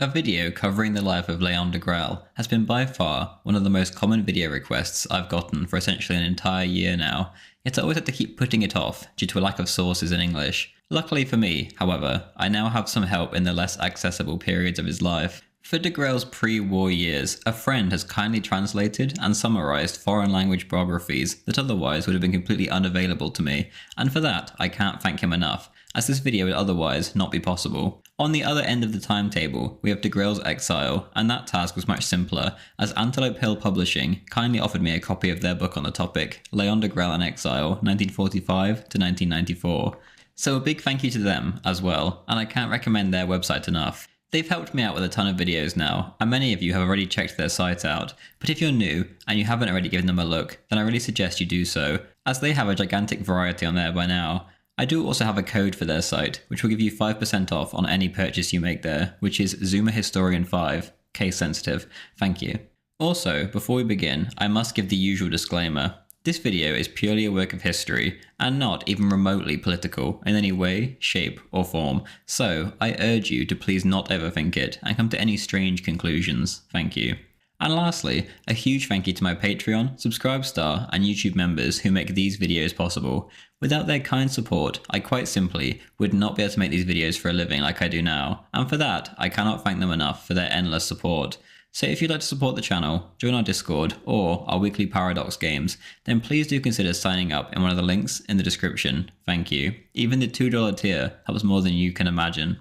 A video covering the life of Leon Degrelle has been by far one of the most common video requests I've gotten for essentially an entire year now, yet I always had to keep putting it off due to a lack of sources in English. Luckily for me, however, I now have some help in the less accessible periods of his life. For Degrelle's pre-war years, a friend has kindly translated and summarised foreign language biographies that otherwise would have been completely unavailable to me, and for that I can't thank him enough, as this video would otherwise not be possible. On the other end of the timetable, we have Degrelle's exile, and that task was much simpler, as Antelope Hill Publishing kindly offered me a copy of their book on the topic, Leon Degrelle in Exile, 1945 to 1994. So a big thank you to them as well, and I can't recommend their website enough. They've helped me out with a ton of videos now, and many of you have already checked their site out, but if you're new and you haven't already given them a look, then I really suggest you do so, as they have a gigantic variety on there by now. I do also have a code for their site, which will give you 5% off on any purchase you make there, which is ZoomerHistorian5, case sensitive, thank you. Also, before we begin, I must give the usual disclaimer. This video is purely a work of history, and not even remotely political in any way, shape, or form, so I urge you to please not overthink it and come to any strange conclusions, thank you. And lastly, a huge thank you to my Patreon, Subscribestar, and YouTube members who make these videos possible. Without their kind support, I quite simply would not be able to make these videos for a living like I do now, and for that, I cannot thank them enough for their endless support. So if you'd like to support the channel, join our Discord, or our weekly Paradox games, then please do consider signing up in one of the links in the description. Thank you. Even the $2 tier helps more than you can imagine.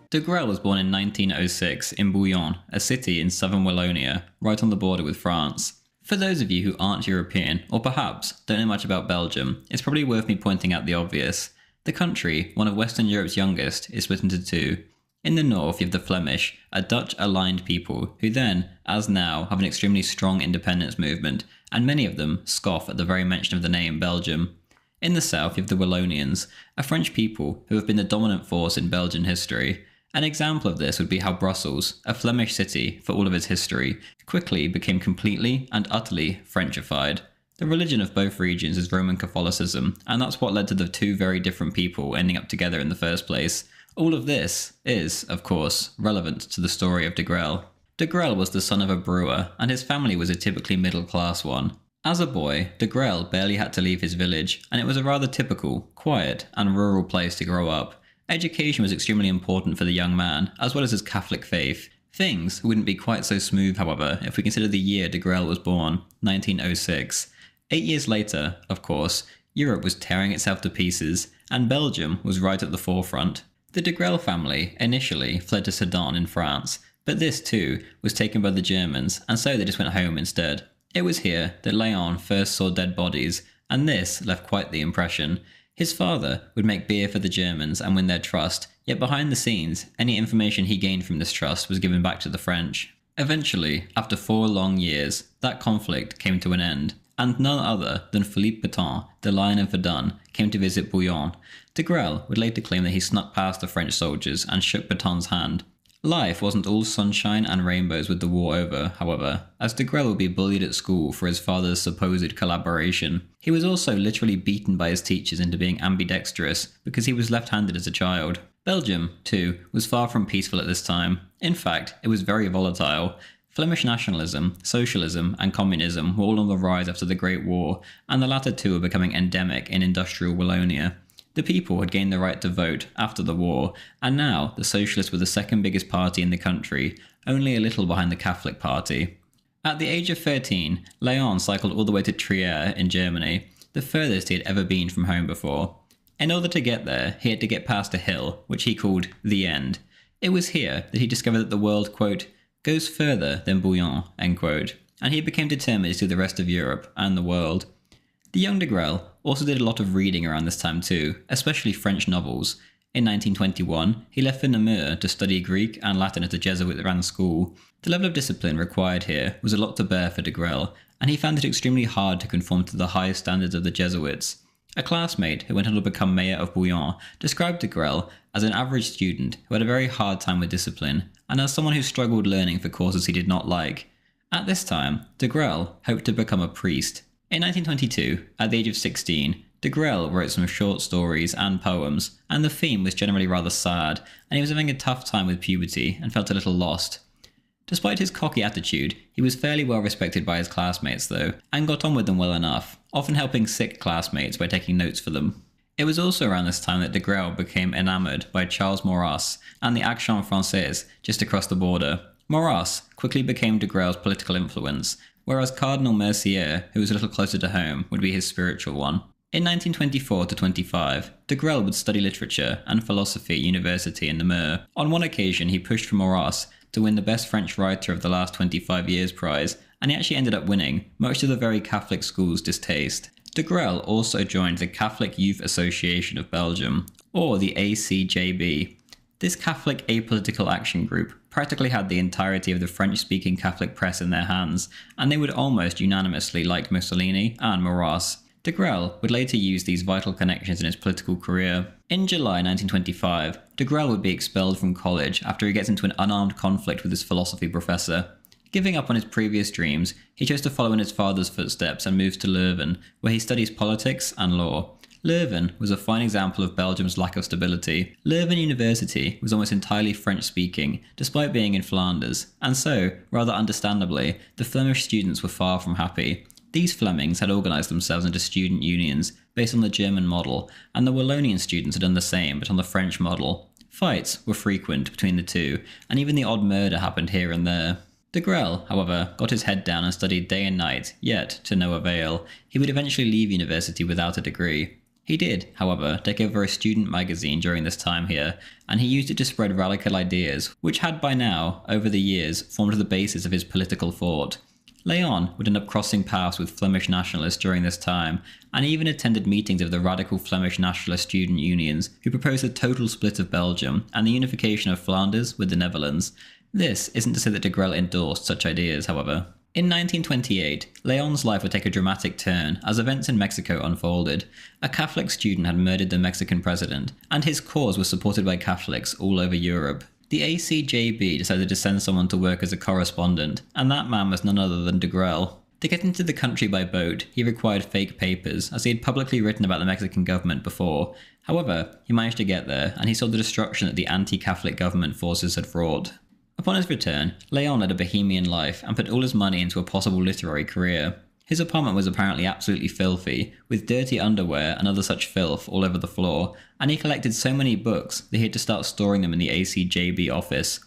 Degrelle was born in 1906 in Bouillon, a city in southern Wallonia, right on the border with France. For those of you who aren't European, or perhaps don't know much about Belgium, it's probably worth me pointing out the obvious. The country, one of Western Europe's youngest, is split into two. In the north you have the Flemish, a Dutch-aligned people, who then, as now, have an extremely strong independence movement, and many of them scoff at the very mention of the name Belgium. In the south you have the Wallonians, a French people who have been the dominant force in Belgian history. An example of this would be how Brussels, a Flemish city for all of its history, quickly became completely and utterly Frenchified. The religion of both regions is Roman Catholicism, and that's what led to the two very different people ending up together in the first place. All of this is, of course, relevant to the story of Degrelle. Degrelle was the son of a brewer, and his family was a typically middle-class one. As a boy, Degrelle barely had to leave his village, and it was a rather typical, quiet, and rural place to grow up. Education was extremely important for the young man, as well as his Catholic faith. Things wouldn't be quite so smooth, however, if we consider the year Degrelle was born, 1906. 8 years later, of course, Europe was tearing itself to pieces, and Belgium was right at the forefront. The Degrelle family initially fled to Sedan in France, but this too was taken by the Germans, and so they just went home instead. It was here that Leon first saw dead bodies, and this left quite the impression. His father would make beer for the Germans and win their trust, yet behind the scenes, any information he gained from this trust was given back to the French. Eventually, after 4 long years, that conflict came to an end, and none other than Philippe Pétain, the Lion of Verdun, came to visit Bouillon. Degrelle would later claim that he snuck past the French soldiers and shook Pétain's hand. Life wasn't all sunshine and rainbows with the war over, however, as Degrelle would be bullied at school for his father's supposed collaboration. He was also literally beaten by his teachers into being ambidextrous because he was left-handed as a child. Belgium, too, was far from peaceful at this time. In fact, it was very volatile. Flemish nationalism, socialism, and communism were all on the rise after the Great War, and the latter two were becoming endemic in industrial Wallonia. The people had gained the right to vote after the war, and now the Socialists were the second biggest party in the country, only a little behind the Catholic Party. At the age of 13, Leon cycled all the way to Trier in Germany, the furthest he had ever been from home before. In order to get there, he had to get past a hill, which he called the end. It was here that he discovered that the world, quote, goes further than Bouillon, end quote, and he became determined to see the rest of Europe and the world. The young Degrelle also did a lot of reading around this time too, especially French novels. In 1921, he left for Namur to study Greek and Latin at a Jesuit-run school. The level of discipline required here was a lot to bear for Degrelle, and he found it extremely hard to conform to the high standards of the Jesuits. A classmate who went on to become mayor of Bouillon described Degrelle as an average student who had a very hard time with discipline, and as someone who struggled learning for courses he did not like. At this time, Degrelle hoped to become a priest. In 1922, at the age of 16, Degrelle wrote some short stories and poems, and the theme was generally rather sad, and he was having a tough time with puberty and felt a little lost. Despite his cocky attitude, he was fairly well respected by his classmates though, and got on with them well enough, often helping sick classmates by taking notes for them. It was also around this time that Degrelle became enamoured by Charles Maurras and the Action Française just across the border. Maurras quickly became Degrelle's political influence, whereas Cardinal Mercier, who was a little closer to home, would be his spiritual one. In 1924-25, Degrelle would study literature and philosophy at university in Namur. On one occasion, he pushed for Maurras to win the Best French Writer of the Last 25 Years prize, and he actually ended up winning, much to the very Catholic school's distaste. Degrelle also joined the Catholic Youth Association of Belgium, or the ACJB. This Catholic apolitical action group practically had the entirety of the French-speaking Catholic press in their hands, and they would almost unanimously like Mussolini and Maurras. Degrelle would later use these vital connections in his political career. In July 1925, Degrelle would be expelled from college after he gets into an unarmed conflict with his philosophy professor. Giving up on his previous dreams, he chose to follow in his father's footsteps and moves to Leuven, where he studies politics and law. Leuven was a fine example of Belgium's lack of stability. Leuven University was almost entirely French-speaking, despite being in Flanders, and so, rather understandably, the Flemish students were far from happy. These Flemings had organised themselves into student unions based on the German model, and the Wallonian students had done the same but on the French model. Fights were frequent between the two, and even the odd murder happened here and there. Degrelle, however, got his head down and studied day and night, yet to no avail. He would eventually leave university without a degree. He did, however, take over a student magazine during this time here, and he used it to spread radical ideas, which had by now, over the years, formed the basis of his political thought. Léon would end up crossing paths with Flemish nationalists during this time, and he even attended meetings of the radical Flemish nationalist student unions, who proposed a total split of Belgium and the unification of Flanders with the Netherlands. This isn't to say that Degrelle endorsed such ideas, however. In 1928, Léon's life would take a dramatic turn as events in Mexico unfolded. A Catholic student had murdered the Mexican president, and his cause was supported by Catholics all over Europe. The ACJB decided to send someone to work as a correspondent, and that man was none other than Degrelle. To get into the country by boat, he required fake papers, as he had publicly written about the Mexican government before. However, he managed to get there, and he saw the destruction that the anti-Catholic government forces had wrought. Upon his return, Léon led a bohemian life and put all his money into a possible literary career. His apartment was apparently absolutely filthy, with dirty underwear and other such filth all over the floor, and he collected so many books that he had to start storing them in the ACJB office.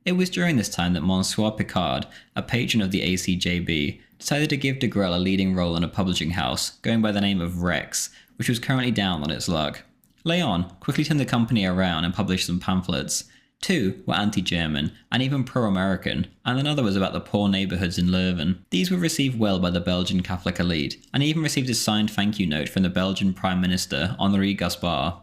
It was during this time that Monsieur Picard, a patron of the ACJB, decided to give Degrelle a leading role in a publishing house, going by the name of Rex, which was currently down on its luck. Léon quickly turned the company around and published some pamphlets. Two were anti-German and even pro-American, and another was about the poor neighbourhoods in Leuven. These were received well by the Belgian Catholic elite, and he even received a signed thank you note from the Belgian Prime Minister, Henri Gaspard.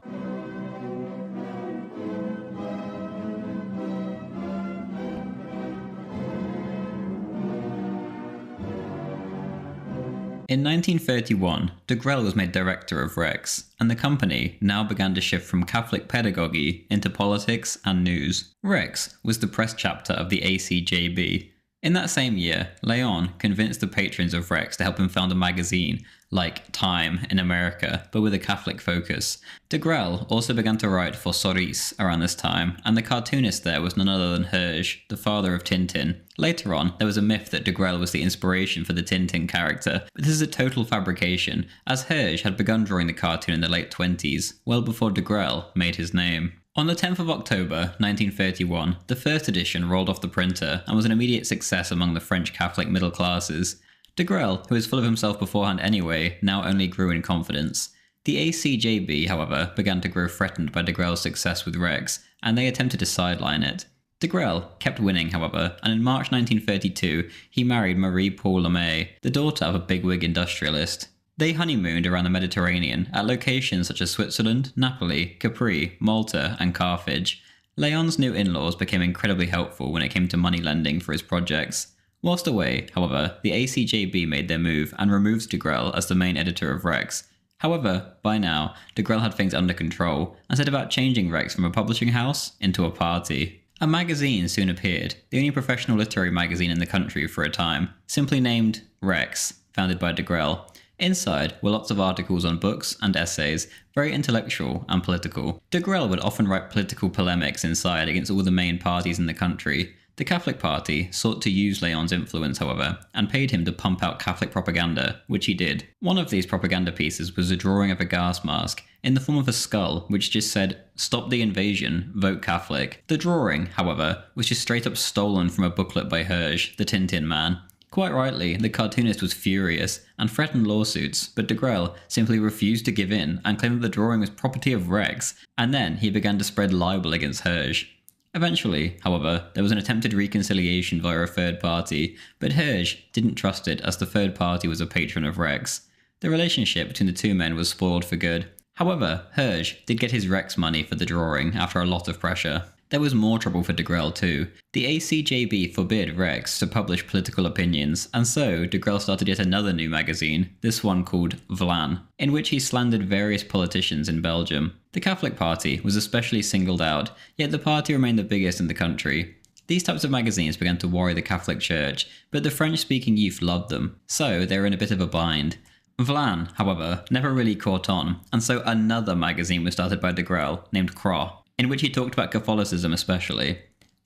In 1931, Degrelle was made director of Rex, and the company now began to shift from Catholic pedagogy into politics and news. Rex was the press chapter of the ACJB. In that same year, Léon convinced the patrons of Rex to help him found a magazine, like Time in America, but with a Catholic focus. Degrelle also began to write for Soris around this time, and the cartoonist there was none other than Hergé, the father of Tintin. Later on, there was a myth that Degrelle was the inspiration for the Tintin character, but this is a total fabrication, as Hergé had begun drawing the cartoon in the late 20s, well before Degrelle made his name. On the 10th of October 1931, the first edition rolled off the printer and was an immediate success among the French Catholic middle classes. Degrelle, who was full of himself beforehand anyway, now only grew in confidence. The ACJB, however, began to grow threatened by Degrelle's success with Rex, and they attempted to sideline it. Degrelle kept winning, however, and in March 1932, he married Marie-Paule Lemay, the daughter of a bigwig industrialist. They honeymooned around the Mediterranean at locations such as Switzerland, Napoli, Capri, Malta, and Carthage. Léon's new in-laws became incredibly helpful when it came to money lending for his projects. Whilst away, however, the ACJB made their move and removed Degrelle as the main editor of Rex. However, by now, Degrelle had things under control and set about changing Rex from a publishing house into a party. A magazine soon appeared, the only professional literary magazine in the country for a time, simply named Rex, founded by Degrelle. Inside were lots of articles on books and essays, very intellectual and political. Degrelle would often write political polemics inside against all the main parties in the country. The Catholic Party sought to use Léon's influence, however, and paid him to pump out Catholic propaganda, which he did. One of these propaganda pieces was a drawing of a gas mask, in the form of a skull, which just said, "Stop the invasion, vote Catholic." The drawing, however, was just straight up stolen from a booklet by Herge, the Tintin man. Quite rightly, the cartoonist was furious and threatened lawsuits, but Degrelle simply refused to give in and claimed that the drawing was property of Rex, and then he began to spread libel against Herge. Eventually, however, there was an attempted reconciliation via a third party, but Herge didn't trust it as the third party was a patron of Rex. The relationship between the two men was spoiled for good. However, Herge did get his Rex money for the drawing after a lot of pressure. There was more trouble for Degrelle too. The ACJB forbid Rex to publish political opinions, and so Degrelle started yet another new magazine, this one called Vlan, in which he slandered various politicians in Belgium. The Catholic Party was especially singled out, yet the party remained the biggest in the country. These types of magazines began to worry the Catholic Church, but the French-speaking youth loved them, so they were in a bit of a bind. Vlan, however, never really caught on, and so another magazine was started by Degrelle, named Croix, in which he talked about Catholicism especially.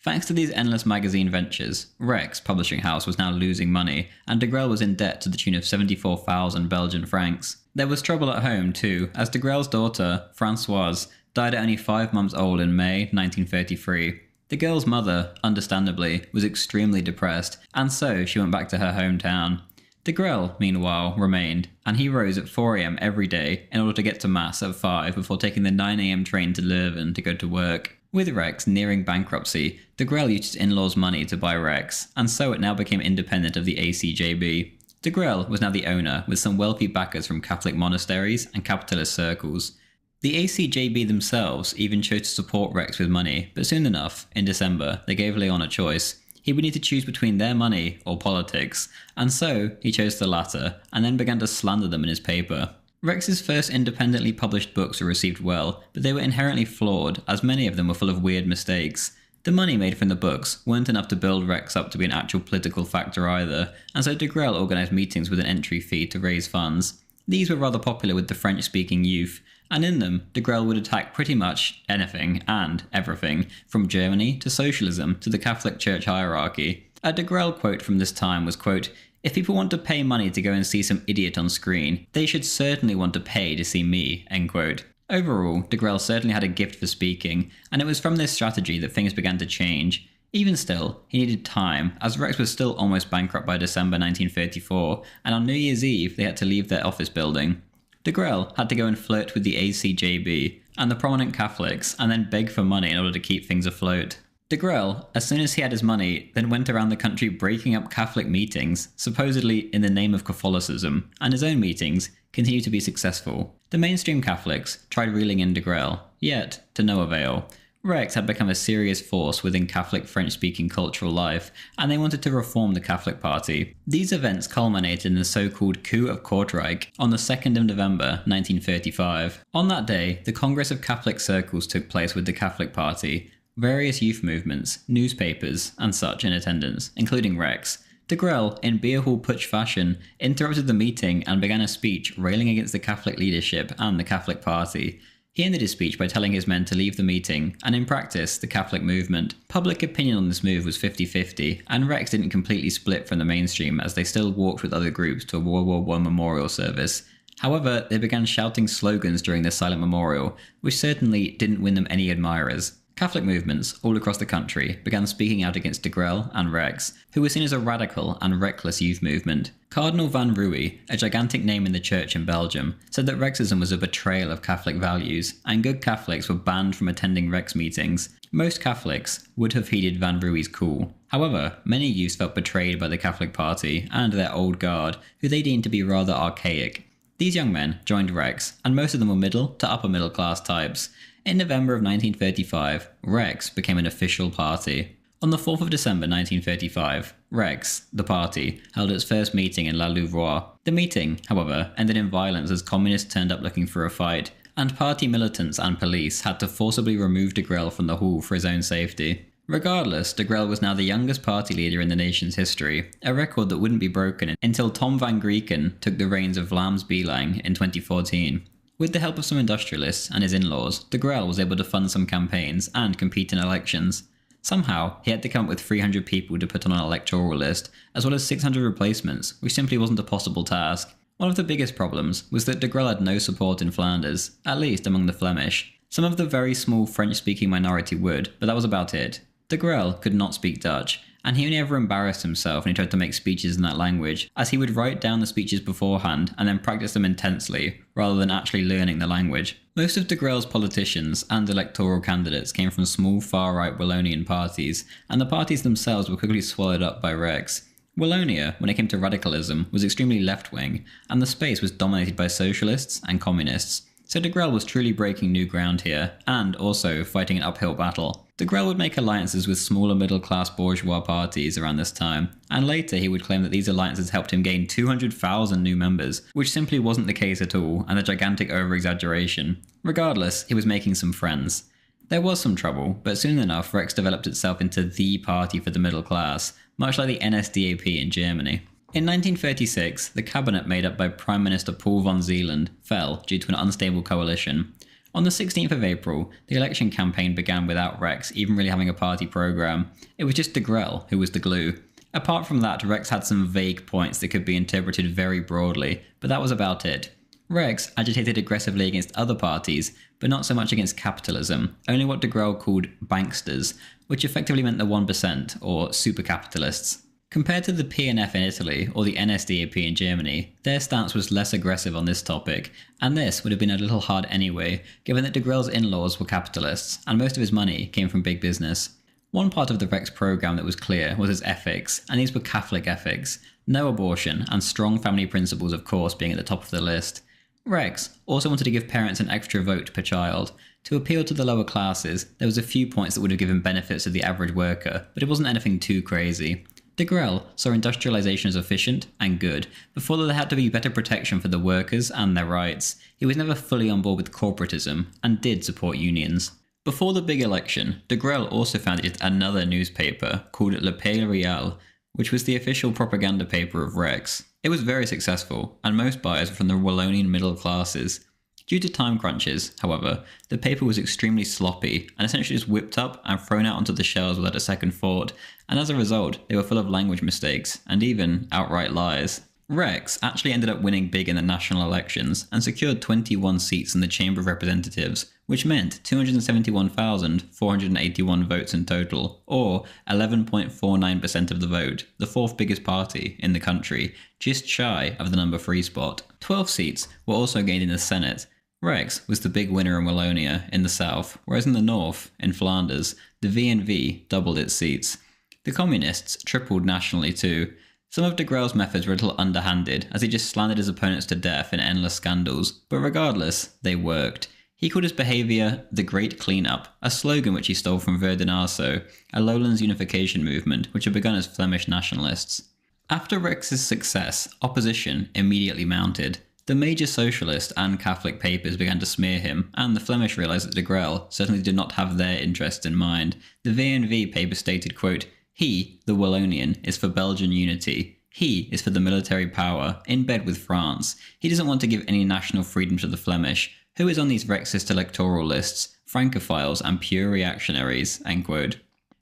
Thanks to these endless magazine ventures, Rex publishing house was now losing money, and Degrelle was in debt to the tune of 74,000 Belgian francs. There was trouble at home too, as Degrelle's daughter, Françoise, died at only 5 months old in May 1933. The girl's mother, understandably, was extremely depressed, and so she went back to her hometown. Degrelle, meanwhile, remained, and he rose at 4 am every day in order to get to Mass at 5 before taking the 9 am train to Leuven to go to work. With Rex nearing bankruptcy, Degrelle used his in-laws' money to buy Rex, and so it now became independent of the ACJB. Degrelle was now the owner, with some wealthy backers from Catholic monasteries and capitalist circles. The ACJB themselves even chose to support Rex with money, but soon enough, in December, they gave Léon a choice. He would need to choose between their money or politics, and so he chose the latter, and then began to slander them in his paper. Rex's first independently published books were received well, but they were inherently flawed, as many of them were full of weird mistakes. The money made from the books weren't enough to build Rex up to be an actual political factor either, and so Degrelle organised meetings with an entry fee to raise funds. These were rather popular with the French-speaking youth, and in them, Degrelle would attack pretty much anything and everything, from Germany to socialism to the Catholic Church hierarchy. A Degrelle quote from this time was, quote, "If people want to pay money to go and see some idiot on screen, they should certainly want to pay to see me," end quote. Overall, Degrelle certainly had a gift for speaking, and it was from this strategy that things began to change. Even still, he needed time, as Rex was still almost bankrupt by December 1934, and on New Year's Eve they had to leave their office building. Degrelle had to go and flirt with the ACJB and the prominent Catholics, and then beg for money in order to keep things afloat. Degrelle, as soon as he had his money, then went around the country breaking up Catholic meetings, supposedly in the name of Catholicism, and his own meetings continued to be successful. The mainstream Catholics tried reeling in Degrelle, yet to no avail. Rex had become a serious force within Catholic French-speaking cultural life, and they wanted to reform the Catholic Party. These events culminated in the so-called coup of Kortrijk on the 2nd of November 1935. On that day, the Congress of Catholic Circles took place with the Catholic Party, various youth movements, newspapers, and such in attendance, including Rex. Degrelle, in beer hall putsch fashion, interrupted the meeting and began a speech railing against the Catholic leadership and the Catholic Party. He ended his speech by telling his men to leave the meeting, and in practice, the Catholic movement. Public opinion on this move was 50-50, and Rex didn't completely split from the mainstream as they still walked with other groups to a World War I memorial service. However, they began shouting slogans during the silent memorial, which certainly didn't win them any admirers. Catholic movements all across the country began speaking out against Degrelle and Rex, who were seen as a radical and reckless youth movement. Cardinal Van Ruy, a gigantic name in the church in Belgium, said that Rexism was a betrayal of Catholic values, and good Catholics were banned from attending Rex meetings. Most Catholics would have heeded Van Ruy's call. However, many youths felt betrayed by the Catholic Party and their old guard, who they deemed to be rather archaic. These young men joined Rex, and most of them were middle to upper middle class types. In November of 1935, Rex became an official party. On the 4th of December 1935, Rex, the party, held its first meeting in La Louvois. The meeting, however, ended in violence as communists turned up looking for a fight, and party militants and police had to forcibly remove Degrelle from the hall for his own safety. Regardless, Degrelle was now the youngest party leader in the nation's history, a record that wouldn't be broken until Tom van Grieken took the reins of Vlaams Belang in 2014. With the help of some industrialists and his in-laws, Degrelle was able to fund some campaigns and compete in elections. Somehow, he had to come up with 300 people to put on an electoral list, as well as 600 replacements, which simply wasn't a possible task. One of the biggest problems was that Degrelle had no support in Flanders, at least among the Flemish. Some of the very small French-speaking minority would, but that was about it. Degrelle could not speak Dutch, and he only ever embarrassed himself when he tried to make speeches in that language, as he would write down the speeches beforehand and then practice them intensely, rather than actually learning the language. Most of Degrelle's politicians and electoral candidates came from small far-right Wallonian parties, and the parties themselves were quickly swallowed up by Rex. Wallonia, when it came to radicalism, was extremely left-wing, and the space was dominated by socialists and communists. So Degrelle was truly breaking new ground here, and also fighting an uphill battle. Degrelle would make alliances with smaller middle-class bourgeois parties around this time, and later he would claim that these alliances helped him gain 200,000 new members, which simply wasn't the case at all, and a gigantic over-exaggeration. Regardless, he was making some friends. There was some trouble, but soon enough Rex developed itself into the party for the middle class, much like the NSDAP in Germany. In 1936, the cabinet made up by Prime Minister Paul van Zeeland fell due to an unstable coalition. On the 16th of April, the election campaign began without Rex even really having a party programme. It was just Degrelle who was the glue. Apart from that, Rex had some vague points that could be interpreted very broadly, but that was about it. Rex agitated aggressively against other parties, but not so much against capitalism, only what Degrelle called banksters, which effectively meant the 1%, or super-capitalists. Compared to the PNF in Italy, or the NSDAP in Germany, their stance was less aggressive on this topic, and this would have been a little hard anyway, given that Degrelle's in-laws were capitalists, and most of his money came from big business. One part of the Rex programme that was clear was his ethics, and these were Catholic ethics. No abortion, and strong family principles of course being at the top of the list. Rex also wanted to give parents an extra vote per child. To appeal to the lower classes, there was a few points that would have given benefits to the average worker, but it wasn't anything too crazy. Degrelle saw industrialisation as efficient and good, but thought that there had to be better protection for the workers and their rights. He was never fully on board with corporatism, and did support unions. Before the big election, Degrelle also founded another newspaper called Le Pays Réel, which was the official propaganda paper of Rex. It was very successful, and most buyers were from the Wallonian middle classes. Due to time crunches, however, the paper was extremely sloppy and essentially just whipped up and thrown out onto the shelves without a second thought, and as a result, they were full of language mistakes and even outright lies. Rex actually ended up winning big in the national elections and secured 21 seats in the Chamber of Representatives, which meant 271,481 votes in total, or 11.49% of the vote, the fourth biggest party in the country, just shy of the number 3 spot. 12 seats were also gained in the Senate. Rex was the big winner in Wallonia in the south, whereas in the north, in Flanders, the VNV doubled its seats. The communists tripled nationally too. Some of Degrelle's methods were a little underhanded, as he just slandered his opponents to death in endless scandals, but regardless, they worked. He called his behaviour the Great Clean-up, a slogan which he stole from Verdenaso, a lowlands unification movement which had begun as Flemish nationalists. After Rex's success, opposition immediately mounted. The major socialist and Catholic papers began to smear him, and the Flemish realised that Degrelle certainly did not have their interests in mind. The VNV paper stated, quote, "He, the Wallonian, is for Belgian unity. He is for the military power, in bed with France. He doesn't want to give any national freedom to the Flemish. Who is on these Rexist electoral lists? Francophiles and pure reactionaries." End quote.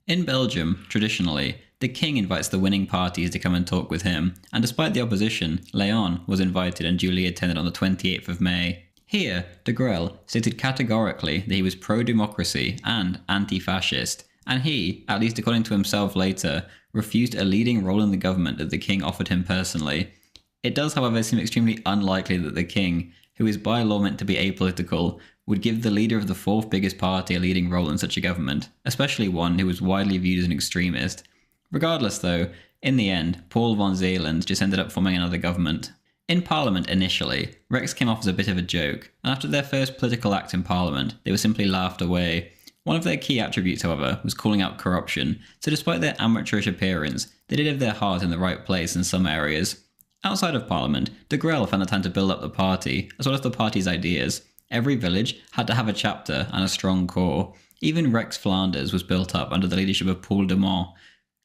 In Belgium, traditionally, the king invites the winning parties to come and talk with him, and despite the opposition, Léon was invited and duly attended on the 28th of May. Here, Degrelle stated categorically that he was pro-democracy and anti-fascist, and he, at least according to himself later, refused a leading role in the government that the king offered him personally. It does, however, seem extremely unlikely that the king, who is by law meant to be apolitical, would give the leader of the fourth biggest party a leading role in such a government, especially one who was widely viewed as an extremist. Regardless though, in the end, Paul van Zeeland just ended up forming another government. In Parliament initially, Rex came off as a bit of a joke, and after their first political act in Parliament, they were simply laughed away. One of their key attributes, however, was calling out corruption, so despite their amateurish appearance, they did have their heart in the right place in some areas. Outside of Parliament, Degrelle found the time to build up the party, as well as the party's ideas. Every village had to have a chapter and a strong core. Even Rex Flanders was built up under the leadership of Paul de Mont.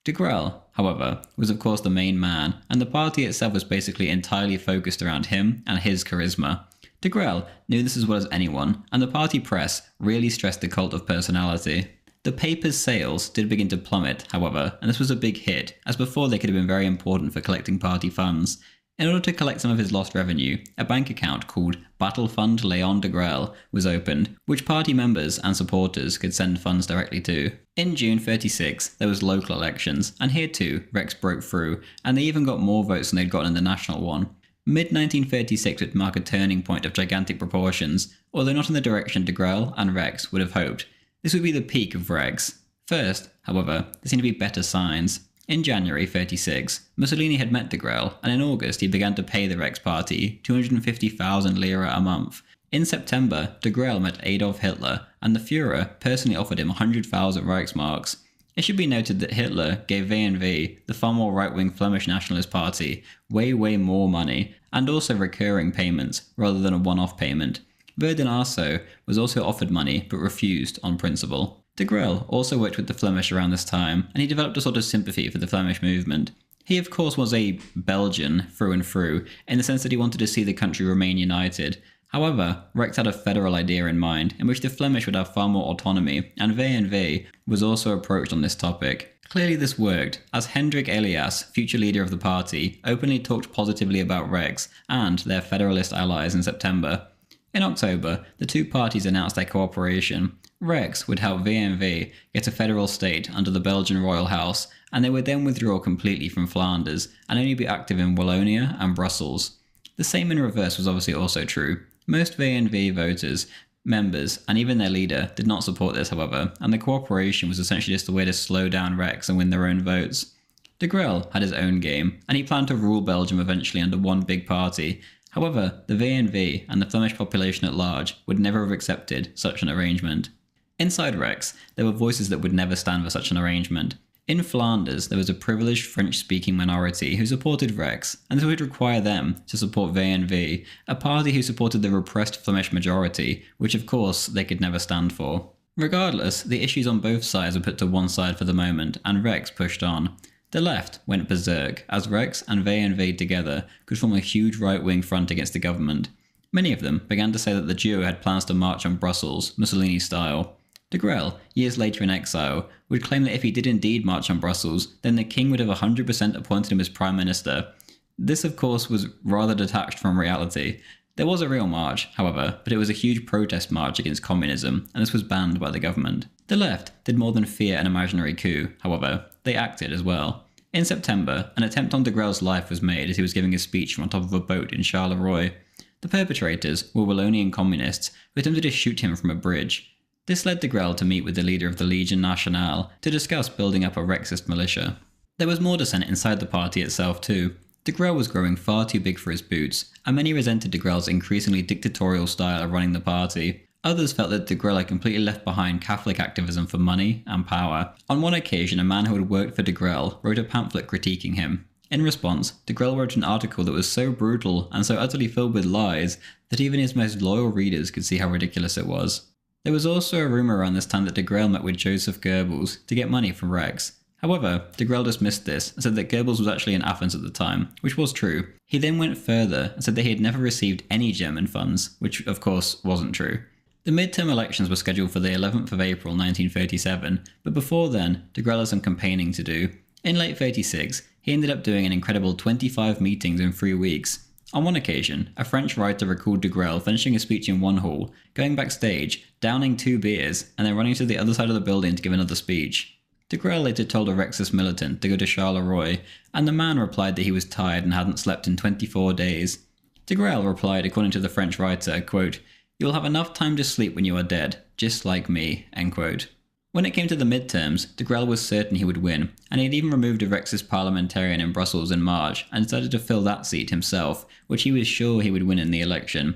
Degrelle, however, was of course the main man, and the party itself was basically entirely focused around him and his charisma. Degrelle knew this as well as anyone, and the party press really stressed the cult of personality. The paper's sales did begin to plummet, however, and this was a big hit, as before they could have been very important for collecting party funds. In order to collect some of his lost revenue, a bank account called Battle Fund Léon Degrelle was opened, which party members and supporters could send funds directly to. In June 36, there was local elections, and here too, Rex broke through, and they even got more votes than they'd gotten in the national one. Mid-1936 would mark a turning point of gigantic proportions, although not in the direction Degrelle and Rex would have hoped. This would be the peak of Rex. First, however, there seemed to be better signs. In January 36, Mussolini had met Degrelle, and in August he began to pay the Rex party 250,000 lira a month. In September, Degrelle met Adolf Hitler, and the Führer personally offered him 100,000 Reichsmarks. It should be noted that Hitler gave VNV, the far more right-wing Flemish nationalist party, way more money, and also recurring payments, rather than a one-off payment. Verden Asso was also offered money, but refused on principle. Degrelle also worked with the Flemish around this time, and he developed a sort of sympathy for the Flemish movement. He of course was a Belgian through and through, in the sense that he wanted to see the country remain united. However, Rex had a federal idea in mind, in which the Flemish would have far more autonomy, and VNV was also approached on this topic. Clearly this worked, as Hendrik Elias, future leader of the party, openly talked positively about Rex and their federalist allies in September. In October, the two parties announced their cooperation. Rex would help VNV get a federal state under the Belgian royal house, and they would then withdraw completely from Flanders and only be active in Wallonia and Brussels. The same in reverse was obviously also true. Most VNV voters, members, and even their leader did not support this, however, and the cooperation was essentially just a way to slow down Rex and win their own votes. Degrelle had his own game, and he planned to rule Belgium eventually under one big party. However, the VNV and the Flemish population at large would never have accepted such an arrangement. Inside Rex, there were voices that would never stand for such an arrangement. In Flanders, there was a privileged French-speaking minority who supported Rex, and this would require them to support VNV, a party who supported the repressed Flemish majority, which of course they could never stand for. Regardless, the issues on both sides were put to one side for the moment, and Rex pushed on. The left went berserk, as Rex and VNV together could form a huge right-wing front against the government. Many of them began to say that the duo had plans to march on Brussels, Mussolini style. Degrelle, years later in exile, would claim that if he did indeed march on Brussels, then the king would have 100% appointed him as prime minister. This of course was rather detached from reality. There was a real march, however, but it was a huge protest march against communism, and this was banned by the government. The left did more than fear an imaginary coup, however, they acted as well. In September, an attempt on Degrelle's life was made as he was giving a speech from on top of a boat in Charleroi. The perpetrators were Wallonian communists who attempted to shoot him from a bridge. This led Degrelle to meet with the leader of the Legion Nationale to discuss building up a Rexist militia. There was more dissent inside the party itself too. Degrelle was growing far too big for his boots, and many resented Degrelle's increasingly dictatorial style of running the party. Others felt that Degrelle had completely left behind Catholic activism for money and power. On one occasion, a man who had worked for Degrelle wrote a pamphlet critiquing him. In response, Degrelle wrote an article that was so brutal and so utterly filled with lies that even his most loyal readers could see how ridiculous it was. There was also a rumour around this time that Degrelle met with Joseph Goebbels to get money from Rex. However, Degrelle dismissed this and said that Goebbels was actually in Athens at the time, which was true. He then went further and said that he had never received any German funds, which of course wasn't true. The midterm elections were scheduled for the 11th of April 1937, but before then, Degrelle had some campaigning to do. In late 36, he ended up doing an incredible 25 meetings in 3 weeks. On one occasion, a French writer recalled Degrelle finishing a speech in one hall, going backstage, downing 2 beers, and then running to the other side of the building to give another speech. Degrelle later told a Rexist militant to go to Charleroi, and the man replied that he was tired and hadn't slept in 24 days. Degrelle replied, according to the French writer, quote, "You will have enough time to sleep when you are dead, just like me," end quote. When it came to the midterms, Degrelle was certain he would win, and he had even removed a Rexist parliamentarian in Brussels in March and decided to fill that seat himself, which he was sure he would win in the election.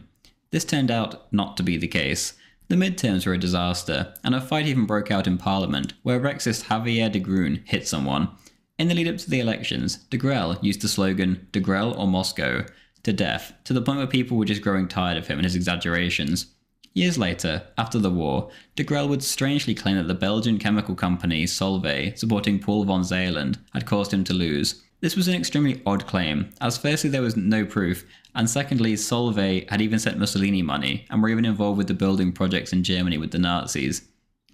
This turned out not to be the case. The midterms were a disaster, and a fight even broke out in Parliament, where Rexist Javier de Groen hit someone. In the lead up to the elections, Degrelle used the slogan, "Degrelle or Moscow," to death, to the point where people were just growing tired of him and his exaggerations. Years later, after the war, Degrelle would strangely claim that the Belgian chemical company Solvay, supporting Paul von Zeeland, had caused him to lose. This was an extremely odd claim, as firstly there was no proof, and secondly Solvay had even sent Mussolini money and were even involved with the building projects in Germany with the Nazis.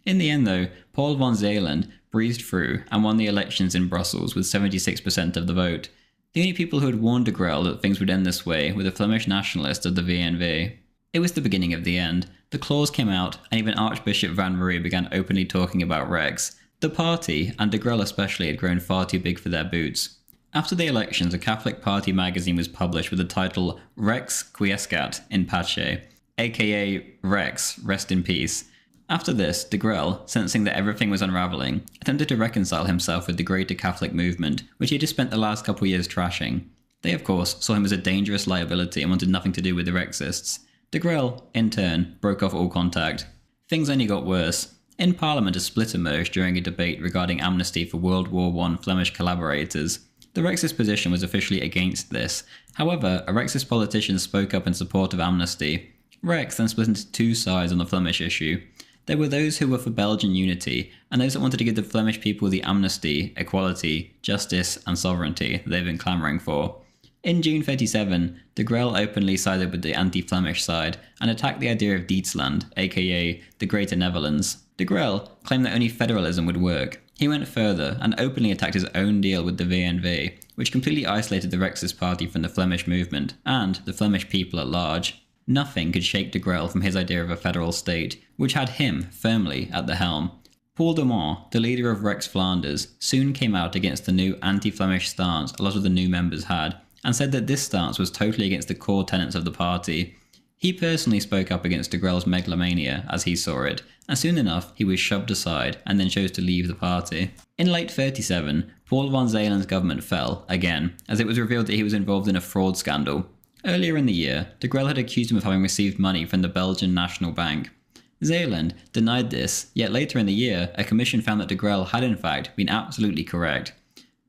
In the end though, Paul von Zeeland breezed through and won the elections in Brussels with 76% of the vote. The only people who had warned Degrelle that things would end this way were the Flemish nationalists of the VNV. It was the beginning of the end. The clause came out, and even Archbishop Van Roo began openly talking about Rex. The party, and Degrelle especially, had grown far too big for their boots. After the elections, a Catholic Party magazine was published with the title Rex Quiescat in Pace, aka Rex, Rest in Peace. After this, Degrelle, sensing that everything was unravelling, attempted to reconcile himself with the greater Catholic movement, which he had just spent the last couple years trashing. They, of course, saw him as a dangerous liability and wanted nothing to do with the Rexists. Degrelle, in turn, broke off all contact. Things only got worse. In Parliament, a split emerged during a debate regarding amnesty for World War I Flemish collaborators. The Rexist position was officially against this. However, a Rexist politician spoke up in support of amnesty. Rex then split into two sides on the Flemish issue. There were those who were for Belgian unity, and those that wanted to give the Flemish people the amnesty, equality, justice, and sovereignty that they've been clamouring for. In June 1937, Degrelle openly sided with the anti-Flemish side and attacked the idea of Dietsland, aka the Greater Netherlands. Degrelle claimed that only federalism would work. He went further and openly attacked his own deal with the VNV, which completely isolated the Rexist party from the Flemish movement and the Flemish people at large. Nothing could shake Degrelle from his idea of a federal state, which had him firmly at the helm. Paul de Man, the leader of Rex Flanders, soon came out against the new anti-Flemish stance a lot of the new members had, and said that this stance was totally against the core tenets of the party. He personally spoke up against Degrelle's megalomania, as he saw it, and soon enough he was shoved aside and then chose to leave the party. In late 1937, Paul von Zeeland's government fell, again, as it was revealed that he was involved in a fraud scandal. Earlier in the year, Degrelle had accused him of having received money from the Belgian National Bank. Zeeland denied this, yet later in the year, a commission found that Degrelle had in fact been absolutely correct.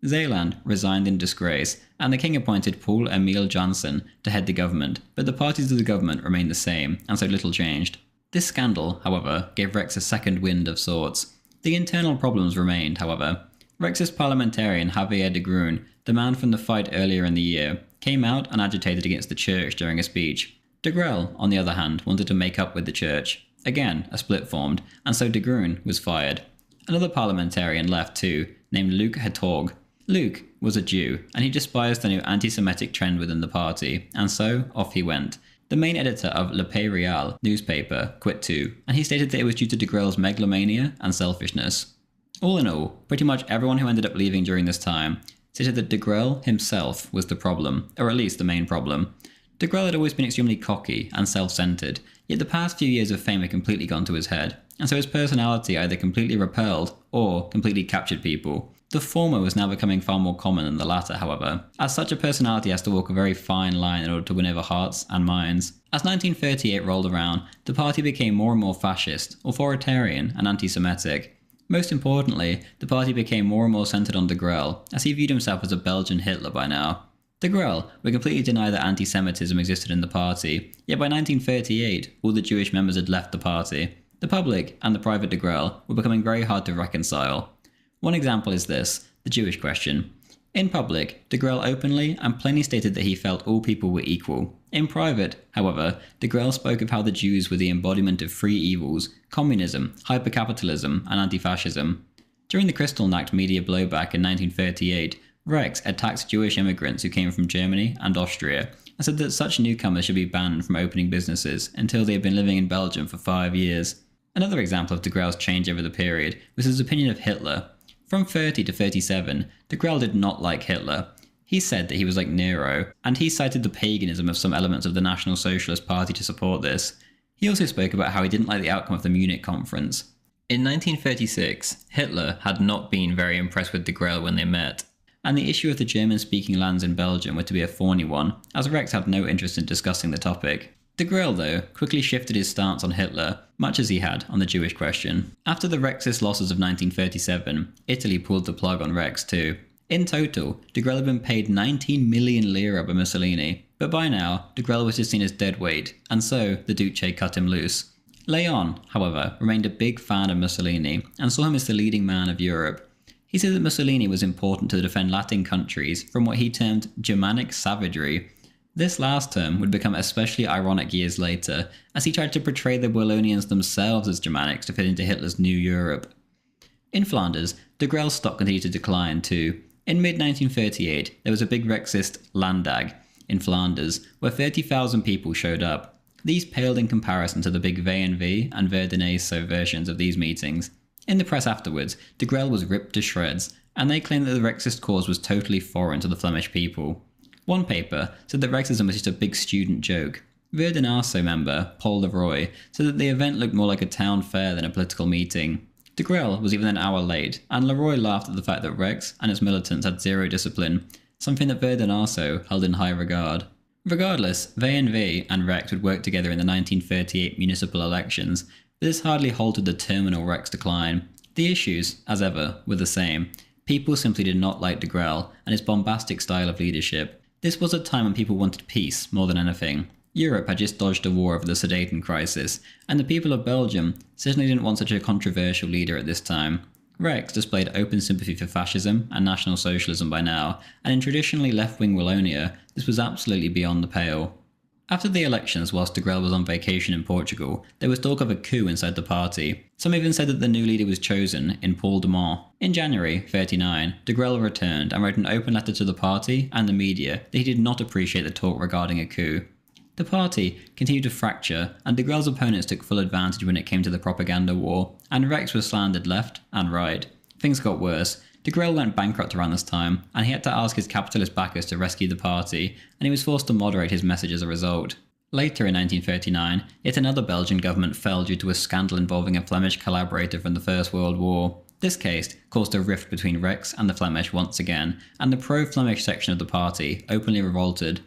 Zeeland resigned in disgrace, and the king appointed Paul Emil Janssen to head the government, but the parties of the government remained the same, and so little changed. This scandal, however, gave Rex a second wind of sorts. The internal problems remained, however. Rexist parliamentarian Javier de Groen, the man from the fight earlier in the year, came out and agitated against the church during a speech. Degrelle, on the other hand, wanted to make up with the church. Again, a split formed, and so de Groen was fired. Another parliamentarian left too, named Luc Hertog. Luc was a Jew, and he despised the new anti-Semitic trend within the party, and so off he went. The main editor of Le Pays Real newspaper quit too, and he stated that it was due to Degrelle's megalomania and selfishness. All in all, pretty much everyone who ended up leaving during this time stated that Degrelle himself was the problem, or at least the main problem. Degrelle had always been extremely cocky and self-centered, yet the past few years of fame had completely gone to his head, and so his personality either completely repelled or completely captured people. The former was now becoming far more common than the latter, however, as such a personality has to walk a very fine line in order to win over hearts and minds. As 1938 rolled around, the party became more and more fascist, authoritarian, and anti-Semitic. Most importantly, the party became more and more centred on Degrelle, as he viewed himself as a Belgian Hitler by now. Degrelle would completely deny that anti-Semitism existed in the party, yet by 1938, all the Jewish members had left the party. The public and the private Degrelle were becoming very hard to reconcile. One example is this, the Jewish question. In public, Degrelle openly and plainly stated that he felt all people were equal. In private, however, Degrelle spoke of how the Jews were the embodiment of three evils: communism, hypercapitalism, and anti-fascism. During the Kristallnacht media blowback in 1938, Rex attacked Jewish immigrants who came from Germany and Austria, and said that such newcomers should be banned from opening businesses until they had been living in Belgium for 5 years. Another example of Degrelle's change over the period was his opinion of Hitler. From 30 to 37, Degrelle did not like Hitler. He said that he was like Nero, and he cited the paganism of some elements of the National Socialist Party to support this. He also spoke about how he didn't like the outcome of the Munich conference. In 1936, Hitler had not been very impressed with Degrelle when they met, and the issue of the German-speaking lands in Belgium were to be a thorny one, as Rex had no interest in discussing the topic. Degrelle, though, quickly shifted his stance on Hitler, much as he had on the Jewish question. After the Rexist losses of 1937, Italy pulled the plug on Rex too. In total, Degrelle had been paid 19 million lira by Mussolini, but by now, Degrelle was just seen as dead weight, and so the Duce cut him loose. Leon, however, remained a big fan of Mussolini and saw him as the leading man of Europe. He said that Mussolini was important to defend Latin countries from what he termed Germanic savagery. This last term would become especially ironic years later, as he tried to portray the Wallonians themselves as Germanics to fit into Hitler's new Europe. In Flanders, Degrelle's stock continued to decline too. In mid-1938, there was a big Rexist Landdag in Flanders, where 30,000 people showed up. These paled in comparison to the big V&V and Verdeneso versions of these meetings. In the press afterwards, Degrelle was ripped to shreds, and they claimed that the Rexist cause was totally foreign to the Flemish people. One paper said that Rexism was just a big student joke. Verdeneso member, Paul Leroy, said that the event looked more like a town fair than a political meeting. Degrelle was even an hour late, and Leroy laughed at the fact that Rex and its militants had zero discipline, something that Verdeneso held in high regard. Regardless, V&V and Rex would work together in the 1938 municipal elections, but this hardly halted the terminal Rex decline. The issues, as ever, were the same. People simply did not like Degrelle and his bombastic style of leadership. This was a time when people wanted peace more than anything. Europe had just dodged a war over the Sudeten crisis, and the people of Belgium certainly didn't want such a controversial leader at this time. Rex displayed open sympathy for fascism and National Socialism by now, and in traditionally left-wing Wallonia, this was absolutely beyond the pale. After the elections, whilst Degrelle was on vacation in Portugal, there was talk of a coup inside the party. Some even said that the new leader was chosen in Paul de Mont. In January 1939, Degrelle returned and wrote an open letter to the party and the media that he did not appreciate the talk regarding a coup. The party continued to fracture, and Degrelle's opponents took full advantage when it came to the propaganda war, and Rex was slandered left and right. Things got worse. Degrelle went bankrupt around this time, and he had to ask his capitalist backers to rescue the party, and he was forced to moderate his message as a result. Later in 1939, yet another Belgian government fell due to a scandal involving a Flemish collaborator from the First World War. This case caused a rift between Rex and the Flemish once again, and the pro-Flemish section of the party openly revolted.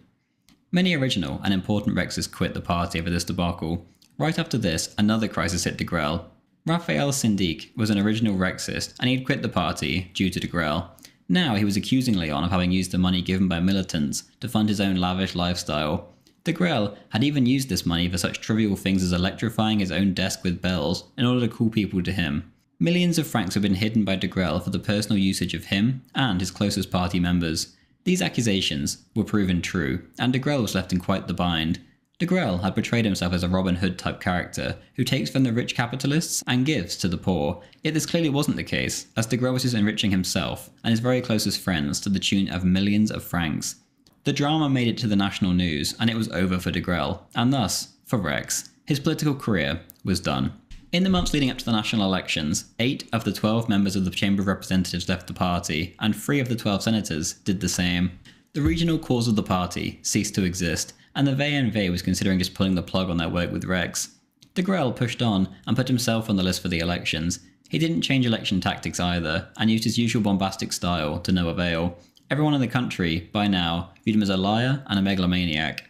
Many original and important Rexists quit the party over this debacle. Right after this, another crisis hit Degrelle. Raphael Syndic was an original Rexist, and he had quit the party due to Degrelle. Now he was accusing Leon of having used the money given by militants to fund his own lavish lifestyle. Degrelle had even used this money for such trivial things as electrifying his own desk with bells in order to call people to him. Millions of francs had been hidden by Degrelle for the personal usage of him and his closest party members. These accusations were proven true, and Degrelle was left in quite the bind. Degrelle had portrayed himself as a Robin Hood type character, who takes from the rich capitalists and gives to the poor, yet this clearly wasn't the case, as Degrelle was just enriching himself and his very closest friends to the tune of millions of francs. The drama made it to the national news, and it was over for Degrelle, and thus, for Rex, his political career was done. In the months leading up to the national elections, 8 of the 12 members of the Chamber of Representatives left the party, and 3 of the 12 senators did the same. The regional cause of the party ceased to exist, and the V&V was considering just pulling the plug on their work with Rex. Degrelle pushed on and put himself on the list for the elections. He didn't change election tactics either, and used his usual bombastic style to no avail. Everyone in the country, by now, viewed him as a liar and a megalomaniac.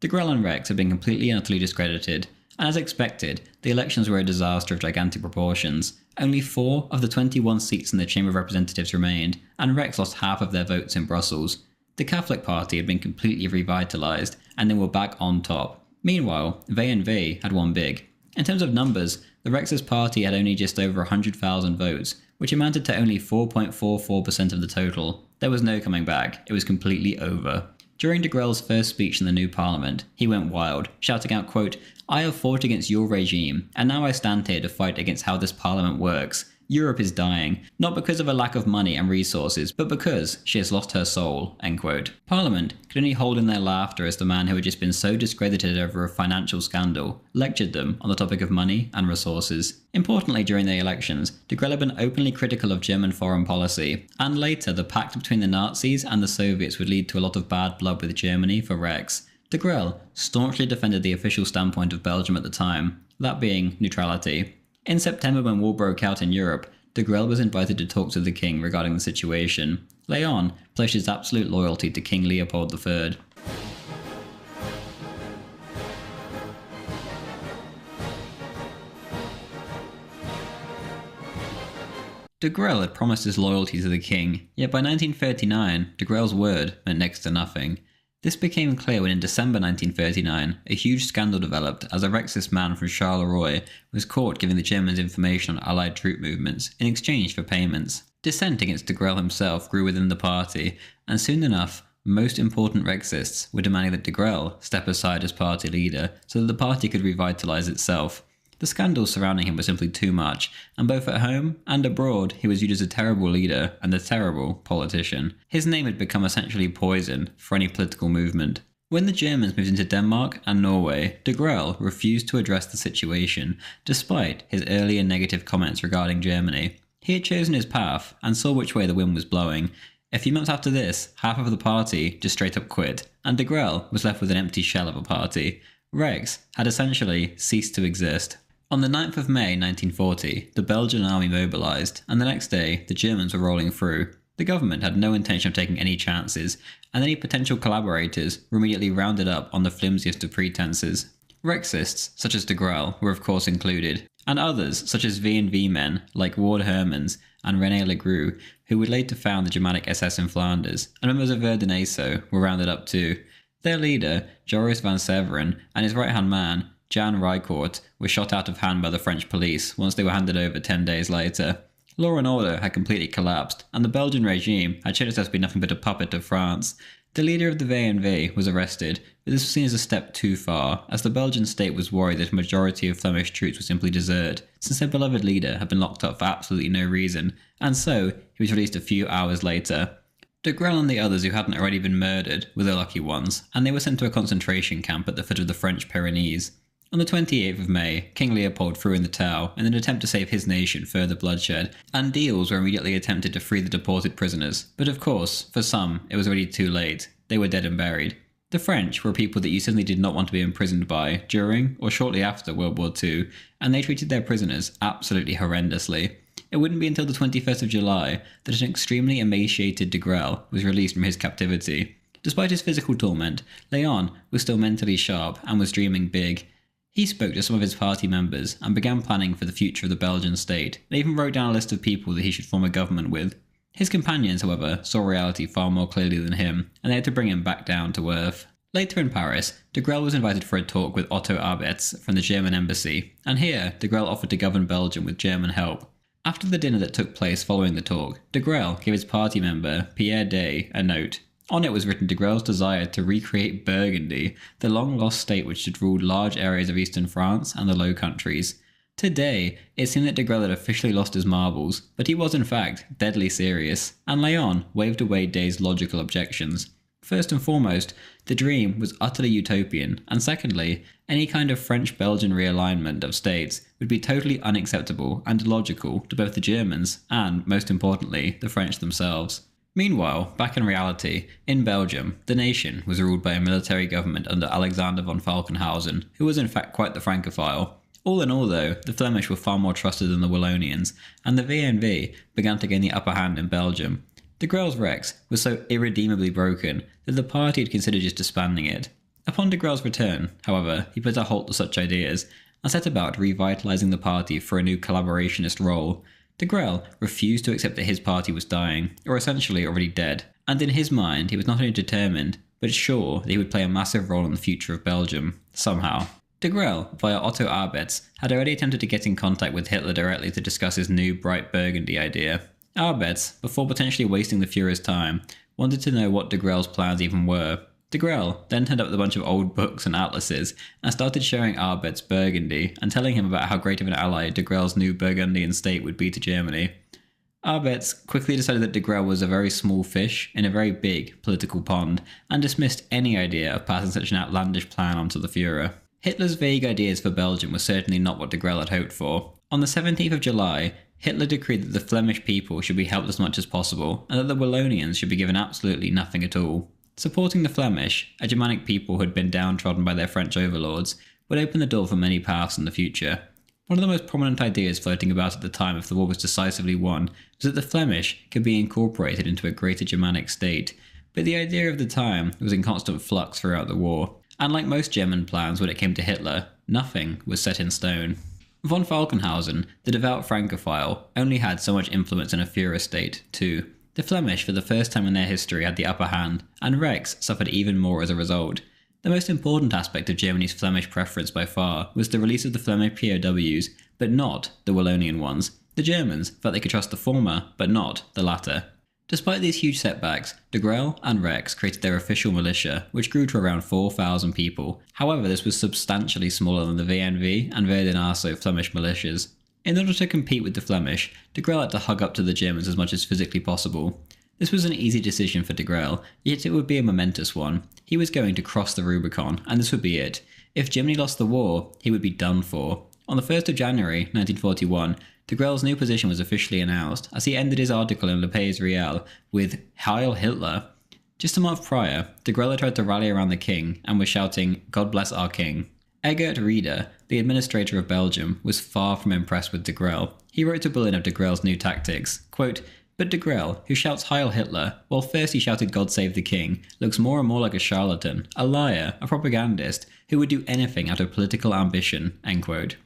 Degrelle and Rex had been completely and utterly discredited, and as expected, the elections were a disaster of gigantic proportions. Only 4 of the 21 seats in the Chamber of Representatives remained, and Rex lost half of their votes in Brussels. The Catholic Party had been completely revitalised, and they were back on top. Meanwhile, V&V had won big. In terms of numbers, the Rexist party had only just over 100,000 votes, which amounted to only 4.44% of the total. There was no coming back, it was completely over. During Degrelle's first speech in the new parliament, he went wild, shouting out, quote, "I have fought against your regime, and now I stand here to fight against how this parliament works. Europe is dying, not because of a lack of money and resources, but because she has lost her soul," end quote. Parliament could only hold in their laughter as the man who had just been so discredited over a financial scandal lectured them on the topic of money and resources. Importantly, during the elections, Degrelle had been openly critical of German foreign policy, and later the pact between the Nazis and the Soviets would lead to a lot of bad blood with Germany for Rex. Degrelle staunchly defended the official standpoint of Belgium at the time, that being neutrality. In September, when war broke out in Europe, Degrelle was invited to talk to the king regarding the situation. Leon pledged his absolute loyalty to King Leopold III. Degrelle had promised his loyalty to the king, yet by 1939, Degrelle's word meant next to nothing. This became clear when in December 1939, a huge scandal developed as a Rexist man from Charleroi was caught giving the Germans information on Allied troop movements in exchange for payments. Dissent against Degrelle himself grew within the party, and soon enough, most important Rexists were demanding that Degrelle step aside as party leader so that the party could revitalise itself. The scandals surrounding him were simply too much, and both at home and abroad he was viewed as a terrible leader and a terrible politician. His name had become essentially poison for any political movement. When the Germans moved into Denmark and Norway, Degrelle refused to address the situation, despite his earlier negative comments regarding Germany. He had chosen his path and saw which way the wind was blowing. A few months after this, half of the party just straight up quit, and Degrelle was left with an empty shell of a party. Rex had essentially ceased to exist. On the 9th of May 1940, the Belgian army mobilised, and the next day, the Germans were rolling through. The government had no intention of taking any chances, and any potential collaborators were immediately rounded up on the flimsiest of pretences. Rexists, such as Degrelle, were of course included, and others, such as V&V men like Ward Hermans and René Legros, who would later found the Germanic SS in Flanders, and members of Verdeneso were rounded up too. Their leader, Joris van Severen, and his right-hand man, Jan Rycourt, were shot out of hand by the French police once they were handed over 10 days later. Law and order had completely collapsed, and the Belgian regime had shown itself to be nothing but a puppet of France. The leader of the V&V was arrested, but this was seen as a step too far, as the Belgian state was worried that a majority of Flemish troops would simply desert, since their beloved leader had been locked up for absolutely no reason, and so he was released a few hours later. Degrelle and the others who hadn't already been murdered were the lucky ones, and they were sent to a concentration camp at the foot of the French Pyrenees. On the 28th of May, King Leopold threw in the towel in an attempt to save his nation further bloodshed, and deals were immediately attempted to free the deported prisoners. But of course, for some, it was already too late. They were dead and buried. The French were people that you certainly did not want to be imprisoned by during or shortly after World War II, and they treated their prisoners absolutely horrendously. It wouldn't be until the 21st of July that an extremely emaciated Degrelle was released from his captivity. Despite his physical torment, Léon was still mentally sharp and was dreaming big. He spoke to some of his party members and began planning for the future of the Belgian state, and even wrote down a list of people that he should form a government with. His companions, however, saw reality far more clearly than him, and they had to bring him back down to earth. Later in Paris, Degrelle was invited for a talk with Otto Abetz from the German embassy, and here Degrelle offered to govern Belgium with German help. After the dinner that took place following the talk, Degrelle gave his party member, Pierre Day, a note. On it was written Degrelle's desire to recreate Burgundy, the long-lost state which had ruled large areas of eastern France and the Low Countries. Today, it seemed that Degrelle had officially lost his marbles, but he was in fact deadly serious, and Léon waved away Day's logical objections. First and foremost, the dream was utterly utopian, and secondly, any kind of French-Belgian realignment of states would be totally unacceptable and illogical to both the Germans and, most importantly, the French themselves. Meanwhile, back in reality, in Belgium, the nation was ruled by a military government under Alexander von Falkenhausen, who was in fact quite the Francophile. All in all though, the Flemish were far more trusted than the Wallonians, and the V&V began to gain the upper hand in Belgium. Degrelle's Rex was so irredeemably broken that the party had considered just disbanding it. Upon Degrelle's return, however, he put a halt to such ideas, and set about revitalising the party for a new collaborationist role. Degrelle refused to accept that his party was dying, or essentially already dead, and in his mind he was not only determined, but sure that he would play a massive role in the future of Belgium, somehow. Degrelle, via Otto Abetz, had already attempted to get in contact with Hitler directly to discuss his new bright Burgundy idea. Abetz, before potentially wasting the Führer's time, wanted to know what Degrelle's plans even were. Degrelle then turned up with a bunch of old books and atlases and started showing Abetz Burgundy and telling him about how great of an ally Degrelle's new Burgundian state would be to Germany. Abetz quickly decided that Degrelle was a very small fish in a very big political pond and dismissed any idea of passing such an outlandish plan onto the Führer. Hitler's vague ideas for Belgium were certainly not what Degrelle had hoped for. On the 17th of July, Hitler decreed that the Flemish people should be helped as much as possible and that the Wallonians should be given absolutely nothing at all. Supporting the Flemish, a Germanic people who had been downtrodden by their French overlords, would open the door for many paths in the future. One of the most prominent ideas floating about at the time if the war was decisively won was that the Flemish could be incorporated into a greater Germanic state, but the idea of the time was in constant flux throughout the war, and like most German plans when it came to Hitler, nothing was set in stone. Von Falkenhausen, the devout Francophile, only had so much influence in a Führer state, too. The Flemish, for the first time in their history, had the upper hand, and Rex suffered even more as a result. The most important aspect of Germany's Flemish preference by far was the release of the Flemish POWs, but not the Wallonian ones. The Germans felt they could trust the former, but not the latter. Despite these huge setbacks, Degrelle and Rex created their official militia, which grew to around 4,000 people. However, this was substantially smaller than the VNV and Verden-Asso Flemish militias. In order to compete with the Flemish, Degrelle had to hug up to the Germans as much as physically possible. This was an easy decision for Degrelle, yet it would be a momentous one. He was going to cross the Rubicon, and this would be it. If Germany lost the war, he would be done for. On the 1st of January 1941, Degrelle's new position was officially announced, as he ended his article in Le Pays Réel with "Heil Hitler." Just a month prior, Degrelle tried to rally around the king and was shouting, "God bless our king." Eggert Rieder, the administrator of Belgium, was far from impressed with Degrelle. He wrote to Berlin of Degrelle's new tactics, quote, "But Degrelle, who shouts Heil Hitler, while first he shouted God save the king, looks more and more like a charlatan, a liar, a propagandist, who would do anything out of political ambition," end quote.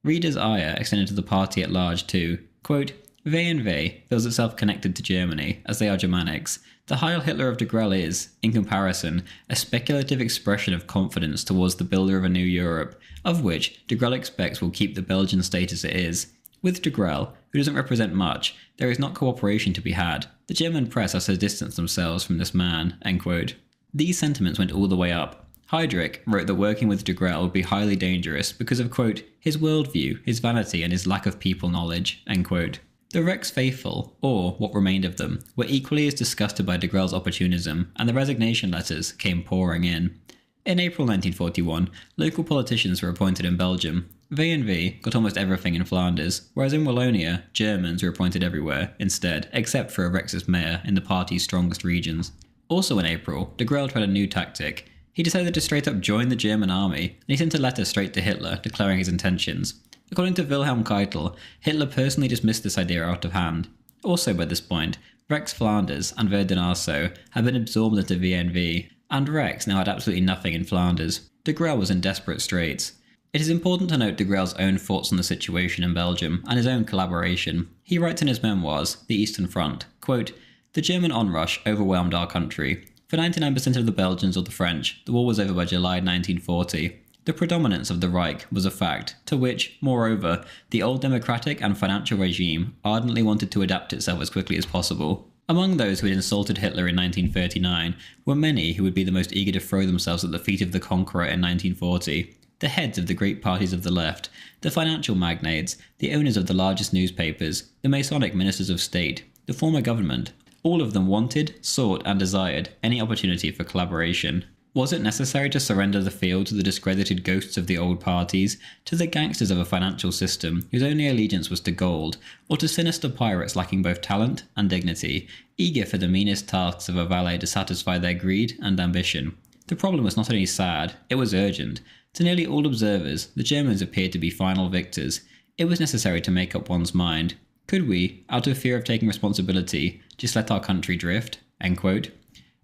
Rieder's ire extended to the party at large too. Quote, "VNV feels itself connected to Germany, as they are Germanics. The Heil Hitler of Degrelle is, in comparison, a speculative expression of confidence towards the builder of a new Europe, of which Degrelle expects will keep the Belgian state as it is. With Degrelle, who doesn't represent much, there is not cooperation to be had. The German press has to distance themselves from this man," end quote. These sentiments went all the way up. Heydrich wrote that working with Degrelle would be highly dangerous because of, quote, "his worldview, his vanity, and his lack of people knowledge," end quote. The Rex faithful, or what remained of them, were equally as disgusted by Degrelle's opportunism, and the resignation letters came pouring in. In April 1941, local politicians were appointed in Belgium. VNV got almost everything in Flanders, whereas in Wallonia, Germans were appointed everywhere, instead, except for a Rexist mayor in the party's strongest regions. Also in April, Degrelle tried a new tactic. He decided to straight up join the German army, and he sent a letter straight to Hitler declaring his intentions. According to Wilhelm Keitel, Hitler personally dismissed this idea out of hand. Also by this point, Rex Flanders and Verden-Asso had been absorbed into VNV, and Rex now had absolutely nothing in Flanders. Degrelle was in desperate straits. It is important to note Degrelle's own thoughts on the situation in Belgium and his own collaboration. He writes in his memoirs, The Eastern Front, quote, "The German onrush overwhelmed our country. For 99% of the Belgians or the French, the war was over by July 1940. The predominance of the Reich was a fact, to which, moreover, the old democratic and financial regime ardently wanted to adapt itself as quickly as possible. Among those who had insulted Hitler in 1939 were many who would be the most eager to throw themselves at the feet of the conqueror in 1940. The heads of the great parties of the left, the financial magnates, the owners of the largest newspapers, the Masonic ministers of state, the former government, all of them wanted, sought and desired any opportunity for collaboration. Was it necessary to surrender the field to the discredited ghosts of the old parties, to the gangsters of a financial system whose only allegiance was to gold, or to sinister pirates lacking both talent and dignity, eager for the meanest tasks of a valet to satisfy their greed and ambition? The problem was not only sad, it was urgent. To nearly all observers, the Germans appeared to be final victors. It was necessary to make up one's mind. Could we, out of fear of taking responsibility, just let our country drift?" End quote.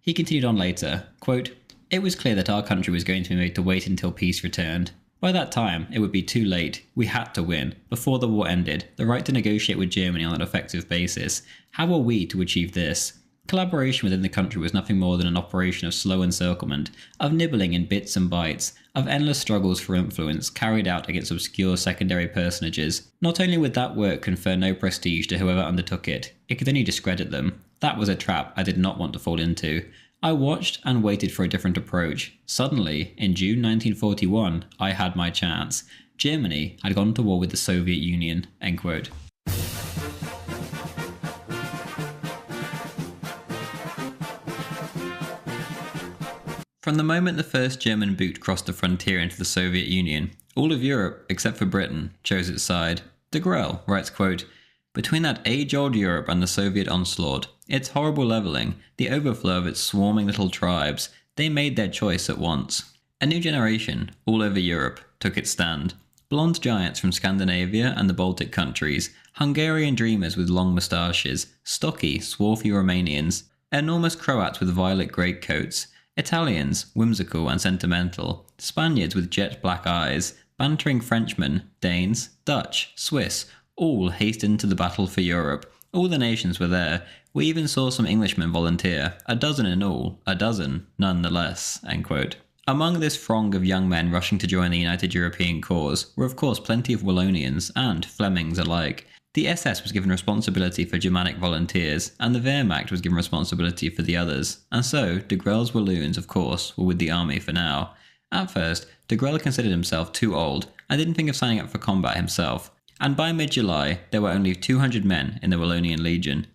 He continued on later, quote, "It was clear that our country was going to be made to wait until peace returned. By that time, it would be too late. We had to win. Before the war ended, the right to negotiate with Germany on an effective basis. How were we to achieve this? Collaboration within the country was nothing more than an operation of slow encirclement, of nibbling in bits and bytes, of endless struggles for influence carried out against obscure secondary personages. Not only would that work confer no prestige to whoever undertook it could only discredit them. That was a trap I did not want to fall into. I watched and waited for a different approach. Suddenly, in June 1941, I had my chance. Germany had gone to war with the Soviet Union." End quote. From the moment the first German boot crossed the frontier into the Soviet Union, all of Europe, except for Britain, chose its side. Degrelle writes, quote, "Between that age-old Europe and the Soviet onslaught, its horrible levelling, the overflow of its swarming little tribes, they made their choice at once. A new generation, all over Europe, took its stand. Blonde giants from Scandinavia and the Baltic countries, Hungarian dreamers with long moustaches, stocky, swarthy Romanians, enormous Croats with violet greatcoats, Italians, whimsical and sentimental, Spaniards with jet black eyes, bantering Frenchmen, Danes, Dutch, Swiss, all hastened to the battle for Europe. All the nations were there. We even saw some Englishmen volunteer, a dozen in all, a dozen, none the less." End quote. Among this throng of young men rushing to join the United European cause were of course plenty of Wallonians and Flemings alike. The SS was given responsibility for Germanic volunteers, and the Wehrmacht was given responsibility for the others, and so Degrelle's Walloons, of course, were with the army for now. At first, Degrelle considered himself too old and didn't think of signing up for combat himself, and by mid-July there were only 200 men in the Wallonian Legion.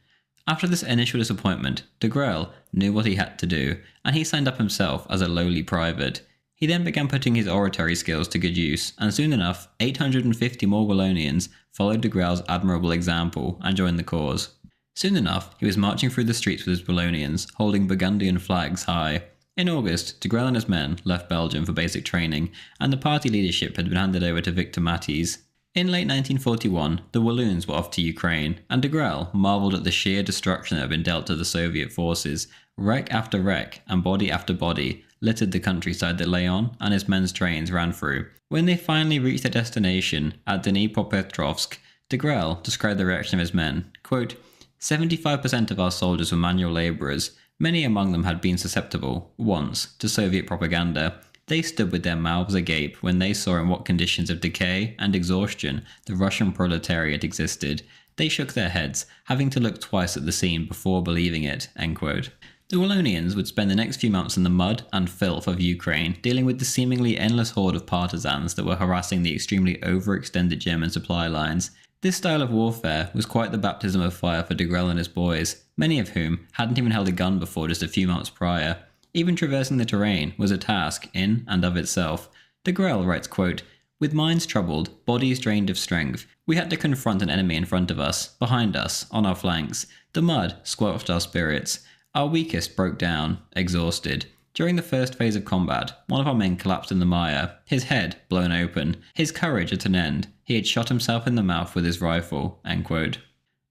After this initial disappointment, Degrelle knew what he had to do, and he signed up himself as a lowly private. He then began putting his oratory skills to good use, and soon enough, 850 more Wallonians followed Degrelle's admirable example and joined the cause. Soon enough, he was marching through the streets with his Wallonians, holding Burgundian flags high. In August, Degrelle and his men left Belgium for basic training, and the party leadership had been handed over to Victor Mathies. In late 1941, the Walloons were off to Ukraine, and Degrelle marvelled at the sheer destruction that had been dealt to the Soviet forces. Wreck after wreck, and body after body, littered the countryside that Leon and his men's trains ran through. When they finally reached their destination at Dnipropetrovsk, Degrelle described the reaction of his men. Quote, 75% of our soldiers were manual labourers. Many among them had been susceptible, once, to Soviet propaganda. They stood with their mouths agape when they saw in what conditions of decay and exhaustion the Russian proletariat existed. They shook their heads, having to look twice at the scene before believing it. End quote. The Wallonians would spend the next few months in the mud and filth of Ukraine, dealing with the seemingly endless horde of partisans that were harassing the extremely overextended German supply lines. This style of warfare was quite the baptism of fire for Degrelle and his boys, many of whom hadn't even held a gun before just a few months prior. Even traversing the terrain was a task in and of itself. Degrelle writes, quote, "With minds troubled, bodies drained of strength, we had to confront an enemy in front of us, behind us, on our flanks. The mud squelched our spirits. Our weakest broke down, exhausted. During the first phase of combat, one of our men collapsed in the mire, his head blown open, his courage at an end. He had shot himself in the mouth with his rifle." End quote.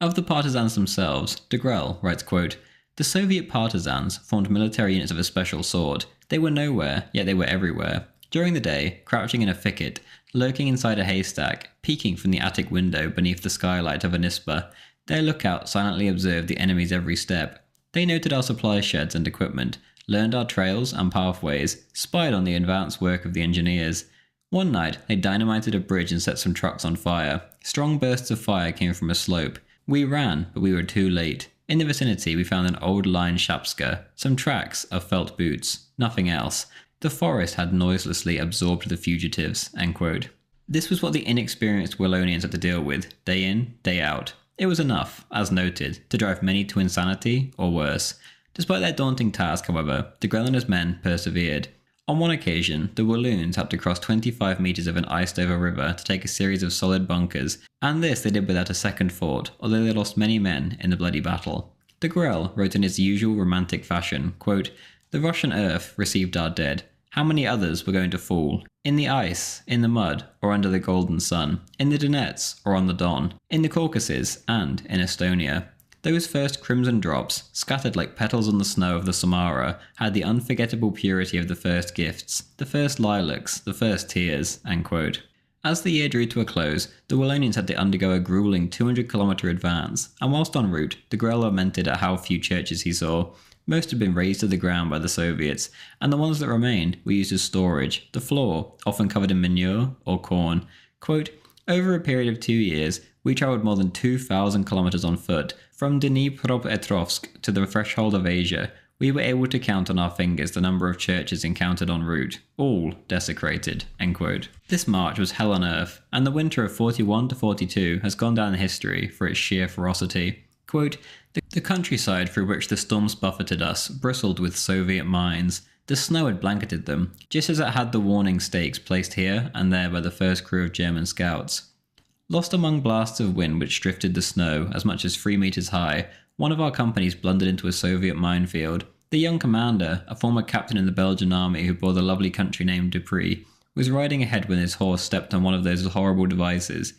Of the partisans themselves, Degrelle writes, quote, "The Soviet partisans formed military units of a special sort. They were nowhere, yet they were everywhere. During the day, crouching in a thicket, lurking inside a haystack, peeking from the attic window beneath the skylight of a nisba, their lookout silently observed the enemy's every step. They noted our supply sheds and equipment, learned our trails and pathways, spied on the advanced work of the engineers. One night, they dynamited a bridge and set some trucks on fire. Strong bursts of fire came from a slope. We ran, but we were too late. In the vicinity, we found an old line shapska, some tracks of felt boots, nothing else. The forest had noiselessly absorbed the fugitives." End quote. This was what the inexperienced Wallonians had to deal with, day in, day out. It was enough, as noted, to drive many to insanity or worse. Despite their daunting task, however, Degrelle and his men persevered. On one occasion, the Walloons had to cross 25 metres of an iced-over river to take a series of solid bunkers, and this they did without a second thought, although they lost many men in the bloody battle. Degrelle wrote in his usual romantic fashion, quote, "The Russian earth received our dead. How many others were going to fall? In the ice, in the mud, or under the golden sun, in the Donets, or on the Don, in the Caucasus, and in Estonia. Those first crimson drops, scattered like petals on the snow of the Samara, had the unforgettable purity of the first gifts, the first lilacs, the first tears." End quote. As the year drew to a close, the Wallonians had to undergo a grueling 200-kilometre advance, and whilst en route, Degrelle lamented at how few churches he saw. Most had been razed to the ground by the Soviets, and the ones that remained were used as storage, the floor often covered in manure or corn. Quote, "Over a period of 2 years, we travelled more than 2,000 kilometres on foot, from Dnipropetrovsk to the threshold of Asia. We were able to count on our fingers the number of churches encountered en route, all desecrated." End quote. This march was hell on earth, and the winter of 41 to 42 has gone down in history for its sheer ferocity. Quote, the countryside through which the storms buffeted us bristled with Soviet mines. The snow had blanketed them, just as it had the warning stakes placed here and there by the first crew of German scouts. Lost among blasts of wind which drifted the snow as much as 3 meters high, one of our companies blundered into a Soviet minefield. The young commander, a former captain in the Belgian army who bore the lovely country name Dupree, was riding ahead when his horse stepped on one of those horrible devices.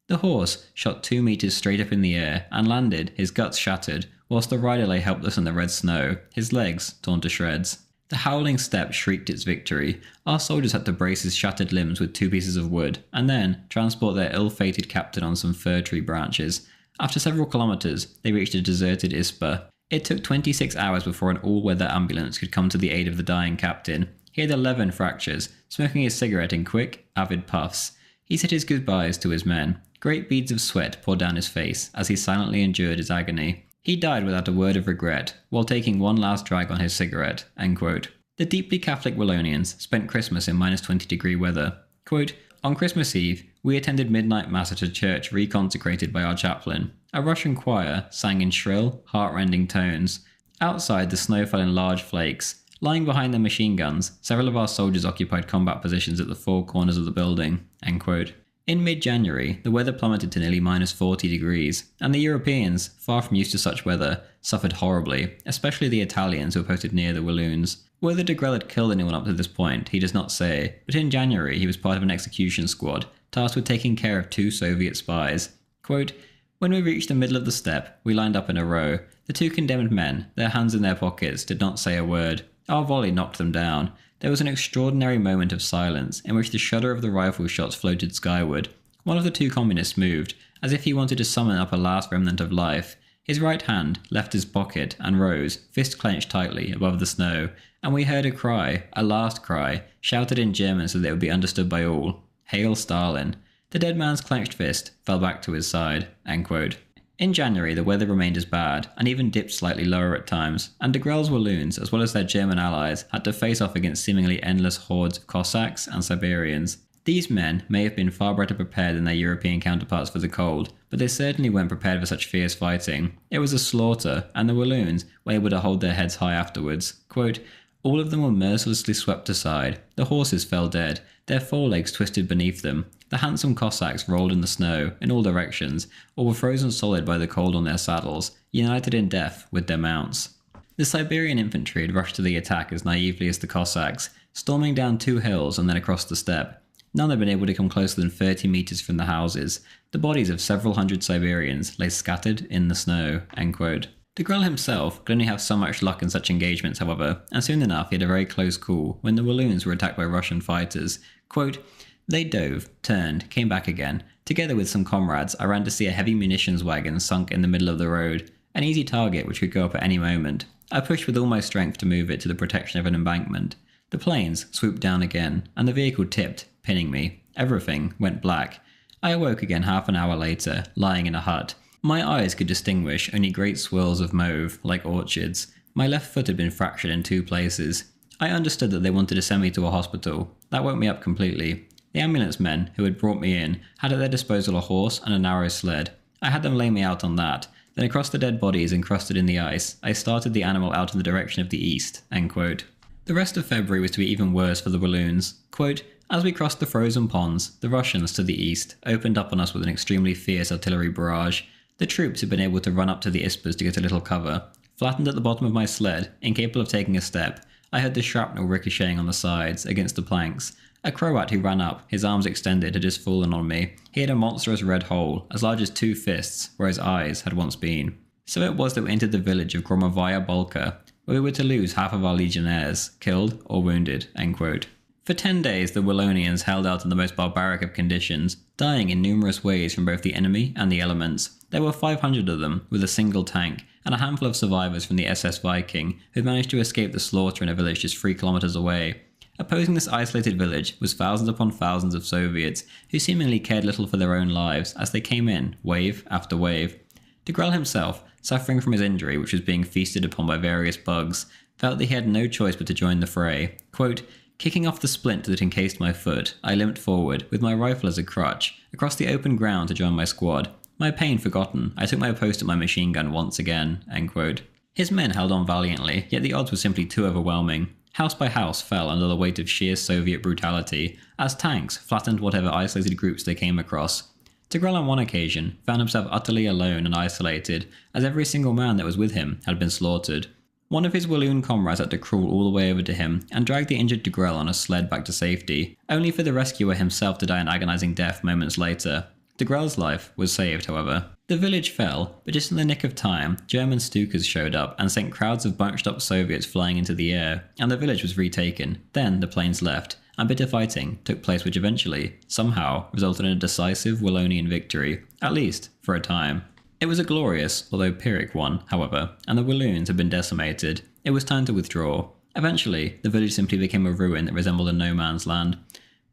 The horse shot 2 meters straight up in the air and landed, his guts shattered, whilst the rider lay helpless in the red snow, his legs torn to shreds. The howling steppe shrieked its victory. Our soldiers had to brace his shattered limbs with 2 pieces of wood, and then transport their ill-fated captain on some fir tree branches. After several kilometers, they reached a deserted Ispa. It took 26 hours before an all-weather ambulance could come to the aid of the dying captain. He had 11 fractures, smoking his cigarette in quick, avid puffs. He said his goodbyes to his men. Great beads of sweat poured down his face as he silently endured his agony. He died without a word of regret, while taking one last drag on his cigarette. End quote. The deeply Catholic Wallonians spent Christmas in -20-degree weather. Quote, on Christmas Eve, we attended midnight mass at a church reconsecrated by our chaplain. A Russian choir sang in shrill, heart-rending tones. Outside, the snow fell in large flakes. Lying behind their machine guns, several of our soldiers occupied combat positions at the four corners of the building. End quote. In mid-January, the weather plummeted to nearly -40 degrees, and the Europeans, far from used to such weather, suffered horribly, especially the Italians who were posted near the Walloons. Whether Degrelle had killed anyone up to this point, he does not say, but in January he was part of an execution squad, tasked with taking care of 2 Soviet spies. Quote, when we reached the middle of the steppe, we lined up in a row. The 2 condemned men, their hands in their pockets, did not say a word. Our volley knocked them down. There was an extraordinary moment of silence, in which the shudder of the rifle shots floated skyward. One of the 2 communists moved, as if he wanted to summon up a last remnant of life. His right hand left his pocket and rose, fist clenched tightly, above the snow, and we heard a cry, a last cry, shouted in German so that it would be understood by all. Hail Stalin. The dead man's clenched fist fell back to his side. End quote. In January, the weather remained as bad, and even dipped slightly lower at times, and Degrelle's Walloons, as well as their German allies, had to face off against seemingly endless hordes of Cossacks and Siberians. These men may have been far better prepared than their European counterparts for the cold, but they certainly weren't prepared for such fierce fighting. It was a slaughter, and the Walloons were able to hold their heads high afterwards. Quote, all of them were mercilessly swept aside. The horses fell dead, their forelegs twisted beneath them. The handsome Cossacks rolled in the snow, in all directions, or were frozen solid by the cold on their saddles, united in death with their mounts. The Siberian infantry had rushed to the attack as naively as the Cossacks, storming down 2 hills and then across the steppe. None had been able to come closer than 30 meters from the houses. The bodies of several hundred Siberians lay scattered in the snow. End quote. Degrelle himself could only have so much luck in such engagements, however, and soon enough he had a very close call when the Walloons were attacked by Russian fighters. Quote, they dove, turned, came back again. Together with some comrades, I ran to see a heavy munitions wagon sunk in the middle of the road. An easy target which could go up at any moment. I pushed with all my strength to move it to the protection of an embankment. The planes swooped down again, and the vehicle tipped, pinning me. Everything went black. I awoke again half an hour later, lying in a hut. My eyes could distinguish only great swirls of mauve, like orchids. My left foot had been fractured in 2 places. I understood that they wanted to send me to a hospital. That woke me up completely. The ambulance men, who had brought me in, had at their disposal a horse and a narrow sled. I had them lay me out on that. Then across the dead bodies encrusted in the ice, I started the animal out in the direction of the east. End quote. The rest of February was to be even worse for the Walloons. Quote, as we crossed the frozen ponds, the Russians to the east opened up on us with an extremely fierce artillery barrage. The troops had been able to run up to the Ispas to get a little cover. Flattened at the bottom of my sled, incapable of taking a step, I heard the shrapnel ricocheting on the sides, against the planks. A Croat who ran up, his arms extended, had just fallen on me. He had a monstrous red hole, as large as 2 fists, where his eyes had once been. So it was that we entered the village of Gromovaya Bolka, where we were to lose half of our legionnaires, killed or wounded. End quote. For 10 days, the Wallonians held out in the most barbaric of conditions, dying in numerous ways from both the enemy and the elements. There were 500 of them, with a single tank, and a handful of survivors from the SS Viking, who had managed to escape the slaughter in a village just 3 kilometers away. Opposing this isolated village was thousands upon thousands of Soviets, who seemingly cared little for their own lives, as they came in, wave after wave. Degrelle himself, suffering from his injury which was being feasted upon by various bugs, felt that he had no choice but to join the fray. Quote, kicking off the splint that encased my foot, I limped forward, with my rifle as a crutch, across the open ground to join my squad. My pain forgotten, I took my post at my machine gun once again. End quote. His men held on valiantly, yet the odds were simply too overwhelming. House by house fell under the weight of sheer Soviet brutality, as tanks flattened whatever isolated groups they came across. Degrelle on one occasion found himself utterly alone and isolated, as every single man that was with him had been slaughtered. One of his Walloon comrades had to crawl all the way over to him and drag the injured Degrelle on a sled back to safety, only for the rescuer himself to die an agonizing death moments later. Degrelle's life was saved, however. The village fell, but just in the nick of time, German Stukas showed up and sent crowds of bunched up Soviets flying into the air, and the village was retaken. Then the planes left, and bitter fighting took place which eventually, somehow, resulted in a decisive Wallonian victory, at least for a time. It was a glorious, although Pyrrhic one, however, and the Walloons had been decimated. It was time to withdraw. Eventually, the village simply became a ruin that resembled a no man's land.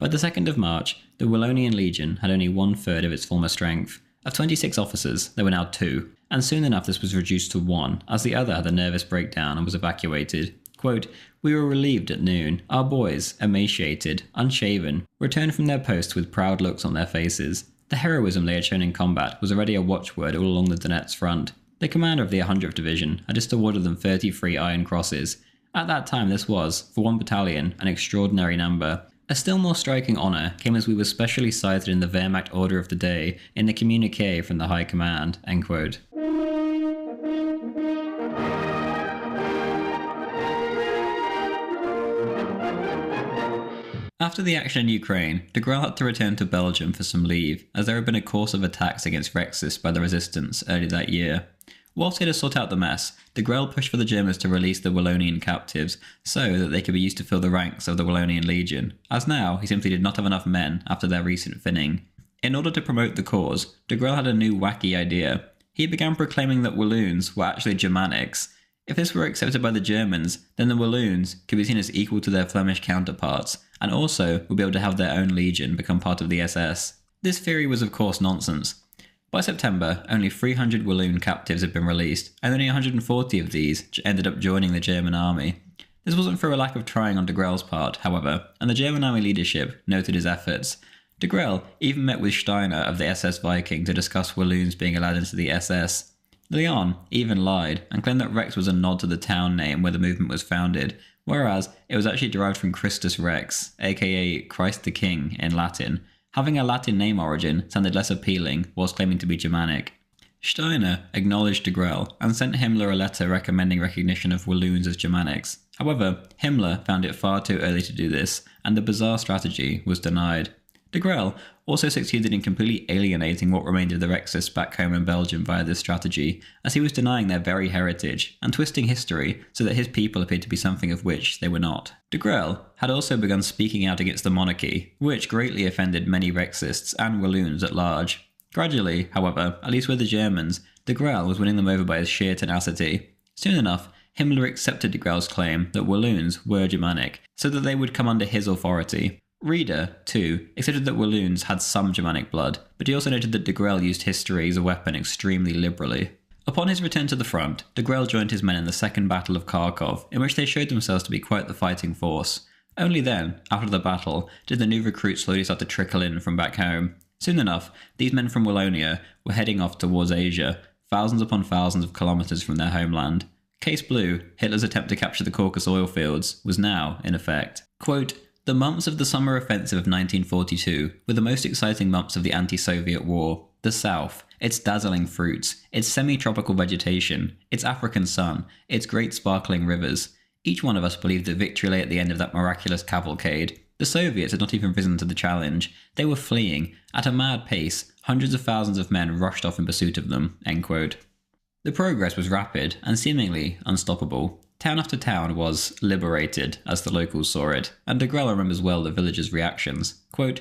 By the 2nd of March, the Wallonian Legion had only 1/3 of its former strength. Of 26 officers, there were now 2, and soon enough this was reduced to 1, as the other had a nervous breakdown and was evacuated. Quote, "We were relieved at noon. Our boys, emaciated, unshaven, returned from their posts with proud looks on their faces. The heroism they had shown in combat was already a watchword all along the Donetsk front. The commander of the 100th Division had just awarded them 33 Iron Crosses. At that time this was, for one battalion, an extraordinary number. A still more striking honour came as we were specially cited in the Wehrmacht Order of the Day in the communiqué from the High Command." End quote. After the action in Ukraine, Degrelle had to return to Belgium for some leave, as there had been a course of attacks against Rexists by the resistance early that year. Whilst he had to sort out the mess, Degrelle pushed for the Germans to release the Wallonian captives so that they could be used to fill the ranks of the Wallonian Legion, as now he simply did not have enough men after their recent thinning. In order to promote the cause, Degrelle had a new wacky idea. He began proclaiming that Walloons were actually Germanics. If this were accepted by the Germans, then the Walloons could be seen as equal to their Flemish counterparts, and also would be able to have their own legion become part of the SS. This theory was of course nonsense. By September, only 300 Walloon captives had been released, and only 140 of these ended up joining the German army. This wasn't through a lack of trying on Degrelle's part, however, and the German army leadership noted his efforts. Degrelle even met with Steiner of the SS Viking to discuss Walloons being allowed into the SS. Leon even lied and claimed that Rex was a nod to the town name where the movement was founded, whereas it was actually derived from Christus Rex, aka Christ the King in Latin. Having a Latin name origin sounded less appealing whilst claiming to be Germanic. Steiner acknowledged Degrelle and sent Himmler a letter recommending recognition of Walloons as Germanics. However, Himmler found it far too early to do this, and the bizarre strategy was denied. Degrelle also succeeded in completely alienating what remained of the Rexists back home in Belgium via this strategy, as he was denying their very heritage and twisting history so that his people appeared to be something of which they were not. Degrelle had also begun speaking out against the monarchy, which greatly offended many Rexists and Walloons at large. Gradually, however, at least with the Germans, Degrelle was winning them over by his sheer tenacity. Soon enough, Himmler accepted Degrelle's claim that Walloons were Germanic, so that they would come under his authority. Reeder, too, accepted that Walloons had some Germanic blood, but he also noted that Degrelle used history as a weapon extremely liberally. Upon his return to the front, Degrelle joined his men in the Second Battle of Kharkov, in which they showed themselves to be quite the fighting force. Only then, after the battle, did the new recruits slowly start to trickle in from back home. Soon enough, these men from Wallonia were heading off towards Asia, thousands upon thousands of kilometres from their homeland. Case Blue, Hitler's attempt to capture the Caucasus oil fields, was now in effect. Quote, "The months of the summer offensive of 1942 were the most exciting months of the anti-Soviet war. The South, its dazzling fruits, its semi-tropical vegetation, its African sun, its great sparkling rivers. Each one of us believed that victory lay at the end of that miraculous cavalcade. The Soviets had not even risen to the challenge. They were fleeing. At a mad pace, hundreds of thousands of men rushed off in pursuit of them." End quote. The progress was rapid and seemingly unstoppable. Town after town was liberated, as the locals saw it, and Degrelle remembers well the villagers' reactions. Quote,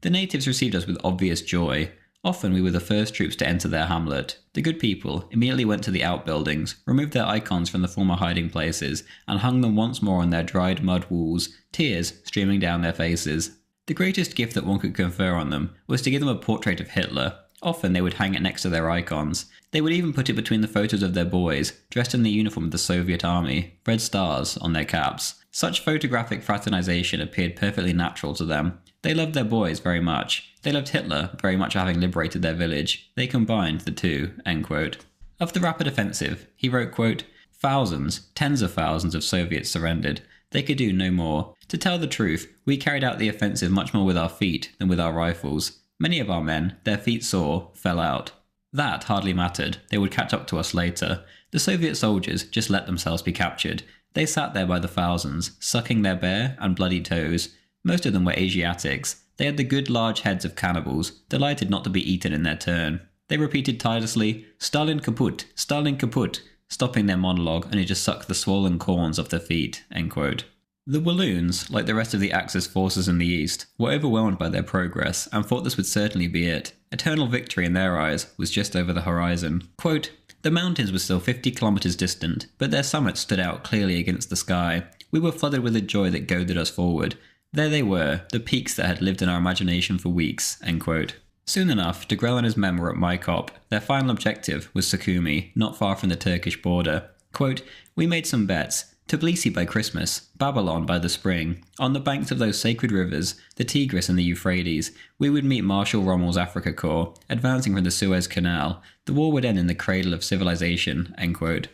"The natives received us with obvious joy. Often we were the first troops to enter their hamlet. The good people immediately went to the outbuildings, removed their icons from the former hiding places, and hung them once more on their dried mud walls, tears streaming down their faces. The greatest gift that one could confer on them was to give them a portrait of Hitler. Often they would hang it next to their icons. They would even put it between the photos of their boys, dressed in the uniform of the Soviet army, red stars on their caps. Such photographic fraternization appeared perfectly natural to them. They loved their boys very much. They loved Hitler very much for having liberated their village. They combined the two." End quote. Of the rapid offensive, he wrote, quote, "Thousands, tens of thousands of Soviets surrendered. They could do no more. To tell the truth, we carried out the offensive much more with our feet than with our rifles. Many of our men, their feet sore, fell out. That hardly mattered. They would catch up to us later. The Soviet soldiers just let themselves be captured. They sat there by the thousands, sucking their bare and bloody toes. Most of them were Asiatics. They had the good large heads of cannibals, delighted not to be eaten in their turn. They repeated tirelessly, 'Stalin kaput, Stalin kaput,' stopping their monologue only to suck the swollen corns off their feet." End quote. The Walloons, like the rest of the Axis forces in the east, were overwhelmed by their progress and thought this would certainly be it. Eternal victory in their eyes was just over the horizon. Quote, "The mountains were still 50 kilometers distant, but their summits stood out clearly against the sky. We were flooded with a joy that goaded us forward. There they were, the peaks that had lived in our imagination for weeks." End quote. Soon enough, Degrelle and his men were at Maikop. Their final objective was Sukhumi, not far from the Turkish border. Quote, "We made some bets. Tbilisi by Christmas, Babylon by the spring. On the banks of those sacred rivers, the Tigris and the Euphrates, we would meet Marshal Rommel's Africa Corps, advancing from the Suez Canal. The war would end in the cradle of civilization." End quote.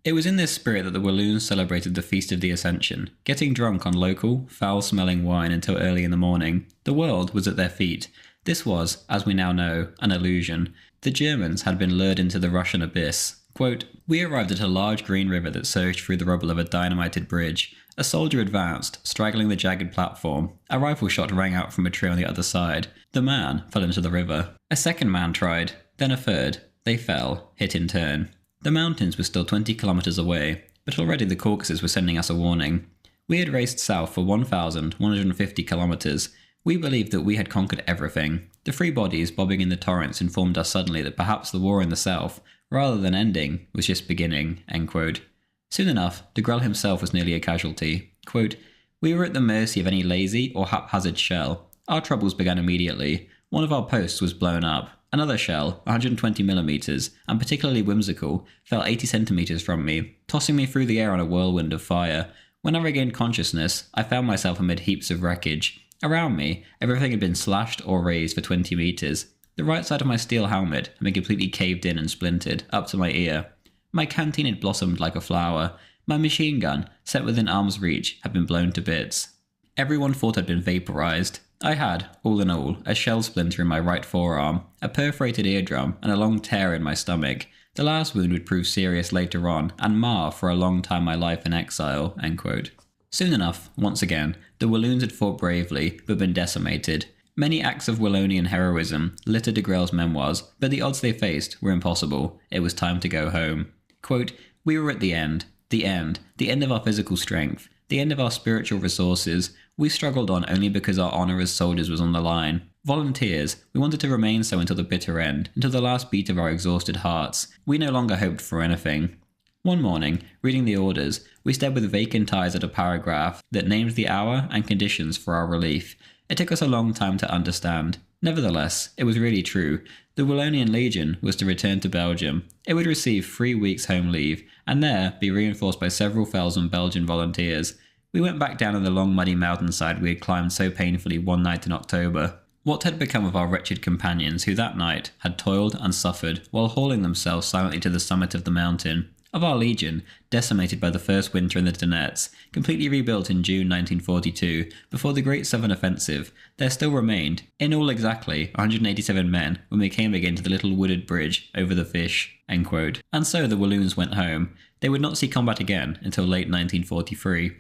It was in this spirit that the Walloons celebrated the Feast of the Ascension, getting drunk on local, foul-smelling wine until early in the morning. The world was at their feet. This was, as we now know, an illusion. The Germans had been lured into the Russian abyss. Quote, "We arrived at a large green river that surged through the rubble of a dynamited bridge. A soldier advanced, straggling the jagged platform. A rifle shot rang out from a tree on the other side. The man fell into the river. A second man tried, then a third. They fell, hit in turn. The mountains were still 20 kilometers away, but already the Caucasus were sending us a warning. We had raced south for 1,150 kilometers. We believed that we had conquered everything. The free bodies bobbing in the torrents informed us suddenly that perhaps the war in the south, rather than ending, was just beginning." End quote. Soon enough, Degrelle himself was nearly a casualty. Quote, "We were at the mercy of any lazy or haphazard shell. Our troubles began immediately. One of our posts was blown up. Another shell, 120mm, and particularly whimsical, fell 80 centimeters from me, tossing me through the air on a whirlwind of fire. When I regained consciousness, I found myself amid heaps of wreckage. Around me, everything had been slashed or razed for 20 meters. The right side of my steel helmet had been completely caved in and splintered, up to my ear. My canteen had blossomed like a flower. My machine gun, set within arm's reach, had been blown to bits. Everyone thought I'd been vaporized. I had, all in all, a shell splinter in my right forearm, a perforated eardrum, and a long tear in my stomach. The last wound would prove serious later on, and mar for a long time my life in exile." End quote. Soon enough, once again, the Walloons had fought bravely, but been decimated. Many acts of Wallonian heroism litter Degrelle's memoirs, but the odds they faced were impossible. It was time to go home. Quote, "We were at the end of our physical strength, the end of our spiritual resources. We struggled on only because our honour as soldiers was on the line. Volunteers, we wanted to remain so until the bitter end, until the last beat of our exhausted hearts. We no longer hoped for anything. One morning, reading the orders, we stared with vacant eyes at a paragraph that named the hour and conditions for our relief. It took us a long time to understand. Nevertheless, it was really true. The Wallonian Legion was to return to Belgium. It would receive 3 weeks home leave, and there be reinforced by several thousand Belgian volunteers. We went back down on the long muddy mountainside we had climbed so painfully one night in October. What had become of our wretched companions who that night had toiled and suffered while hauling themselves silently to the summit of the mountain? Of our legion, decimated by the first winter in the Donets, completely rebuilt in June 1942, before the Great Southern Offensive, there still remained, in all exactly, 187 men when we came again to the little wooded bridge over the Fish." End quote. And so the Walloons went home. They would not see combat again until late 1943.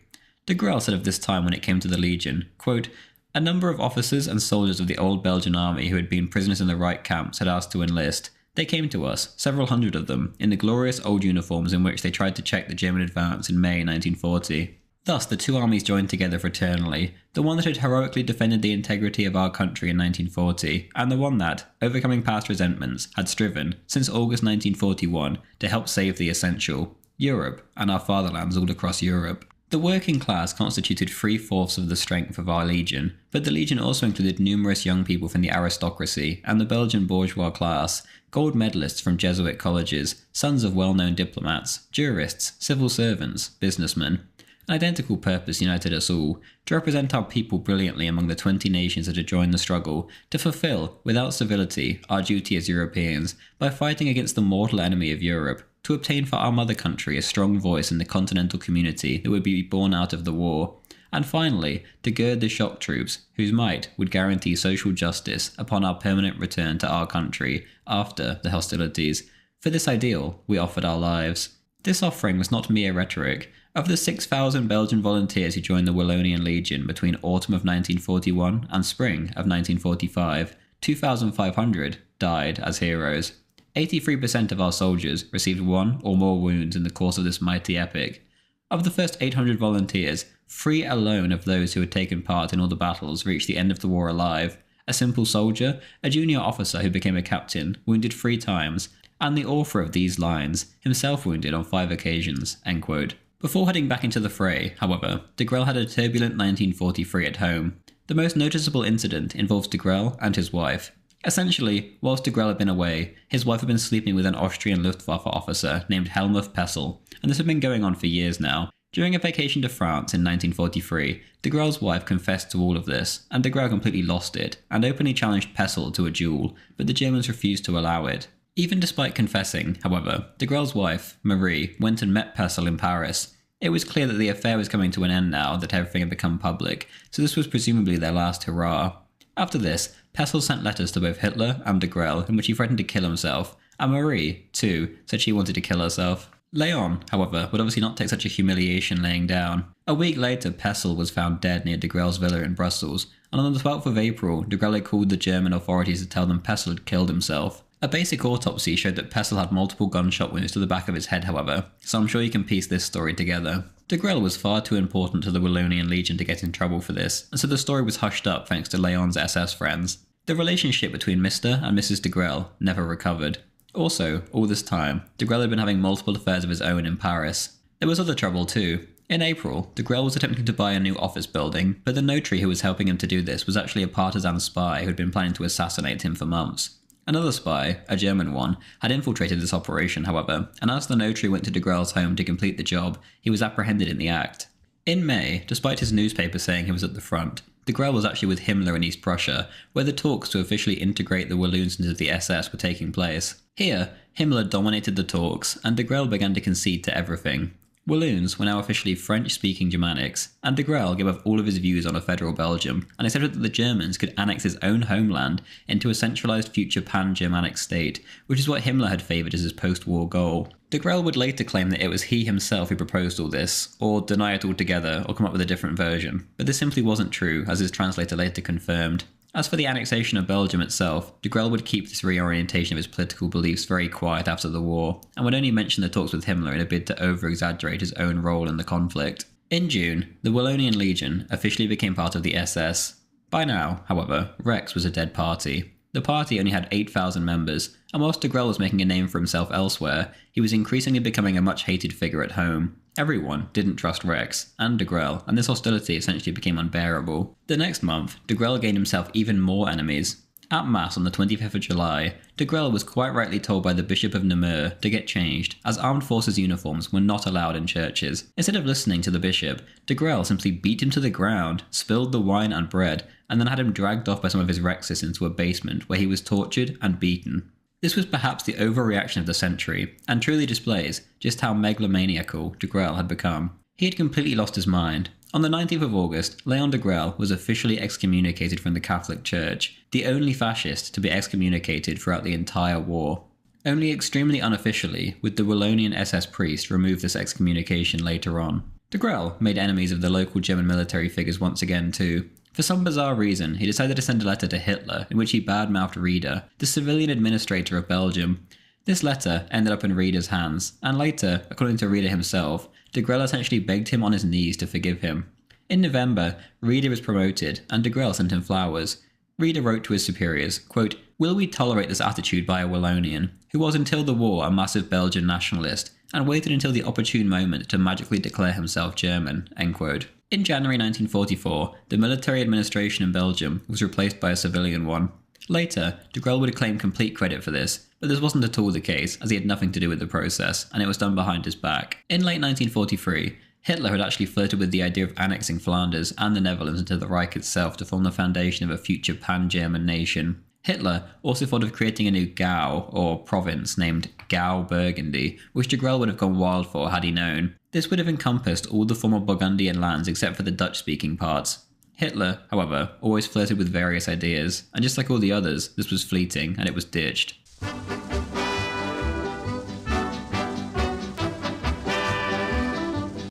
Degrelle said of this time when it came to the Legion, quote, "A number of officers and soldiers of the old Belgian army who had been prisoners in the Reich camps had asked to enlist. They came to us, several hundred of them, in the glorious old uniforms in which they tried to check the German advance in May 1940. Thus the two armies joined together fraternally, the one that had heroically defended the integrity of our country in 1940, and the one that, overcoming past resentments, had striven, since August 1941, to help save the essential, Europe, and our fatherlands all across Europe. The working class constituted 3/4 of the strength of our Legion, but the Legion also included numerous young people from the aristocracy and the Belgian bourgeois class, gold medalists from Jesuit colleges, sons of well-known diplomats, jurists, civil servants, businessmen. An identical purpose united us all, to represent our people brilliantly among the 20 nations that had joined the struggle, to fulfill, without civility, our duty as Europeans, by fighting against the mortal enemy of Europe, to obtain for our mother country a strong voice in the continental community that would be born out of the war, and finally, to gird the shock troops, whose might would guarantee social justice upon our permanent return to our country after the hostilities. For this ideal, we offered our lives. This offering was not mere rhetoric. Of the 6,000 Belgian volunteers who joined the Wallonian Legion between autumn of 1941 and spring of 1945, 2,500 died as heroes. 83% of our soldiers received 1 or more wounds in the course of this mighty epic. Of the first 800 volunteers, 3 alone of those who had taken part in all the battles reached the end of the war alive, a simple soldier, a junior officer who became a captain, wounded 3 times, and the author of these lines, himself wounded on 5 occasions." End quote. Before heading back into the fray, however, Degrelle had a turbulent 1943 at home. The most noticeable incident involves Degrelle and his wife. Essentially, whilst Degrelle had been away, his wife had been sleeping with an Austrian Luftwaffe officer named Helmuth Pessel, and this had been going on for years now. During a vacation to France in 1943, Degrelle's wife confessed to all of this, and Degrelle completely lost it, and openly challenged Pessel to a duel, but the Germans refused to allow it. Even despite confessing, however, Degrelle's wife, Marie, went and met Pessel in Paris. It was clear that the affair was coming to an end now that everything had become public, so this was presumably their last hurrah. After this, Pessel sent letters to both Hitler and Degrelle in which he threatened to kill himself, and Marie, too, said she wanted to kill herself. Léon, however, would obviously not take such a humiliation laying down. A week later, Pessel was found dead near Degrelle's villa in Brussels, and on the 12th of April, Degrelle called the German authorities to tell them Pessel had killed himself. A basic autopsy showed that Pessel had multiple gunshot wounds to the back of his head, however, so I'm sure you can piece this story together. Degrelle was far too important to the Wallonian Legion to get in trouble for this, and so the story was hushed up thanks to Léon's SS friends. The relationship between Mr. and Mrs. Degrelle never recovered. Also, all this time, Degrelle had been having multiple affairs of his own in Paris. There was other trouble too. In April, Degrelle was attempting to buy a new office building, but the notary who was helping him to do this was actually a partisan spy who had been planning to assassinate him for months. Another spy, a German one, had infiltrated this operation, however, and as the notary went to Degrelle's home to complete the job, he was apprehended in the act. In May, despite his newspaper saying he was at the front, Degrelle was actually with Himmler in East Prussia, where the talks to officially integrate the Walloons into the SS were taking place. Here, Himmler dominated the talks, and Degrelle began to concede to everything. Walloons were now officially French-speaking Germanics, and Degrelle gave up all of his views on a federal Belgium, and accepted that the Germans could annex his own homeland into a centralised future pan-Germanic state, which is what Himmler had favoured as his post-war goal. Degrelle would later claim that it was he himself who proposed all this, or deny it altogether, or come up with a different version, but this simply wasn't true, as his translator later confirmed. As for the annexation of Belgium itself, Degrelle would keep this reorientation of his political beliefs very quiet after the war, and would only mention the talks with Himmler in a bid to over-exaggerate his own role in the conflict. In June, the Wallonian Legion officially became part of the SS. By now, however, Rex was a dead party. The party only had 8,000 members, and whilst Degrelle was making a name for himself elsewhere, he was increasingly becoming a much hated figure at home. Everyone didn't trust Rex and Degrelle, and this hostility essentially became unbearable. The next month, Degrelle gained himself even more enemies. At Mass on the 25th of July, Degrelle was quite rightly told by the Bishop of Namur to get changed, as armed forces uniforms were not allowed in churches. Instead of listening to the bishop, Degrelle simply beat him to the ground, spilled the wine and bread, and then had him dragged off by some of his Rexes into a basement where he was tortured and beaten. This was perhaps the overreaction of the century, and truly displays just how megalomaniacal Degrelle had become. He had completely lost his mind. On the 19th of August, Léon Degrelle was officially excommunicated from the Catholic Church, the only fascist to be excommunicated throughout the entire war. Only extremely unofficially would the Wallonian SS priest remove this excommunication later on. Degrelle made enemies of the local German military figures once again too. For some bizarre reason, he decided to send a letter to Hitler in which he badmouthed Rieder, the civilian administrator of Belgium. This letter ended up in Rieder's hands, and later, according to Rieder himself, Degrelle essentially begged him on his knees to forgive him. In November, Rieder was promoted, and Degrelle sent him flowers. Rieder wrote to his superiors, quote, "Will we tolerate this attitude by a Wallonian, who was until the war a massive Belgian nationalist, and waited until the opportune moment to magically declare himself German?" End quote. In January 1944, the military administration in Belgium was replaced by a civilian one. Later, Degrelle would claim complete credit for this, but this wasn't at all the case, as he had nothing to do with the process, and it was done behind his back. In late 1943, Hitler had actually flirted with the idea of annexing Flanders and the Netherlands into the Reich itself to form the foundation of a future pan-German nation. Hitler also thought of creating a new Gau, or province, named Gau Burgundy, which Degrelle would have gone wild for had he known. This would have encompassed all the former Burgundian lands except for the Dutch-speaking parts. Hitler, however, always flirted with various ideas, and just like all the others, this was fleeting and it was ditched.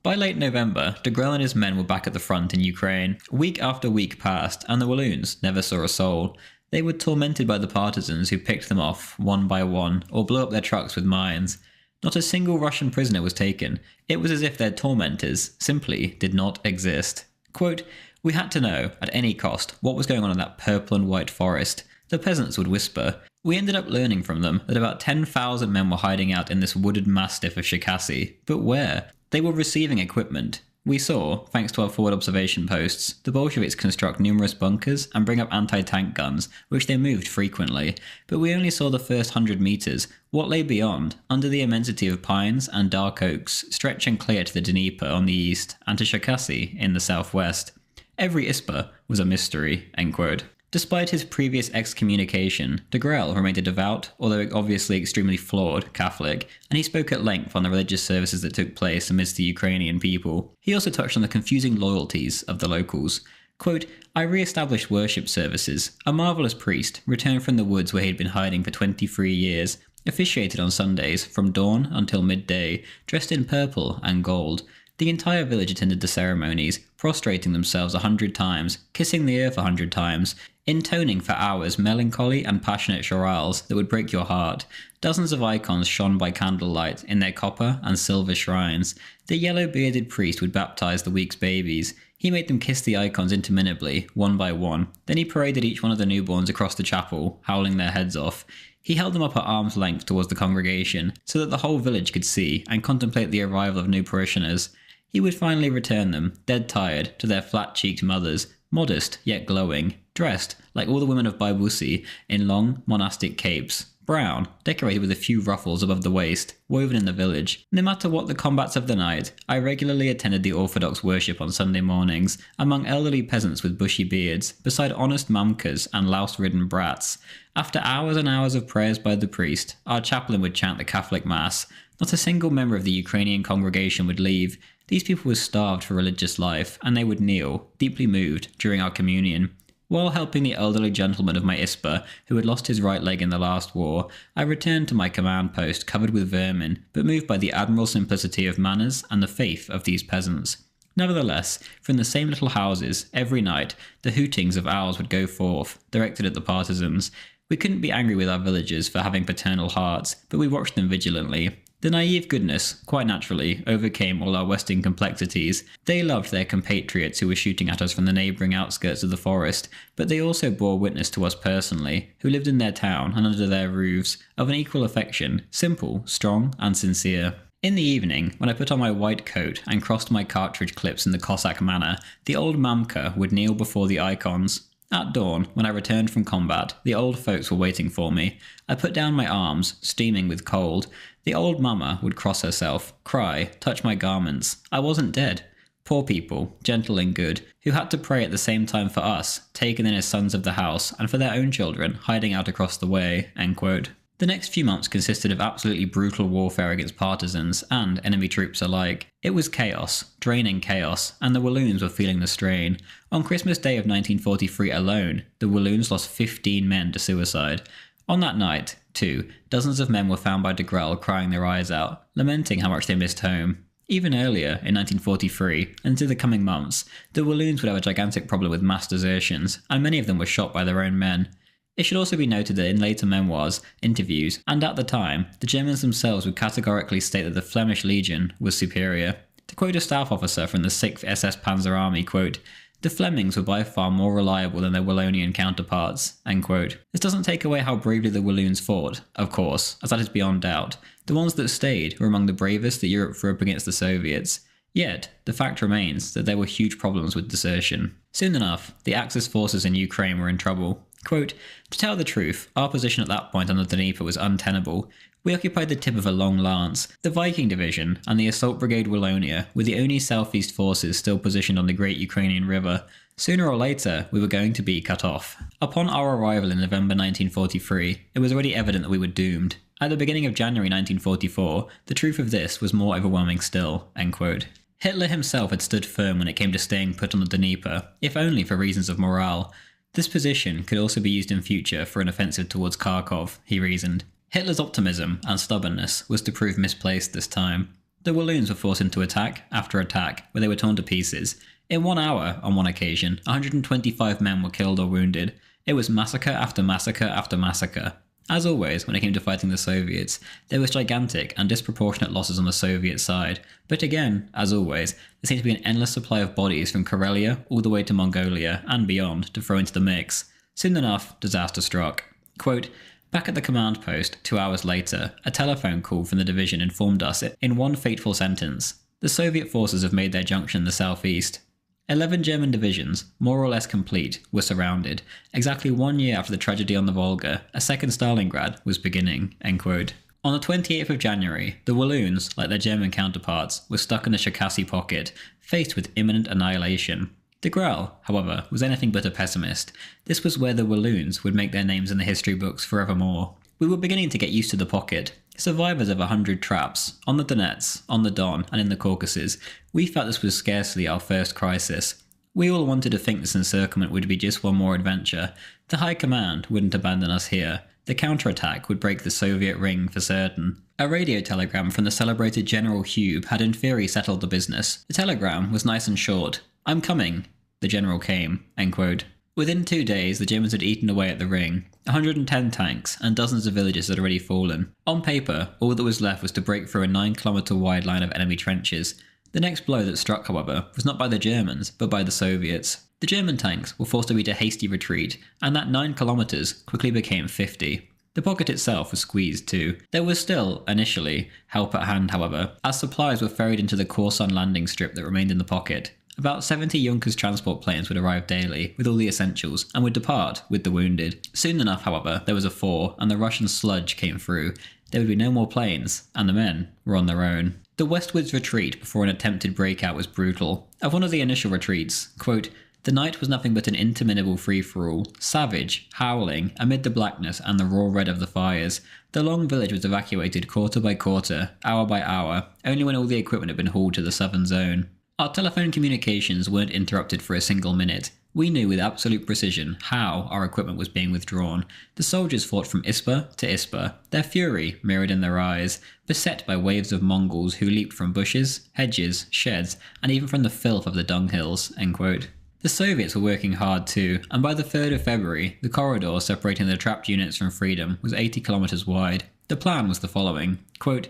By late November, Degrelle and his men were back at the front in Ukraine. Week after week passed, and the Walloons never saw a soul. They were tormented by the partisans who picked them off, one by one, or blew up their trucks with mines. Not a single Russian prisoner was taken. It was as if their tormentors simply did not exist. Quote, We had to know, at any cost, what was going on in that purple and white forest. The peasants would whisper. We ended up learning from them that about 10,000 men were hiding out in this wooded mastiff of Shikasi. But where? They were receiving equipment. We saw, thanks to our forward observation posts, the Bolsheviks construct numerous bunkers and bring up anti-tank guns, which they moved frequently, but we only saw the first 100 metres. What lay beyond, under the immensity of pines and dark oaks, stretching clear to the Dnieper on the east and to Shikasi in the southwest. Every ISPA was a mystery, end quote. Despite his previous excommunication, Degrelle remained a devout, although obviously extremely flawed, Catholic, and he spoke at length on the religious services that took place amidst the Ukrainian people. He also touched on the confusing loyalties of the locals. Quote, I re-established worship services. A marvellous priest returned from the woods where he had been hiding for 23 years, officiated on Sundays from dawn until midday, dressed in purple and gold. The entire village attended the ceremonies, prostrating themselves 100 times, kissing the earth 100 times, intoning for hours melancholy and passionate chorales that would break your heart. Dozens of icons shone by candlelight in their copper and silver shrines. The yellow-bearded priest would baptize the week's babies. He made them kiss the icons interminably, one by one. Then he paraded each one of the newborns across the chapel, howling their heads off. He held them up at arm's length towards the congregation, so that the whole village could see and contemplate the arrival of new parishioners. He would finally return them, dead tired, to their flat-cheeked mothers, modest yet glowing, dressed, like all the women of Baibusi, in long monastic capes, brown, decorated with a few ruffles above the waist, woven in the village. No matter what the combats of the night, I regularly attended the Orthodox worship on Sunday mornings, among elderly peasants with bushy beards, beside honest mamkas and louse-ridden brats. After hours and hours of prayers by the priest, our chaplain would chant the Catholic Mass. Not a single member of the Ukrainian congregation would leave. These people were starved for religious life, and they would kneel, deeply moved, during our communion. While helping the elderly gentleman of my ISPA, who had lost his right leg in the last war, I returned to my command post covered with vermin, but moved by the admirable simplicity of manners and the faith of these peasants. Nevertheless, from the same little houses, every night, the hootings of owls would go forth, directed at the partisans. We couldn't be angry with our villagers for having paternal hearts, but we watched them vigilantly. The naive goodness, quite naturally, overcame all our Western complexities. They loved their compatriots who were shooting at us from the neighbouring outskirts of the forest, but they also bore witness to us personally, who lived in their town and under their roofs, of an equal affection, simple, strong, and sincere. In the evening, when I put on my white coat and crossed my cartridge clips in the Cossack manner, the old mamka would kneel before the icons. At dawn, when I returned from combat, the old folks were waiting for me. I put down my arms, steaming with cold. The old mama would cross herself, cry, touch my garments. I wasn't dead. Poor people, gentle and good, who had to pray at the same time for us, taken in as sons of the house, and for their own children, hiding out across the way, end quote. The next few months consisted of absolutely brutal warfare against partisans and enemy troops alike. It was chaos, draining chaos, and the Walloons were feeling the strain. On Christmas Day of 1943 alone, the Walloons lost 15 men to suicide. On that night, too, dozens of men were found by Degrelle crying their eyes out, lamenting how much they missed home. Even earlier, in 1943, and into the coming months, the Walloons would have a gigantic problem with mass desertions, and many of them were shot by their own men. It should also be noted that in later memoirs, interviews, and at the time, the Germans themselves would categorically state that the Flemish Legion was superior. To quote a staff officer from the 6th SS Panzer Army, quote, the Flemings were by far more reliable than their Wallonian counterparts, end quote. This doesn't take away how bravely the Walloons fought, of course, as that is beyond doubt. The ones that stayed were among the bravest that Europe threw up against the Soviets. Yet, the fact remains that there were huge problems with desertion. Soon enough, the Axis forces in Ukraine were in trouble. Quote, to tell the truth, our position at that point on the Dnieper was untenable. We occupied the tip of a long lance. The Viking Division and the Assault Brigade Wallonia were the only southeast forces still positioned on the Great Ukrainian River. Sooner or later, we were going to be cut off. Upon our arrival in November 1943, it was already evident that we were doomed. At the beginning of January 1944, the truth of this was more overwhelming still, end quote. Hitler himself had stood firm when it came to staying put on the Dnieper, if only for reasons of morale. This position could also be used in future for an offensive towards Kharkov, he reasoned. Hitler's optimism and stubbornness was to prove misplaced this time. The Walloons were forced into attack after attack, where they were torn to pieces. In 1 hour, on one occasion, 125 men were killed or wounded. It was massacre after massacre after massacre. As always, when it came to fighting the Soviets, there was gigantic and disproportionate losses on the Soviet side. But again, as always, there seemed to be an endless supply of bodies from Karelia all the way to Mongolia and beyond to throw into the mix. Soon enough, disaster struck. Quote, "Back at the command post, 2 hours later, a telephone call from the division informed us in one fateful sentence. The Soviet forces have made their junction in the southeast. 11 German divisions, more or less complete, were surrounded. Exactly 1 year after the tragedy on the Volga, a second Stalingrad was beginning." End quote. On the 28th of January, the Walloons, like their German counterparts, were stuck in the Cherkasy pocket, faced with imminent annihilation. Degrelle, however, was anything but a pessimist. This was where the Walloons would make their names in the history books forevermore. "We were beginning to get used to the pocket. Survivors of 100 traps, on the Donets, on the Don, and in the Caucasus, we felt this was scarcely our first crisis. We all wanted to think this encirclement would be just one more adventure. The High Command wouldn't abandon us here. The counterattack would break the Soviet ring for certain." A radio telegram from the celebrated General Hube had in theory settled the business. The telegram was nice and short. "I'm coming." The general came. End quote. Within 2 days, the Germans had eaten away at the ring. 110 tanks and dozens of villages had already fallen. On paper, all that was left was to break through a 9-kilometre wide line of enemy trenches. The next blow that struck, however, was not by the Germans, but by the Soviets. The German tanks were forced to beat a hasty retreat, and that 9 kilometres quickly became 50. The pocket itself was squeezed too. There was still, initially, help at hand, however, as supplies were ferried into the Korsun landing strip that remained in the pocket. About 70 Junkers transport planes would arrive daily with all the essentials and would depart with the wounded. Soon enough, however, there was a thaw and the Russian sludge came through. There would be no more planes, and the men were on their own. The westwards retreat before an attempted breakout was brutal. Of one of the initial retreats, quote, "The night was nothing but an interminable free-for-all, savage, howling, amid the blackness and the raw red of the fires. The long village was evacuated quarter by quarter, hour by hour, only when all the equipment had been hauled to the southern zone. Our telephone communications weren't interrupted for a single minute. We knew with absolute precision how our equipment was being withdrawn. The soldiers fought from Ispa to Ispa, their fury mirrored in their eyes, beset by waves of Mongols who leaped from bushes, hedges, sheds, and even from the filth of the dunghills." End quote. The Soviets were working hard too, and by the 3rd of February, the corridor separating the trapped units from freedom was 80 kilometres wide. The plan was the following, quote,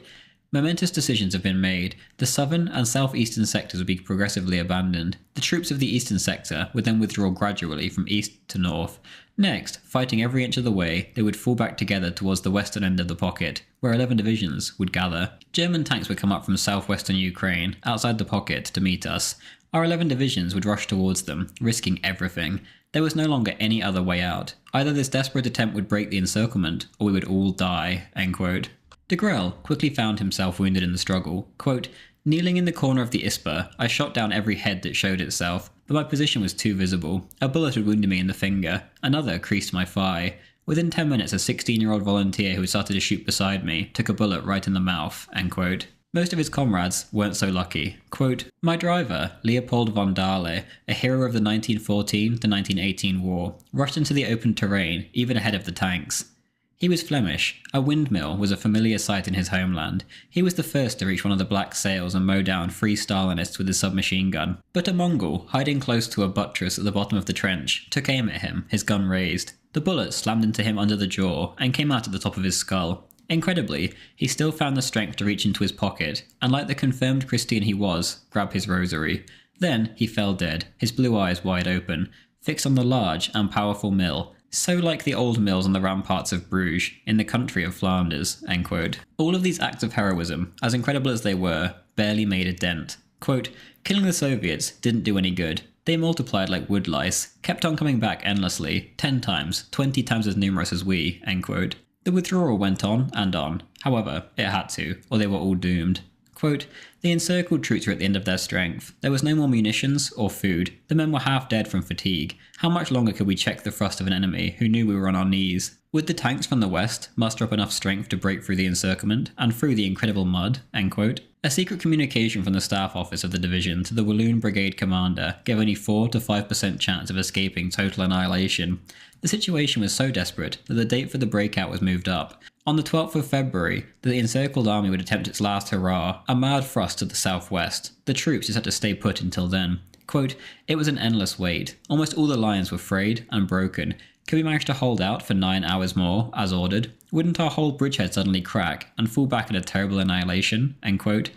"Momentous decisions have been made. The southern and southeastern sectors would be progressively abandoned. The troops of the eastern sector would then withdraw gradually from east to north. Next, fighting every inch of the way, they would fall back together towards the western end of the pocket, where 11 divisions would gather. German tanks would come up from southwestern Ukraine, outside the pocket, to meet us. Our 11 divisions would rush towards them, risking everything. There was no longer any other way out. Either this desperate attempt would break the encirclement, or we would all die." End quote. Degrelle quickly found himself wounded in the struggle. Quote, "Kneeling in the corner of the Ispa, I shot down every head that showed itself, but my position was too visible. A bullet had wounded me in the finger. Another creased my thigh. Within 10 minutes, a 16-year-old volunteer who had started to shoot beside me took a bullet right in the mouth." End quote. Most of his comrades weren't so lucky. Quote, "My driver, Leopold von Dahle, a hero of the 1914 to 1918 war, rushed into the open terrain, even ahead of the tanks. He was Flemish. A windmill was a familiar sight in his homeland. He was the first to reach one of the black sails and mow down 3 Stalinists with his submachine gun. But a Mongol, hiding close to a buttress at the bottom of the trench, took aim at him, his gun raised. The bullet slammed into him under the jaw and came out at the top of his skull. Incredibly, he still found the strength to reach into his pocket, and like the confirmed Christian he was, grab his rosary. Then he fell dead, his blue eyes wide open, fixed on the large and powerful mill, so like the old mills on the ramparts of Bruges, in the country of Flanders." End quote. All of these acts of heroism, as incredible as they were, barely made a dent. Quote, "Killing the Soviets didn't do any good. They multiplied like woodlice, kept on coming back endlessly, 10 times, 20 times as numerous as we." End quote. The withdrawal went on and on. However, it had to, or they were all doomed. Quote, "The encircled troops were at the end of their strength. There was no more munitions or food. The men were half dead from fatigue. How much longer could we check the thrust of an enemy who knew we were on our knees? Would the tanks from the west muster up enough strength to break through the encirclement and through the incredible mud?" End quote. A secret communication from the staff office of the division to the Walloon Brigade commander gave only 4 to 5% chance of escaping total annihilation. The situation was so desperate that the date for the breakout was moved up. On the 12th of February, the encircled army would attempt its last hurrah, a mad thrust to the southwest. The troops just had to stay put until then. Quote, "It was an endless wait. Almost all the lines were frayed and broken. Could we manage to hold out for 9 hours more, as ordered? Wouldn't our whole bridgehead suddenly crack and fall back in a terrible annihilation? End quote.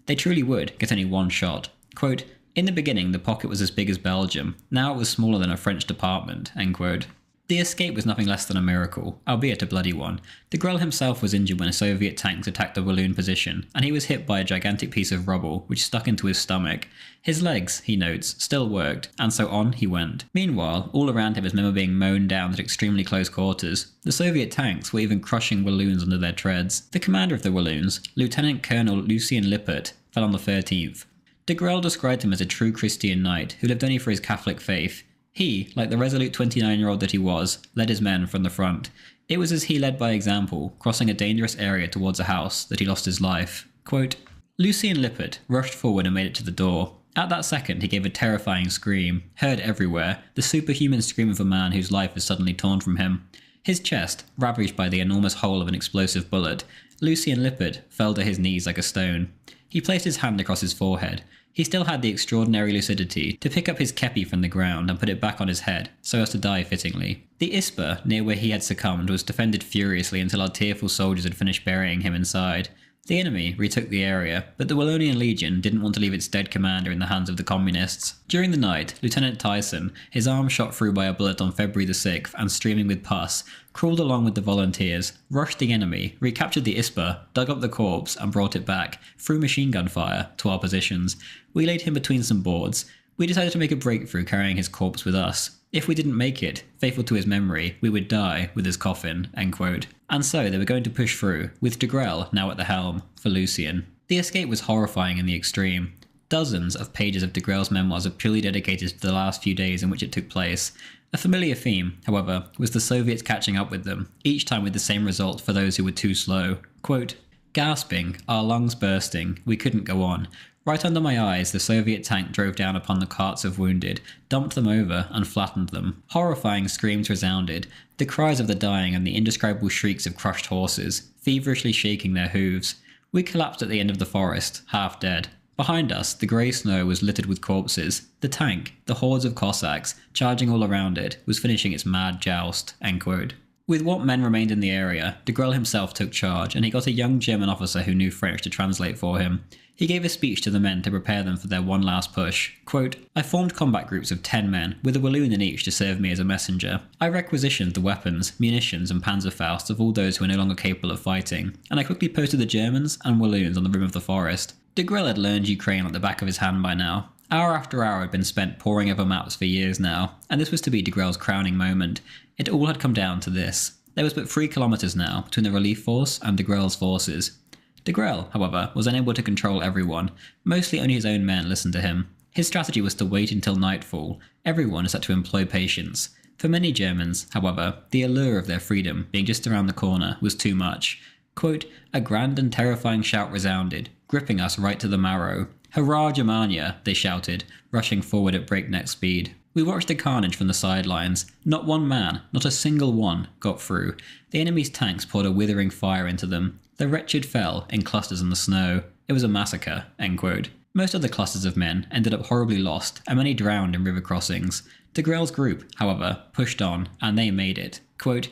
They truly would get only one shot. Quote, in the beginning, the pocket was as big as Belgium. Now it was smaller than a French department. End quote. The escape was nothing less than a miracle, albeit a bloody one. Degrelle himself was injured when a Soviet tank attacked the Walloon position, and he was hit by a gigantic piece of rubble, which stuck into his stomach. His legs, he notes, still worked, and so on he went. Meanwhile, all around him as men were being mown down at extremely close quarters. The Soviet tanks were even crushing Walloons under their treads. The commander of the Walloons, Lieutenant Colonel Lucien Lippert, fell on the 13th. Degrelle described him as a true Christian knight who lived only for his Catholic faith. He, like the resolute 29-year-old that he was, led his men from the front. It was as he led by example, crossing a dangerous area towards a house, that he lost his life. Quote, Lucien Lippert rushed forward and made it to the door. At that second he gave a terrifying scream, heard everywhere, the superhuman scream of a man whose life is suddenly torn from him. His chest, ravaged by the enormous hole of an explosive bullet, Lucien Lippert fell to his knees like a stone. He placed his hand across his forehead. He still had the extraordinary lucidity to pick up his kepi from the ground and put it back on his head, so as to die fittingly. The Isper, near where he had succumbed, was defended furiously until our tearful soldiers had finished burying him inside. The enemy retook the area, but the Wallonian Legion didn't want to leave its dead commander in the hands of the communists. During the night, Lieutenant Tyson, his arm shot through by a bullet on February the 6th and streaming with pus, crawled along with the volunteers, rushed the enemy, recaptured the Isper, dug up the corpse and brought it back, through machine gun fire, to our positions. We laid him between some boards. We decided to make a breakthrough carrying his corpse with us. If we didn't make it, faithful to his memory, we would die with his coffin, end quote. And so they were going to push through, with Degrelle now at the helm, for Lucien. The escape was horrifying in the extreme. Dozens of pages of Degrelle's memoirs are purely dedicated to the last few days in which it took place. A familiar theme, however, was the Soviets catching up with them, each time with the same result for those who were too slow. Quote, gasping, our lungs bursting, we couldn't go on. Right under my eyes, the Soviet tank drove down upon the carts of wounded, dumped them over, and flattened them. Horrifying screams resounded, the cries of the dying and the indescribable shrieks of crushed horses, feverishly shaking their hooves. We collapsed at the end of the forest, half dead. Behind us, the grey snow was littered with corpses. The tank, the hordes of Cossacks, charging all around it, was finishing its mad joust, end quote. With what men remained in the area, Degrelle himself took charge, and he got a young German officer who knew French to translate for him. He gave a speech to the men to prepare them for their one last push. Quote, I formed combat groups of 10 men, with a Walloon in each to serve me as a messenger. I requisitioned the weapons, munitions and Panzerfausts of all those who were no longer capable of fighting, and I quickly posted the Germans and Walloons on the rim of the forest. Degrelle had learned Ukraine like the back of his hand by now. Hour after hour had been spent poring over maps for years now, and this was to be Degrelle's crowning moment. It all had come down to this. There was but 3 kilometres now between the relief force and Degrelle's forces. Degrelle, however, was unable to control everyone. Mostly only his own men listened to him. His strategy was to wait until nightfall. Everyone is had to employ patience. For many Germans, however, the allure of their freedom, being just around the corner, was too much. Quote, a grand and terrifying shout resounded, gripping us right to the marrow. Hurrah, Germania, they shouted, rushing forward at breakneck speed. We watched the carnage from the sidelines. Not one man, not a single one, got through. The enemy's tanks poured a withering fire into them. The wretched fell in clusters in the snow. It was a massacre, end quote. Most of the clusters of men ended up horribly lost, and many drowned in river crossings. Degrelle's group, however, pushed on, and they made it. Quote,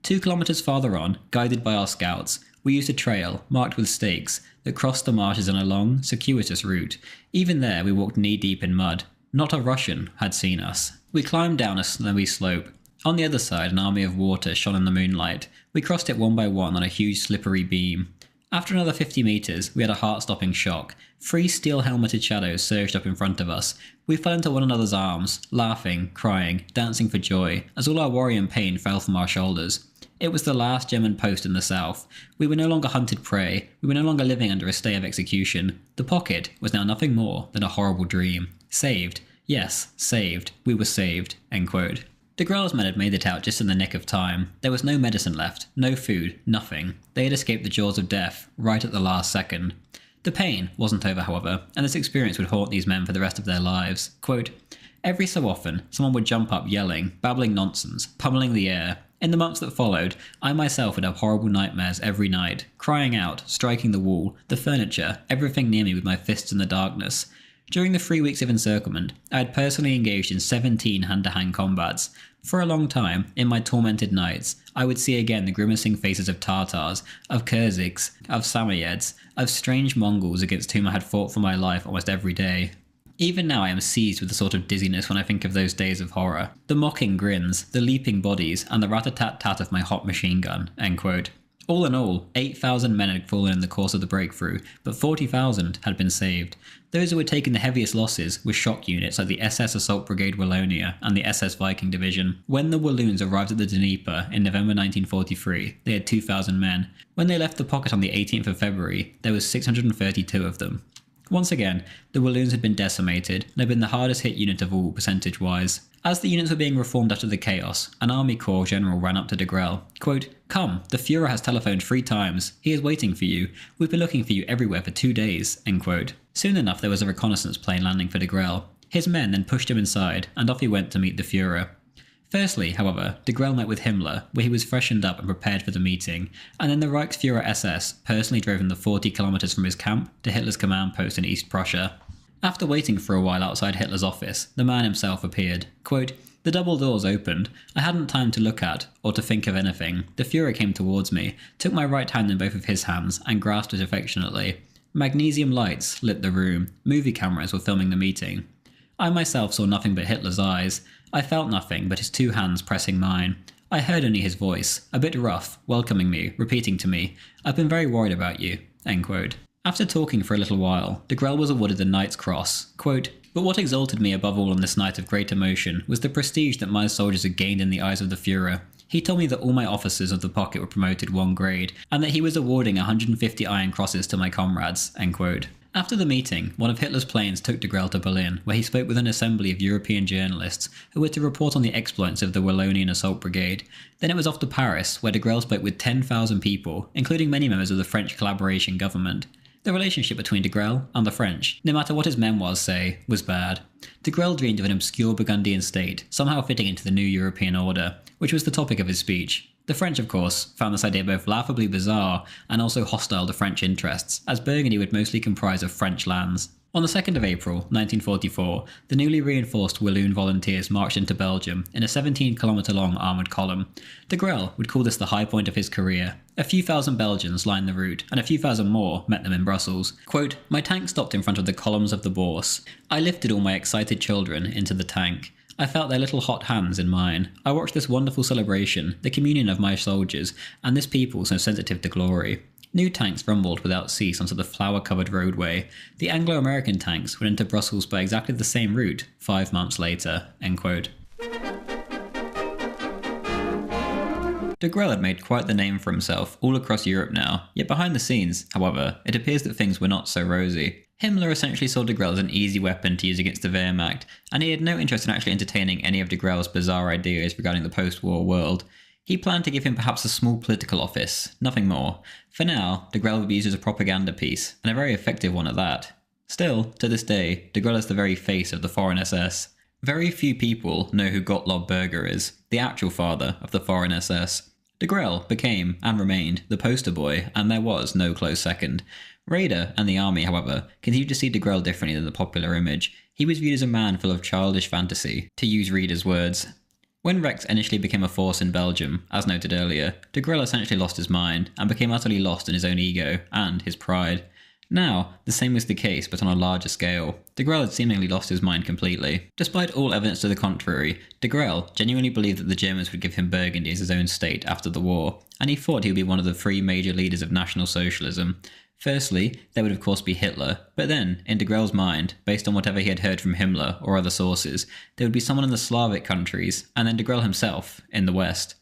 2 kilometres farther on, guided by our scouts, we used a trail, marked with stakes, that crossed the marshes on a long, circuitous route. Even there we walked knee-deep in mud. Not a Russian had seen us. We climbed down a snowy slope. On the other side, an army of water shone in the moonlight. We crossed it one by one on a huge slippery beam. After another 50 metres, we had a heart-stopping shock. 3 steel-helmeted shadows surged up in front of us. We fell into one another's arms, laughing, crying, dancing for joy, as all our worry and pain fell from our shoulders. It was the last German post in the south. We were no longer hunted prey. We were no longer living under a stay of execution. The pocket was now nothing more than a horrible dream. Saved. Yes, saved. We were saved. End quote. Degrelle's men had made it out just in the nick of time. There was no medicine left, no food, nothing. They had escaped the jaws of death, right at the last second. The pain wasn't over, however, and this experience would haunt these men for the rest of their lives. Quote, every so often, someone would jump up yelling, babbling nonsense, pummeling the air. In the months that followed, I myself would have horrible nightmares every night, crying out, striking the wall, the furniture, everything near me with my fists in the darkness. During the 3 weeks of encirclement, I had personally engaged in 17 hand-to-hand combats. For a long time, in my tormented nights, I would see again the grimacing faces of Tartars, of Kyrgyz, of Samoyeds, of strange Mongols against whom I had fought for my life almost every day. Even now I am seized with a sort of dizziness when I think of those days of horror. The mocking grins, the leaping bodies, and the rat-a-tat-tat of my hot machine gun." End quote. All in all, 8,000 men had fallen in the course of the breakthrough, but 40,000 had been saved. Those who had taken the heaviest losses were shock units like the SS Assault Brigade Wallonia and the SS Viking Division. When the Walloons arrived at the Dnieper in November 1943, they had 2,000 men. When they left the pocket on the 18th of February, there was 632 of them. Once again, the Walloons had been decimated and had been the hardest hit unit of all, percentage-wise. As the units were being reformed after the chaos, an army corps general ran up to Degrelle. Quote, "Come, the Fuhrer has telephoned 3 times. He is waiting for you. We've been looking for you everywhere for 2 days." End quote. Soon enough there was a reconnaissance plane landing for Degrelle. His men then pushed him inside, and off he went to meet the Fuhrer. Firstly, however, Degrelle met with Himmler, where he was freshened up and prepared for the meeting, and then the Reichsfuhrer SS personally drove him the 40 kilometers from his camp to Hitler's command post in East Prussia. After waiting for a while outside Hitler's office, the man himself appeared. Quote, "The double doors opened. I hadn't time to look at, or to think of anything. The Fuhrer came towards me, took my right hand in both of his hands, and grasped it affectionately. Magnesium lights lit the room. Movie cameras were filming the meeting. I myself saw nothing but Hitler's eyes. I felt nothing but his 2 hands pressing mine. I heard only his voice, a bit rough, welcoming me, repeating to me, 'I've been very worried about you.'" End quote. After talking for a little while, Degrelle was awarded the Knight's Cross. Quote, "But what exalted me above all on this night of great emotion was the prestige that my soldiers had gained in the eyes of the Fuhrer. He told me that all my officers of the pocket were promoted 1 grade, and that he was awarding 150 Iron Crosses to my comrades." End quote. After the meeting, one of Hitler's planes took Degrelle to Berlin, where he spoke with an assembly of European journalists who were to report on the exploits of the Wallonian Assault Brigade. Then it was off to Paris, where Degrelle spoke with 10,000 people, including many members of the French collaboration government. The relationship between Degrelle and the French, no matter what his memoirs say, was bad. Degrelle dreamed of an obscure Burgundian state, somehow fitting into the new European order, which was the topic of his speech. The French, of course, found this idea both laughably bizarre and also hostile to French interests, as Burgundy would mostly comprise of French lands. On the 2nd of April, 1944, the newly reinforced Walloon volunteers marched into Belgium in a 17-kilometre-long armoured column. Degrelle would call this the high point of his career. A few thousand Belgians lined the route, and a few thousand more met them in Brussels. Quote, "My tank stopped in front of the columns of the Bourse. I lifted all my excited children into the tank. I felt their little hot hands in mine. I watched this wonderful celebration, the communion of my soldiers, and this people so sensitive to glory." New tanks rumbled without cease onto the flower-covered roadway. The Anglo-American tanks went into Brussels by exactly the same route 5 months later. End quote. Degrelle had made quite the name for himself all across Europe now, yet behind the scenes, however, it appears that things were not so rosy. Himmler essentially saw Degrelle as an easy weapon to use against the Wehrmacht, and he had no interest in actually entertaining any of Degrelle's bizarre ideas regarding the post-war world. He planned to give him perhaps a small political office, nothing more. For now, Degrelle would be used as a propaganda piece, and a very effective one at that. Still, to this day, Degrelle is the very face of the Foreign SS. Very few people know who Gottlob Berger is, the actual father of the Foreign SS. Degrelle became, and remained, the poster boy, and there was no close second. Raeder and the army, however, continued to see Degrelle differently than the popular image. He was viewed as a man full of childish fantasy, to use Raeder's words. When Rex initially became a force in Belgium, as noted earlier, Degrelle essentially lost his mind, and became utterly lost in his own ego, and his pride. Now, the same was the case, but on a larger scale. Degrelle had seemingly lost his mind completely. Despite all evidence to the contrary, Degrelle genuinely believed that the Germans would give him Burgundy as his own state after the war, and he thought he would be one of the 3 major leaders of National Socialism. Firstly, there would of course be Hitler, but then, in Degrelle's mind, based on whatever he had heard from Himmler or other sources, there would be someone in the Slavic countries, and then Degrelle himself, in the West.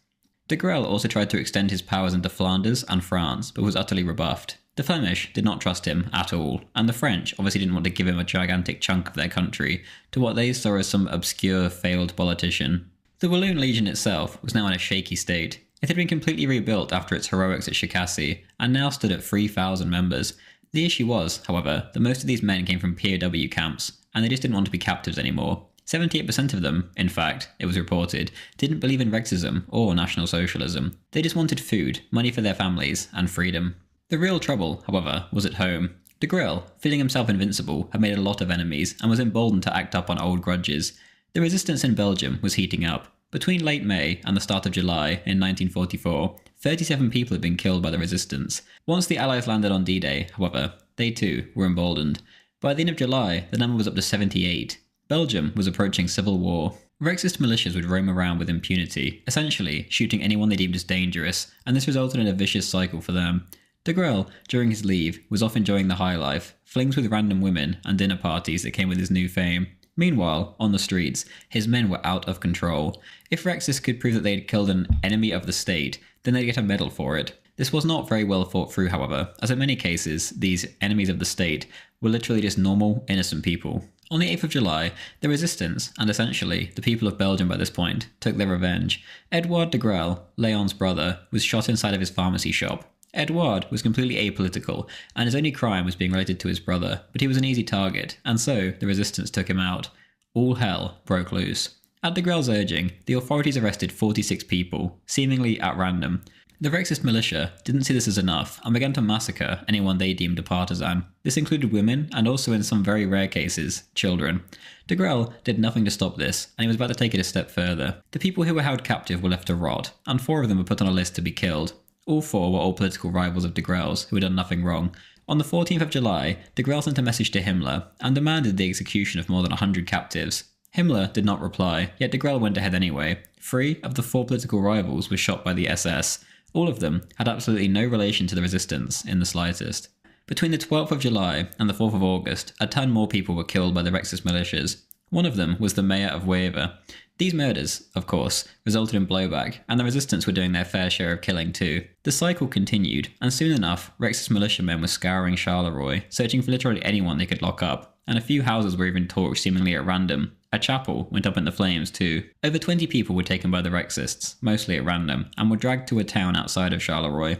Degrelle also tried to extend his powers into Flanders and France, but was utterly rebuffed. The Flemish did not trust him at all, and the French obviously didn't want to give him a gigantic chunk of their country to what they saw as some obscure, failed politician. The Walloon Legion itself was now in a shaky state. It had been completely rebuilt after its heroics at Chicassie, and now stood at 3,000 members. The issue was, however, that most of these men came from POW camps, and they just didn't want to be captives anymore. 78% of them, in fact, it was reported, didn't believe in Rexism or National Socialism. They just wanted food, money for their families, and freedom. The real trouble, however, was at home. Degrelle, feeling himself invincible, had made a lot of enemies, and was emboldened to act up on old grudges. The resistance in Belgium was heating up. Between late May and the start of July in 1944, 37 people had been killed by the resistance. Once the Allies landed on D-Day, however, they too were emboldened. By the end of July, the number was up to 78. Belgium was approaching civil war. Rexist militias would roam around with impunity, essentially shooting anyone they deemed as dangerous, and this resulted in a vicious cycle for them. Degrelle, during his leave, was off enjoying the high life, flings with random women and dinner parties that came with his new fame. Meanwhile, on the streets, his men were out of control. If Rexists could prove that they had killed an enemy of the state, then they'd get a medal for it. This was not very well thought through, however, as in many cases, these enemies of the state were literally just normal, innocent people. On the 8th of July, the resistance, and essentially the people of Belgium by this point, took their revenge. Edouard Degrelle, Léon's brother, was shot inside of his pharmacy shop. Edouard was completely apolitical, and his only crime was being related to his brother, but he was an easy target, and so the resistance took him out. All hell broke loose. At Degrelle's urging, the authorities arrested 46 people, seemingly at random. The Rexist militia didn't see this as enough and began to massacre anyone they deemed a partisan. This included women and also, in some very rare cases, children. Degrelle did nothing to stop this, and he was about to take it a step further. The people who were held captive were left to rot, and 4 of them were put on a list to be killed. All 4 were all political rivals of Degrelle's who had done nothing wrong. On the 14th of July, Degrelle sent a message to Himmler and demanded the execution of more than 100 captives. Himmler did not reply, yet Degrelle went ahead anyway. 3 of the 4 political rivals were shot by the SS. All of them had absolutely no relation to the resistance in the slightest. Between the 12th of July and the 4th of August, a ton more people were killed by the Rexist militias. One of them was the mayor of Wever. These murders, of course, resulted in blowback, and the resistance were doing their fair share of killing too. The cycle continued, and soon enough, Rexist militiamen were scouring Charleroi, searching for literally anyone they could lock up, and a few houses were even torched seemingly at random. A chapel went up in the flames too. Over 20 people were taken by the Rexists, mostly at random, and were dragged to a town outside of Charleroi.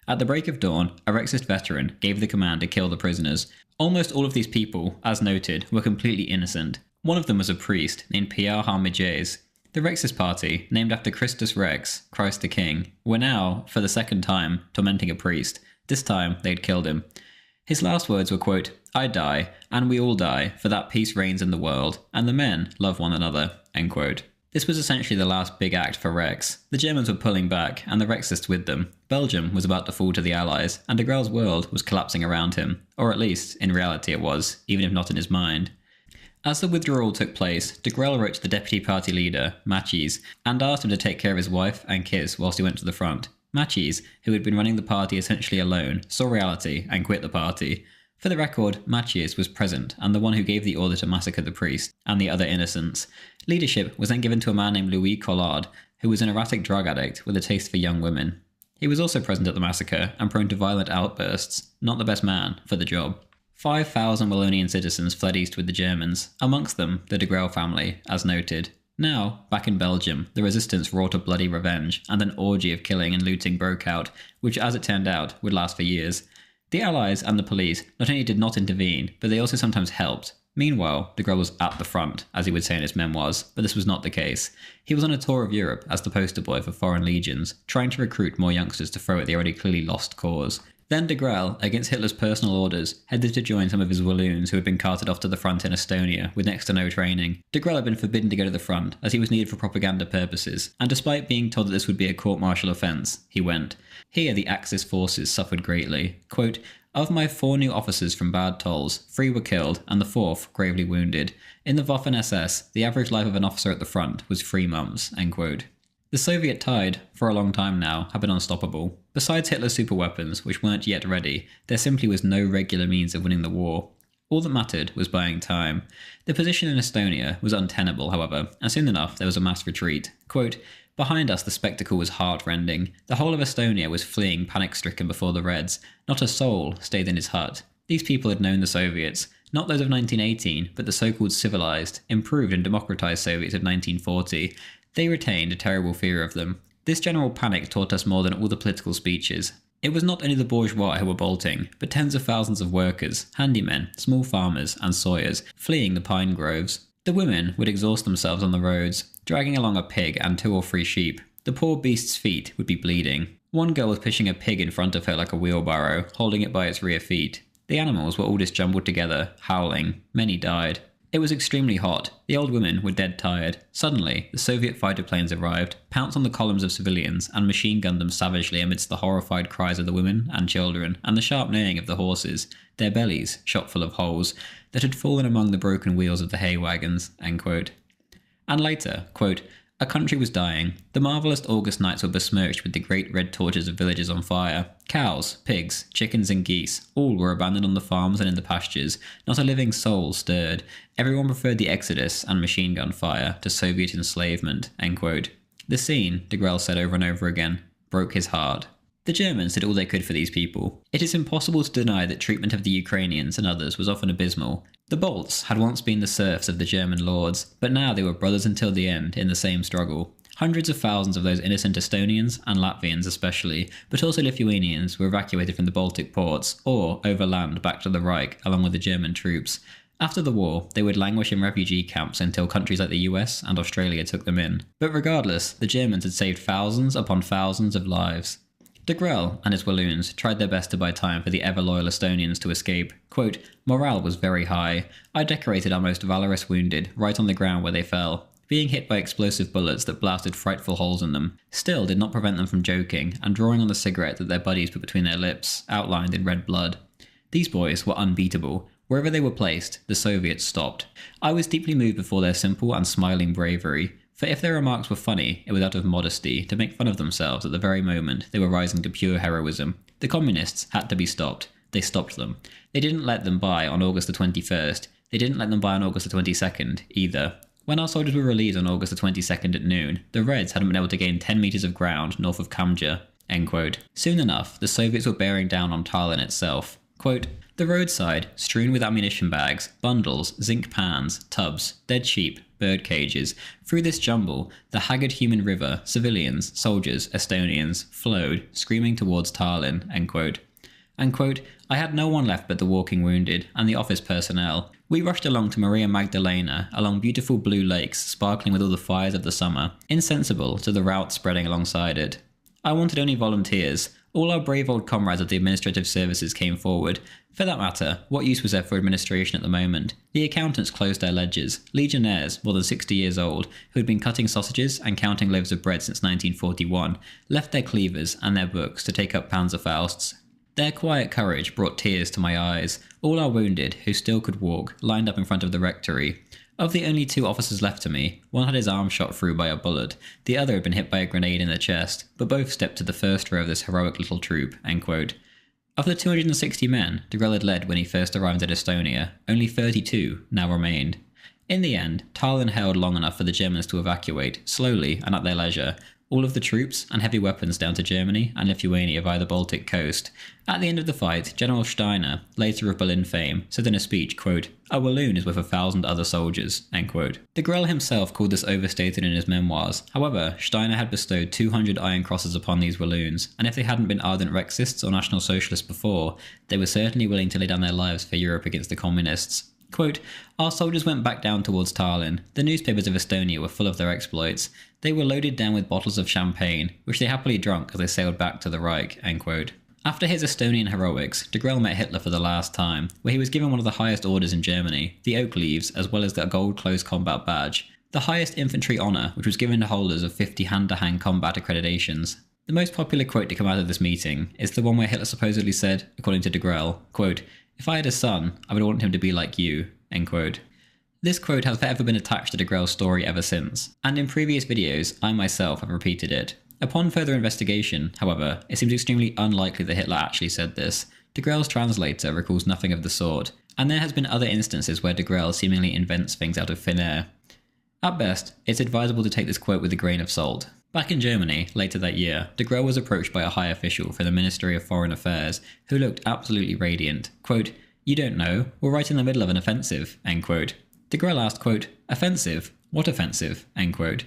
At the break of dawn, a Rexist veteran gave the command to kill the prisoners. Almost all of these people, as noted, were completely innocent. One of them was a priest named Pierre Harmiges. The Rexist party, named after Christus Rex, Christ the King, were now, for the second time, tormenting a priest. This time, they'd killed him. His last words were, quote, "I die, and we all die, for that peace reigns in the world, and the men love one another," end quote. This was essentially the last big act for Rex. The Germans were pulling back, and the Rexists with them. Belgium was about to fall to the Allies, and Degrelle's world was collapsing around him. Or at least, in reality it was, even if not in his mind. As the withdrawal took place, Degrelle wrote to the deputy party leader, Mathies, and asked him to take care of his wife and kids whilst he went to the front. Mathies, who had been running the party essentially alone, saw reality and quit the party. For the record, Mathies was present and the one who gave the order to massacre the priest and the other innocents. Leadership was then given to a man named Louis Collard, who was an erratic drug addict with a taste for young women. He was also present at the massacre and prone to violent outbursts, not the best man for the job. 5,000 Wallonian citizens fled east with the Germans, amongst them the Degrelle family, as noted. Now, back in Belgium, the resistance wrought a bloody revenge, and an orgy of killing and looting broke out, which as it turned out, would last for years. The Allies and the police not only did not intervene, but they also sometimes helped. Meanwhile, Degrelle was at the front, as he would say in his memoirs, but this was not the case. He was on a tour of Europe as the poster boy for foreign legions, trying to recruit more youngsters to throw at the already clearly lost cause. Then Degrelle, against Hitler's personal orders, headed to join some of his Walloons who had been carted off to the front in Estonia with next to no training. Degrelle had been forbidden to go to the front as he was needed for propaganda purposes, and despite being told that this would be a court-martial offence, he went. Here the Axis forces suffered greatly. Quote, "Of my 4 new officers from Bad Tolls, 3 were killed and the 4th gravely wounded. In the Waffen-SS, the average life of an officer at the front was 3 months." End quote. The Soviet tide, for a long time now, had been unstoppable. Besides Hitler's superweapons, which weren't yet ready, there simply was no regular means of winning the war. All that mattered was buying time. The position in Estonia was untenable, however, and soon enough there was a mass retreat. Quote, "Behind us the spectacle was heart-rending. The whole of Estonia was fleeing panic-stricken before the Reds. Not a soul stayed in his hut. These people had known the Soviets, not those of 1918, but the so-called civilized, improved and democratized Soviets of 1940. They retained a terrible fear of them. This general panic taught us more than all the political speeches. It was not only the bourgeois who were bolting, but tens of thousands of workers, handymen, small farmers and sawyers, fleeing the pine groves. The women would exhaust themselves on the roads, dragging along a pig and 2 or 3 sheep. The poor beast's feet would be bleeding. One girl was pushing a pig in front of her like a wheelbarrow, holding it by its rear feet. The animals were all just jumbled together, howling. Many died. It was extremely hot. The old women were dead tired. Suddenly, the Soviet fighter planes arrived, pounced on the columns of civilians, and machine-gunned them savagely amidst the horrified cries of the women and children, and the sharp neighing of the horses, their bellies shot full of holes, that had fallen among the broken wheels of the hay wagons." End quote. And later, quote, "A country was dying. The marvellous August nights were besmirched with the great red torches of villages on fire. Cows, pigs, chickens and geese, all were abandoned on the farms and in the pastures. Not a living soul stirred. Everyone preferred the exodus and machine gun fire to Soviet enslavement." End quote. The scene, Degrelle said over and over again, broke his heart. The Germans did all they could for these people. It is impossible to deny that treatment of the Ukrainians and others was often abysmal. The Balts had once been the serfs of the German lords, but now they were brothers until the end in the same struggle. Hundreds of thousands of those innocent Estonians, and Latvians especially, but also Lithuanians, were evacuated from the Baltic ports, or overland back to the Reich along with the German troops. After the war, they would languish in refugee camps until countries like the US and Australia took them in. But regardless, the Germans had saved thousands upon thousands of lives. Degrelle and his Walloons tried their best to buy time for the ever-loyal Estonians to escape. Quote, "Morale was very high. I decorated our most valorous wounded right on the ground where they fell. Being hit by explosive bullets that blasted frightful holes in them still did not prevent them from joking and drawing on the cigarette that their buddies put between their lips, outlined in red blood. These boys were unbeatable. Wherever they were placed, the Soviets stopped. I was deeply moved before their simple and smiling bravery. For if their remarks were funny, it was out of modesty, to make fun of themselves at the very moment they were rising to pure heroism. The communists had to be stopped. They stopped them. They didn't let them by on August the 21st. They didn't let them by on August the 22nd, either. When our soldiers were released on August the 22nd at noon, the Reds hadn't been able to gain 10 metres of ground north of Kamja." End quote. Soon enough, the Soviets were bearing down on Tallinn itself. Quote, "The roadside, strewn with ammunition bags, bundles, zinc pans, tubs, dead sheep, bird cages. Through this jumble, the haggard human river, civilians, soldiers, Estonians, flowed, screaming towards Tallinn." End quote. And quote, "I had no one left but the walking wounded and the office personnel. We rushed along to Maria Magdalena, along beautiful blue lakes sparkling with all the fires of the summer, insensible to the rout spreading alongside it. I wanted only volunteers. All our brave old comrades of the administrative services came forward. For that matter, what use was there for administration at the moment? The accountants closed their ledgers. Legionnaires, more than 60 years old, who had been cutting sausages and counting loaves of bread since 1941, left their cleavers and their books to take up Panzerfausts. Their quiet courage brought tears to my eyes. All our wounded, who still could walk, lined up in front of the rectory. Of the only 2 officers left to me, one had his arm shot through by a bullet, the other had been hit by a grenade in the chest, but both stepped to the first row of this heroic little troop." End quote. Of the 260 men Degrelle had led when he first arrived at Estonia, only 32 now remained. In the end, Tallinn held long enough for the Germans to evacuate, slowly and at their leisure, all of the troops and heavy weapons down to Germany and Lithuania via the Baltic coast. At the end of the fight, General Steiner, later of Berlin fame, said in a speech, quote, "A Walloon is worth 1,000 other soldiers." End quote. Degrelle himself called this overstated in his memoirs. However, Steiner had bestowed 200 Iron Crosses upon these Walloons, and if they hadn't been ardent Rexists or National Socialists before, they were certainly willing to lay down their lives for Europe against the communists. Quote, "Our soldiers went back down towards Tallinn. The newspapers of Estonia were full of their exploits. They were loaded down with bottles of champagne, which they happily drank as they sailed back to the Reich." End quote. After his Estonian heroics, Degrelle met Hitler for the last time, where he was given one of the highest orders in Germany, the Oak Leaves, as well as the Gold Close Combat Badge, the highest infantry honour which was given to holders of 50 hand-to-hand combat accreditations. The most popular quote to come out of this meeting is the one where Hitler supposedly said, according to Degrelle, quote, "If I had a son, I would want him to be like you." End quote. This quote has forever been attached to Degrelle's story ever since, and in previous videos I myself have repeated it. Upon further investigation, however, it seems extremely unlikely that Hitler actually said this. Degrelle's translator recalls nothing of the sort, and there has been other instances where Degrelle seemingly invents things out of thin air. At best, it's advisable to take this quote with a grain of salt. Back in Germany, later that year, Degrelle was approached by a high official from the Ministry of Foreign Affairs, who looked absolutely radiant. Quote, "You don't know, we're right in the middle of an offensive." End quote. Degrelle asked, quote, "Offensive? What offensive?" End quote.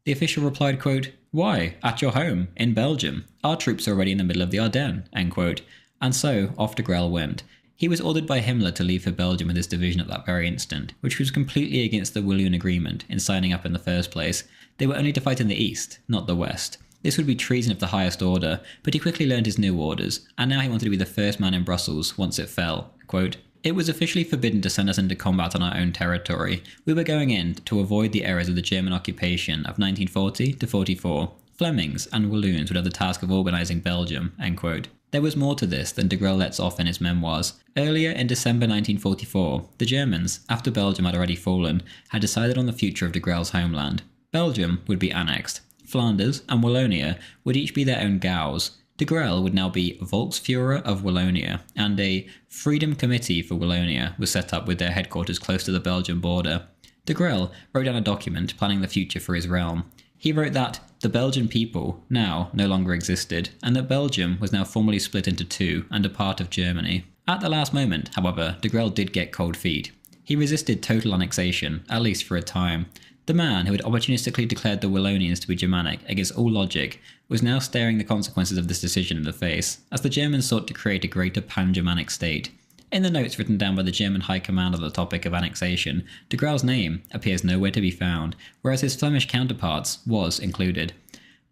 The official replied, quote, "Why, at your home, in Belgium. Our troops are already in the middle of the Ardennes." End quote. And so, off Degrelle went. He was ordered by Himmler to leave for Belgium with his division at that very instant, which was completely against the Walloon Agreement in signing up in the first place. They were only to fight in the east, not the west. This would be treason of the highest order, but he quickly learned his new orders, and now he wanted to be the first man in Brussels once it fell. Quote, It was officially forbidden to send us into combat on our own territory. We were going in to avoid the errors of the German occupation of 1940 to 44. Flemings and Walloons would have the task of organising Belgium, end quote. There was more to this than Degrelle lets off in his memoirs. Earlier in December 1944, the Germans, after Belgium had already fallen, had decided on the future of Degrelle's homeland. Belgium would be annexed. Flanders and Wallonia would each be their own Gaus. Degrelle would now be Volksführer of Wallonia, and a Freedom Committee for Wallonia was set up with their headquarters close to the Belgian border. Degrelle wrote down a document planning the future for his realm. He wrote that the Belgian people now no longer existed, and that Belgium was now formally split into two and a part of Germany. At the last moment, however, Degrelle did get cold feet. He resisted total annexation, at least for a time. The man who had opportunistically declared the Wallonians to be Germanic against all logic was now staring the consequences of this decision in the face, as the Germans sought to create a greater pan-Germanic state. In the notes written down by the German High Command on the topic of annexation, Degrelle's name appears nowhere to be found, whereas his Flemish counterparts was included.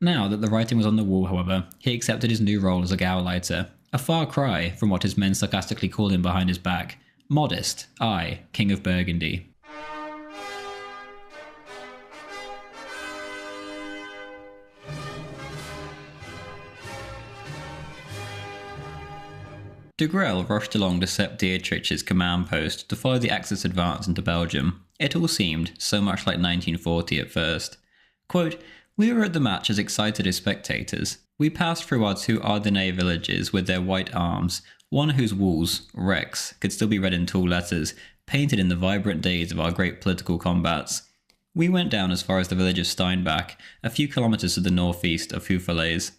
Now that the writing was on the wall, however, he accepted his new role as a Gauleiter, a far cry from what his men sarcastically called him behind his back. Modest, I, King of Burgundy. Degrelle rushed along to Sepp Dietrich's command post to follow the Axis advance into Belgium. It all seemed so much like 1940 at first. Quote, "We were at the match as excited as spectators. We passed through our two Ardennais villages with their white arms, one whose walls, Rex, could still be read in tall letters, painted in the vibrant days of our great political combats. We went down as far as the village of Steinbach, a few kilometres to the northeast of Houffalize.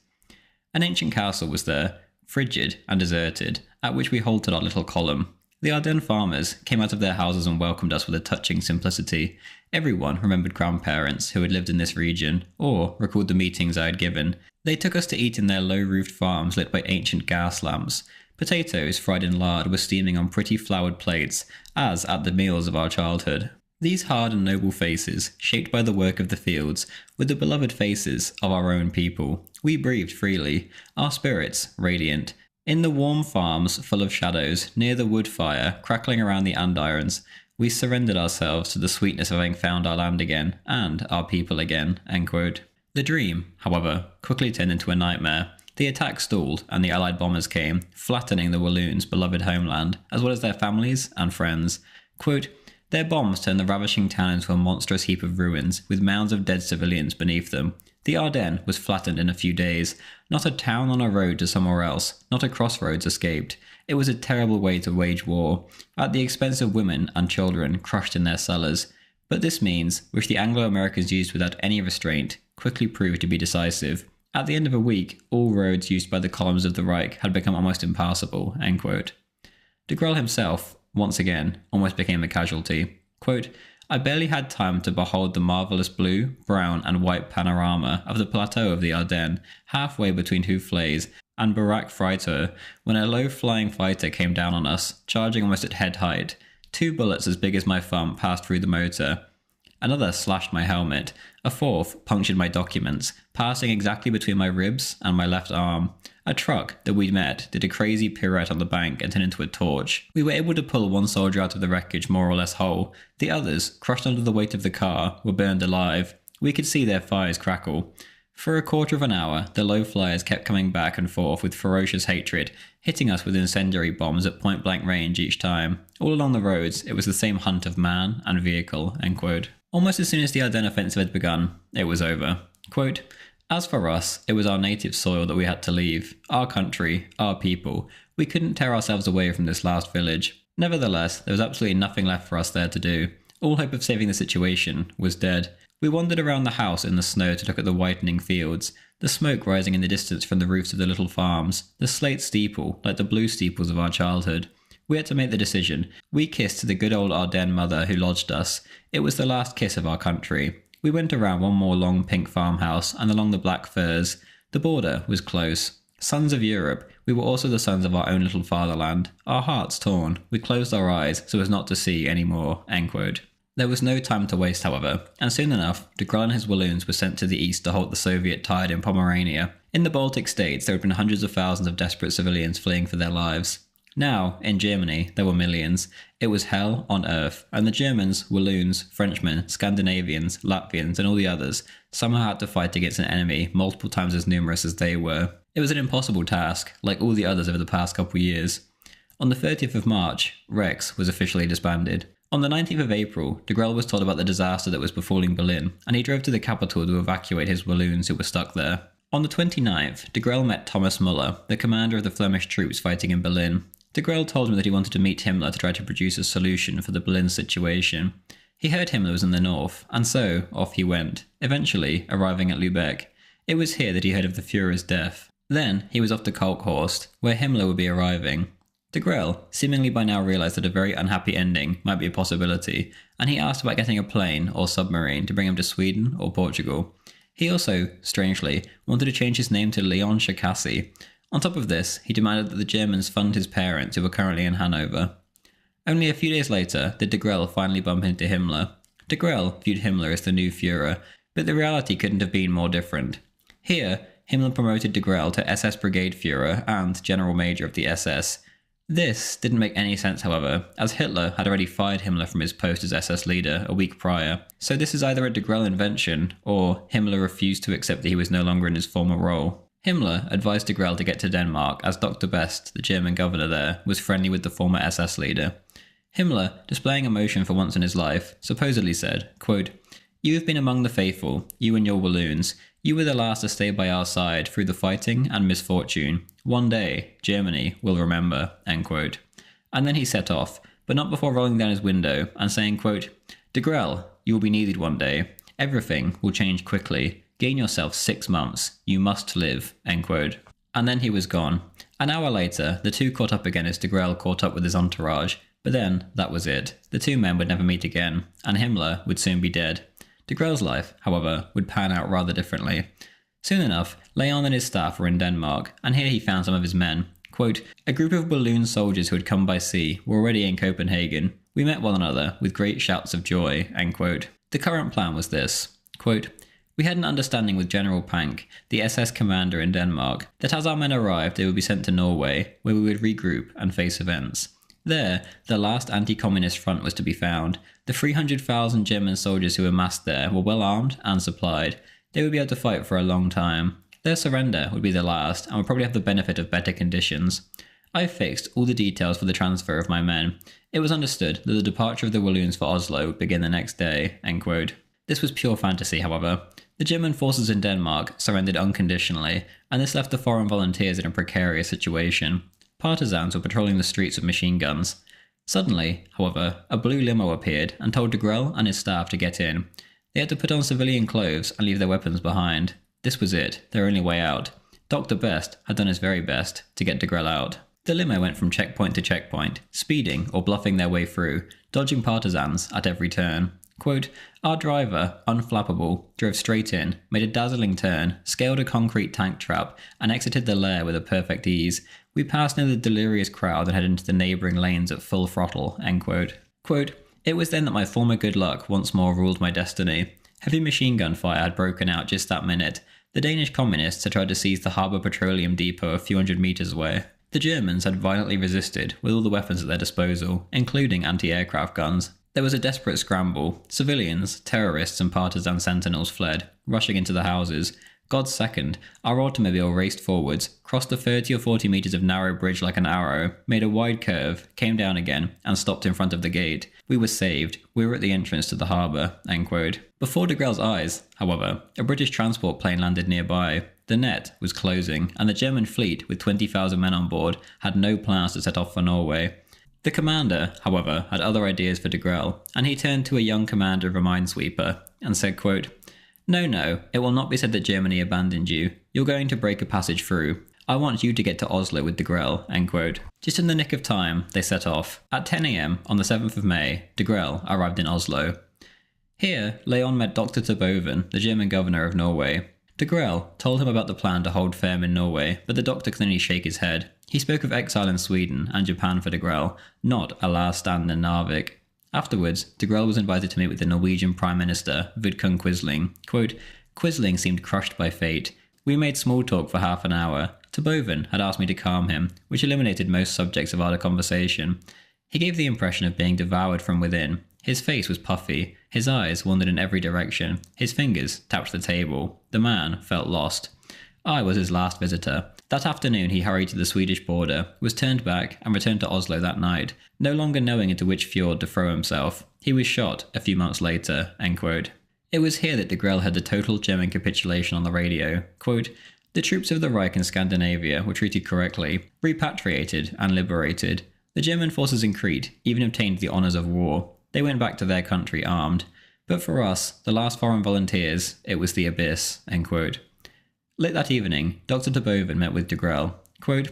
An ancient castle was there, frigid and deserted, at which we halted our little column. The Ardennes farmers came out of their houses and welcomed us with a touching simplicity. Everyone remembered grandparents who had lived in this region, or recalled the meetings I had given. They took us to eat in their low-roofed farms lit by ancient gas lamps. Potatoes fried in lard were steaming on pretty flowered plates, as at the meals of our childhood. These hard and noble faces, shaped by the work of the fields, were the beloved faces of our own people. We breathed freely, our spirits radiant. In the warm farms full of shadows, near the wood fire, crackling around the andirons, we surrendered ourselves to the sweetness of having found our land again, and our people again." End quote. The dream, however, quickly turned into a nightmare. The attack stalled, and the Allied bombers came, flattening the Walloons' beloved homeland, as well as their families and friends. Quote, "Their bombs turned the ravishing town into a monstrous heap of ruins, with mounds of dead civilians beneath them. The Ardennes was flattened in a few days. Not a town on a road to somewhere else, not a crossroads escaped. It was a terrible way to wage war, at the expense of women and children crushed in their cellars. But this means, which the Anglo-Americans used without any restraint, quickly proved to be decisive. At the end of a week, all roads used by the columns of the Reich had become almost impassable." End quote. Degrelle himself, once again, almost became a casualty. Quote, "I barely had time to behold the marvellous blue, brown and white panorama of the plateau of the Ardennes, halfway between Houffalize and Barak-Freitor, when a low-flying fighter came down on us, charging almost at head height. 2 bullets as big as my thumb passed through the motor. Another slashed my helmet. A fourth punctured my documents, passing exactly between my ribs and my left arm. A truck that we'd met did a crazy pirouette on the bank and turned into a torch. We were able to pull one soldier out of the wreckage more or less whole. The others, crushed under the weight of the car, were burned alive. We could see their fires crackle. For a quarter of an hour, the low flyers kept coming back and forth with ferocious hatred, hitting us with incendiary bombs at point-blank range each time. All along the roads, it was the same hunt of man and vehicle." End quote. Almost as soon as the Ardennes offensive had begun, it was over. Quote, "As for us, it was our native soil that we had to leave. Our country, our people. We couldn't tear ourselves away from this last village. Nevertheless, there was absolutely nothing left for us there to do. All hope of saving the situation was dead. We wandered around the house in the snow to look at the whitening fields, the smoke rising in the distance from the roofs of the little farms, the slate steeple like the blue steeples of our childhood. We had to make the decision. We kissed the good old Ardennes mother who lodged us. It was the last kiss of our country. We went around one more long pink farmhouse and along the black firs. The border was close. Sons of Europe, we were also the sons of our own little fatherland. Our hearts torn. We closed our eyes so as not to see any more." End quote. There was no time to waste, however, and soon enough, Degrelle and his Walloons were sent to the east to halt the Soviet tide in Pomerania. In the Baltic states, there had been hundreds of thousands of desperate civilians fleeing for their lives. Now, in Germany, there were millions. It was hell on earth, and the Germans, Walloons, Frenchmen, Scandinavians, Latvians, and all the others somehow had to fight against an enemy multiple times as numerous as they were. It was an impossible task, like all the others over the past couple of years. On the 30th of March, Rex was officially disbanded. On the 19th of April, Degrelle was told about the disaster that was befalling Berlin, and he drove to the capital to evacuate his Walloons who were stuck there. On the 29th, Degrelle met Thomas Müller, the commander of the Flemish troops fighting in Berlin. Degrelle told him that he wanted to meet Himmler to try to produce a solution for the Berlin situation. He heard Himmler was in the north, and so off he went, eventually arriving at Lübeck. It was here that he heard of the Führer's death. Then he was off to Kalkhorst, where Himmler would be arriving. Degrelle seemingly by now realised that a very unhappy ending might be a possibility, and he asked about getting a plane or submarine to bring him to Sweden or Portugal. He also, strangely, wanted to change his name to Leon Shakassi. On top of this, he demanded that the Germans fund his parents who were currently in Hanover. Only a few days later did Degrelle finally bump into Himmler. Degrelle viewed Himmler as the new Führer, but the reality couldn't have been more different. Here, Himmler promoted Degrelle to SS Brigade Führer and General Major of the SS. This didn't make any sense, however, as Hitler had already fired Himmler from his post as SS leader a week prior, so this is either a Degrelle invention, or Himmler refused to accept that he was no longer in his former role. Himmler advised Degrelle to get to Denmark as Dr. Best, the German governor there, was friendly with the former SS leader. Himmler, displaying emotion for once in his life, supposedly said, quote, "You have been among the faithful, you and your Walloons. You were the last to stay by our side through the fighting and misfortune. One day, Germany will remember," end quote. And then he set off, but not before rolling down his window and saying, quote, "Degrelle, you will be needed one day. Everything will change quickly. Gain yourself 6 months. You must live," end quote. And then he was gone. An hour later, the two caught up again as Degrelle caught up with his entourage. But then, that was it. The two men would never meet again, and Himmler would soon be dead. Degrelle's life, however, would pan out rather differently. Soon enough, Leon and his staff were in Denmark, and here he found some of his men. Quote, "A group of Walloon soldiers who had come by sea were already in Copenhagen. We met one another with great shouts of joy," end quote. The current plan was this. Quote, "We had an understanding with General Pank, the SS commander in Denmark, that as our men arrived they would be sent to Norway, where we would regroup and face events. There, the last anti-communist front was to be found. The 300,000 German soldiers who were massed there were well armed and supplied. They would be able to fight for a long time. Their surrender would be the last and would probably have the benefit of better conditions. I fixed all the details for the transfer of my men. It was understood that the departure of the Walloons for Oslo would begin the next day," end quote. This was pure fantasy, however. The German forces in Denmark surrendered unconditionally, and this left the foreign volunteers in a precarious situation. Partisans were patrolling the streets with machine guns. Suddenly, however, a blue limo appeared and told Degrelle and his staff to get in. They had to put on civilian clothes and leave their weapons behind. This was it, their only way out. Dr. Best had done his very best to get Degrelle out. The limo went from checkpoint to checkpoint, speeding or bluffing their way through, dodging partisans at every turn. Quote, "Our driver, unflappable, drove straight in, made a dazzling turn, scaled a concrete tank trap, and exited the lair with a perfect ease. We passed near the delirious crowd and headed into the neighbouring lanes at full throttle," end quote. Quote, "It was then that my former good luck once more ruled my destiny. Heavy machine gun fire had broken out just that minute. The Danish communists had tried to seize the harbour petroleum depot a few hundred metres away. The Germans had violently resisted with all the weapons at their disposal, including anti-aircraft guns. There was a desperate scramble. Civilians, terrorists and partisan sentinels fled, rushing into the houses. God's second, our automobile raced forwards, crossed the 30 or 40 metres of narrow bridge like an arrow, made a wide curve, came down again, and stopped in front of the gate. We were saved. We were at the entrance to the harbour," end quote. Before Degrelle's eyes, however, a British transport plane landed nearby. The net was closing, and the German fleet, with 20,000 men on board, had no plans to set off for Norway. The commander, however, had other ideas for Degrelle, and he turned to a young commander of a minesweeper and said, quote, No, it will not be said that Germany abandoned you. You're going to break a passage through. I want you to get to Oslo with Degrelle," end quote. Just in the nick of time, they set off. At 10 a.m. on the 7th of May, Degrelle arrived in Oslo. Here, Leon met Dr. Terboven, the German governor of Norway. Degrelle told him about the plan to hold firm in Norway, but the doctor could only shake his head. He spoke of exile in Sweden and Japan for Degrelle, not a last stand in Narvik. Afterwards, Degrelle was invited to meet with the Norwegian Prime Minister, Vidkun Quisling. Quote, "Quisling seemed crushed by fate. We made small talk for half an hour. Terboven had asked me to calm him, which eliminated most subjects of our conversation. He gave the impression of being devoured from within. His face was puffy, his eyes wandered in every direction, his fingers tapped the table. The man felt lost. I was his last visitor. That afternoon he hurried to the Swedish border, was turned back, and returned to Oslo that night, no longer knowing into which fjord to throw himself. He was shot a few months later." End quote. It was here that Degrelle heard the total German capitulation on the radio. Quote, "The troops of the Reich in Scandinavia were treated correctly, repatriated and liberated. The German forces in Crete even obtained the honours of war. They went back to their country armed. But for us, the last foreign volunteers, it was the abyss." End quote. Late that evening, Dr. Terboven met with Degrelle. Quote,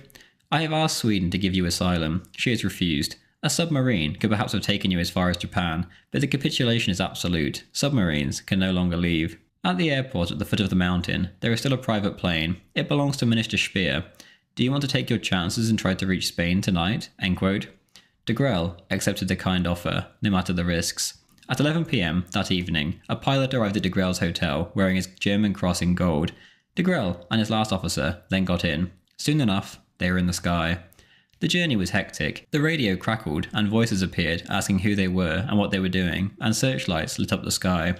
"I have asked Sweden to give you asylum. She has refused. A submarine could perhaps have taken you as far as Japan, but the capitulation is absolute. Submarines can no longer leave. At the airport at the foot of the mountain, there is still a private plane. It belongs to Minister Speer. Do you want to take your chances and try to reach Spain tonight?" End quote. Degrelle accepted the kind offer, no matter the risks. At 11 p.m. that evening, a pilot arrived at Degrelle's hotel wearing his German cross in gold. Degrelle and his last officer then got in. Soon enough, they were in the sky. The journey was hectic. The radio crackled and voices appeared asking who they were and what they were doing, and searchlights lit up the sky.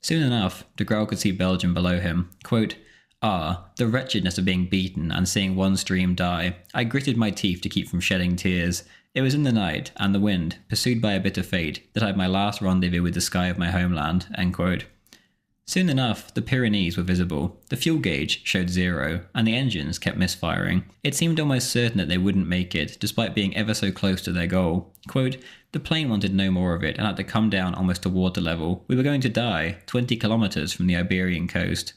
Soon enough, Degrelle could see Belgium below him. Quote, the wretchedness of being beaten and seeing one stream die. I gritted my teeth to keep from shedding tears. It was in the night and the wind, pursued by a bitter fate, that I had my last rendezvous with the sky of my homeland." End quote. Soon enough, the Pyrenees were visible. The fuel gauge showed 0, and the engines kept misfiring. It seemed almost certain that they wouldn't make it, despite being ever so close to their goal. Quote, "The plane wanted no more of it and had to come down almost to water level. We were going to die, 20 kilometres from the Iberian coast.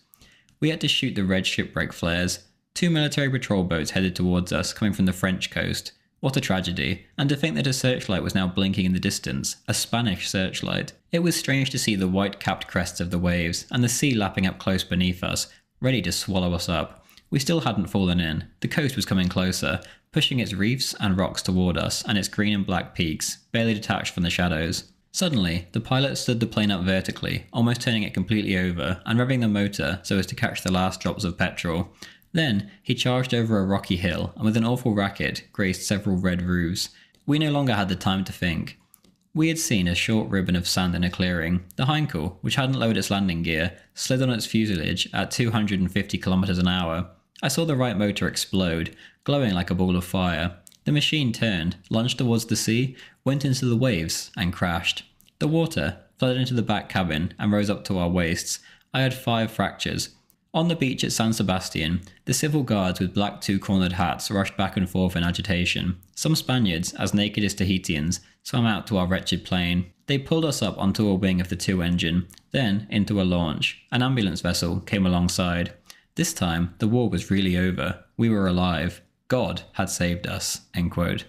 We had to shoot the red shipwreck flares. 2 military patrol boats headed towards us, coming from the French coast. What a tragedy, and to think that a searchlight was now blinking in the distance, a Spanish searchlight. It was strange to see the white-capped crests of the waves, and the sea lapping up close beneath us, ready to swallow us up. We still hadn't fallen in. The coast was coming closer, pushing its reefs and rocks toward us, and its green and black peaks, barely detached from the shadows. Suddenly, the pilot stood the plane up vertically, almost turning it completely over, and revving the motor so as to catch the last drops of petrol. Then, he charged over a rocky hill, and with an awful racket, grazed several red roofs. We no longer had the time to think. We had seen a short ribbon of sand in a clearing. The Heinkel, which hadn't lowered its landing gear, slid on its fuselage at 250 kilometers an hour. I saw the right motor explode, glowing like a ball of fire. The machine turned, lunged towards the sea, went into the waves, and crashed. The water flooded into the back cabin and rose up to our waists. I had 5 fractures. On the beach at San Sebastian, the civil guards with black 2-cornered hats rushed back and forth in agitation. Some Spaniards, as naked as Tahitians, swam out to our wretched plane. They pulled us up onto a wing of the 2-engine, then into a launch. An ambulance vessel came alongside. This time, the war was really over. We were alive. God had saved us." End quote.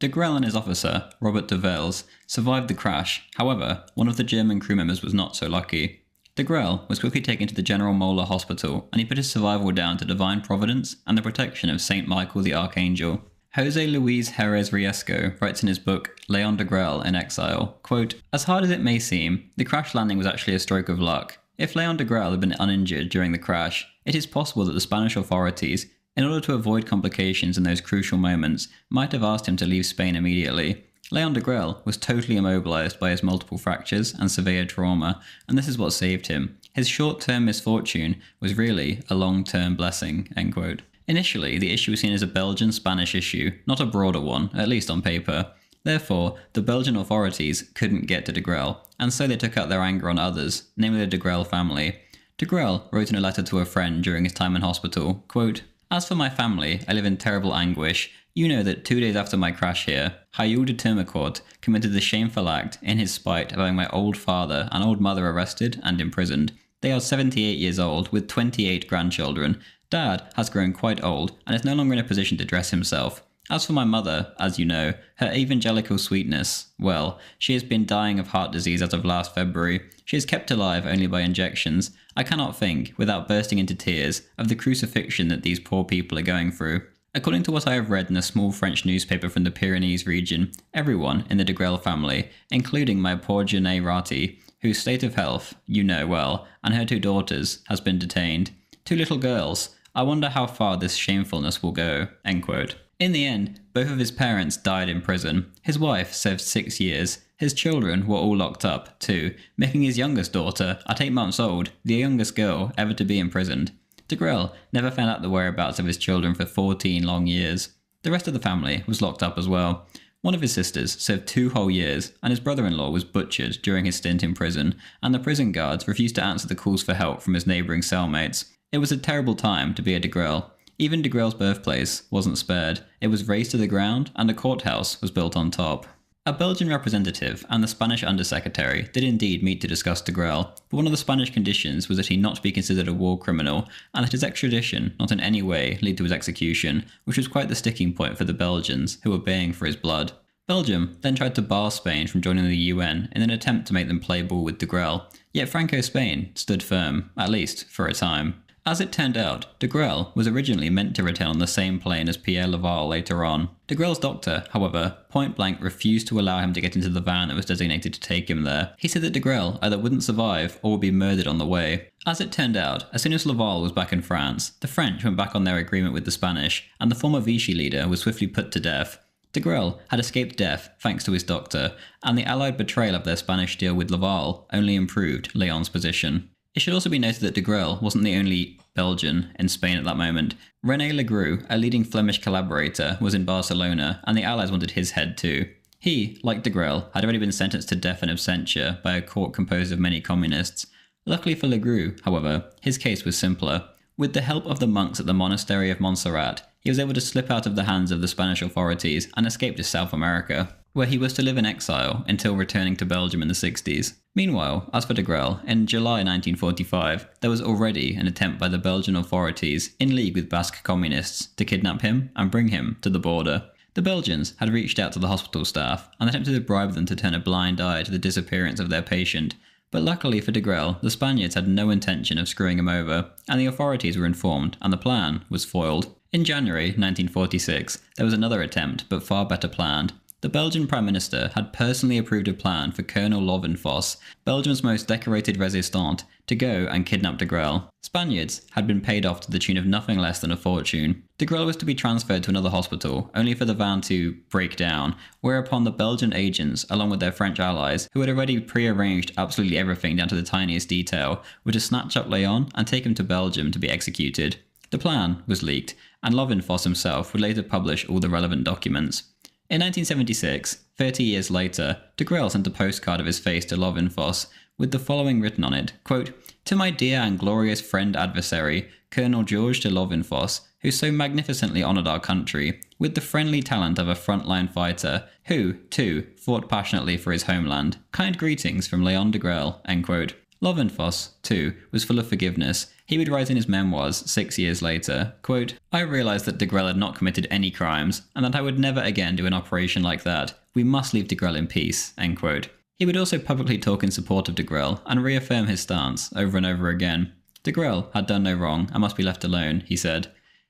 Degrelle and his officer, Robert de Vels, survived the crash. However, one of the German crew members was not so lucky. Degrelle was quickly taken to the General Moeller Hospital, and he put his survival down to divine providence and the protection of Saint Michael the Archangel. Jose Luis Jerez Riesco writes in his book Leon Degrelle in Exile, quote, "As hard as it may seem, the crash landing was actually a stroke of luck. If Leon Degrelle had been uninjured during the crash, it is possible that the Spanish authorities, in order to avoid complications in those crucial moments, might have asked him to leave Spain immediately. Leon Degrelle was totally immobilized by his multiple fractures and severe trauma, and this is what saved him. His short-term misfortune was really a long-term blessing." End quote. Initially, the issue was seen as a Belgian-Spanish issue, not a broader one, at least on paper. Therefore, the Belgian authorities couldn't get to Degrelle, and so they took out their anger on others, namely the Degrelle family. Degrelle wrote in a letter to a friend during his time in hospital, quote, "As for my family, I live in terrible anguish. You know that 2 days after my crash here, Hayul de Termecourt committed the shameful act in his spite of having my old father and old mother arrested and imprisoned. They are 78 years old with 28 grandchildren. Dad has grown quite old and is no longer in a position to dress himself. As for my mother, as you know, her evangelical sweetness, well, she has been dying of heart disease as of last February. She is kept alive only by injections. I cannot think, without bursting into tears, of the crucifixion that these poor people are going through. According to what I have read in a small French newspaper from the Pyrenees region, everyone in the Degrelle family, including my poor Janae Ratti, whose state of health, you know well, and her 2 daughters, has been detained. 2 little girls. I wonder how far this shamefulness will go." End quote. In the end, both of his parents died in prison. His wife served 6 years. His children were all locked up, too, making his youngest daughter, at 8 months old, the youngest girl ever to be imprisoned. Degrelle never found out the whereabouts of his children for 14 long years. The rest of the family was locked up as well. One of his sisters served 2 whole years, and his brother-in-law was butchered during his stint in prison, and the prison guards refused to answer the calls for help from his neighbouring cellmates. It was a terrible time to be a Degrelle. Even Degrelle's birthplace wasn't spared. It was razed to the ground, and a courthouse was built on top. A Belgian representative and the Spanish undersecretary did indeed meet to discuss Degrelle, but one of the Spanish conditions was that he not be considered a war criminal, and that his extradition not in any way lead to his execution, which was quite the sticking point for the Belgians, who were baying for his blood. Belgium then tried to bar Spain from joining the UN in an attempt to make them play ball with Degrelle, yet Franco-Spain stood firm, at least for a time. As it turned out, Degrelle was originally meant to return on the same plane as Pierre Laval later on. Degrelle's doctor, however, point-blank refused to allow him to get into the van that was designated to take him there. He said that Degrelle either wouldn't survive or would be murdered on the way. As it turned out, as soon as Laval was back in France, the French went back on their agreement with the Spanish, and the former Vichy leader was swiftly put to death. Degrelle had escaped death thanks to his doctor, and the Allied betrayal of their Spanish deal with Laval only improved Léon's position. It should also be noted that Degrelle wasn't the only Belgian in Spain at that moment. René Legros, a leading Flemish collaborator, was in Barcelona, and the Allies wanted his head too. He, like Degrelle, had already been sentenced to death in absentia by a court composed of many communists. Luckily for Legros, however, his case was simpler. With the help of the monks at the monastery of Montserrat, he was able to slip out of the hands of the Spanish authorities and escape to South America, where he was to live in exile until returning to Belgium in the 60s. Meanwhile, as for Degrelle, in July 1945, there was already an attempt by the Belgian authorities, in league with Basque communists, to kidnap him and bring him to the border. The Belgians had reached out to the hospital staff and attempted to bribe them to turn a blind eye to the disappearance of their patient, but luckily for Degrelle, the Spaniards had no intention of screwing him over, and the authorities were informed, and the plan was foiled. In January 1946, there was another attempt, but far better planned. The Belgian Prime Minister had personally approved a plan for Colonel Lovenfoss, Belgium's most decorated resistant, to go and kidnap Degrelle. Spaniards had been paid off to the tune of nothing less than a fortune. Degrelle was to be transferred to another hospital, only for the van to break down, whereupon the Belgian agents, along with their French allies, who had already pre-arranged absolutely everything down to the tiniest detail, were to snatch up Léon and take him to Belgium to be executed. The plan was leaked, and Lovenfoss himself would later publish all the relevant documents. In 1976, 30 years later, Degrelle sent a postcard of his face to Lovenfoss, with the following written on it, quote, "To my dear and glorious friend adversary, Colonel Georges de Lovenfoss, who so magnificently honoured our country, with the friendly talent of a frontline fighter, who, too, fought passionately for his homeland. Kind greetings from Léon Degrelle," end quote. Lovenfoss, too, was full of forgiveness. He would write in his memoirs 6 years later, quote, "I realised that Degrelle had not committed any crimes, and that I would never again do an operation like that. We must leave Degrelle in peace," end quote. He would also publicly talk in support of Degrelle and reaffirm his stance over and over again. Degrelle had done no wrong and must be left alone, he said.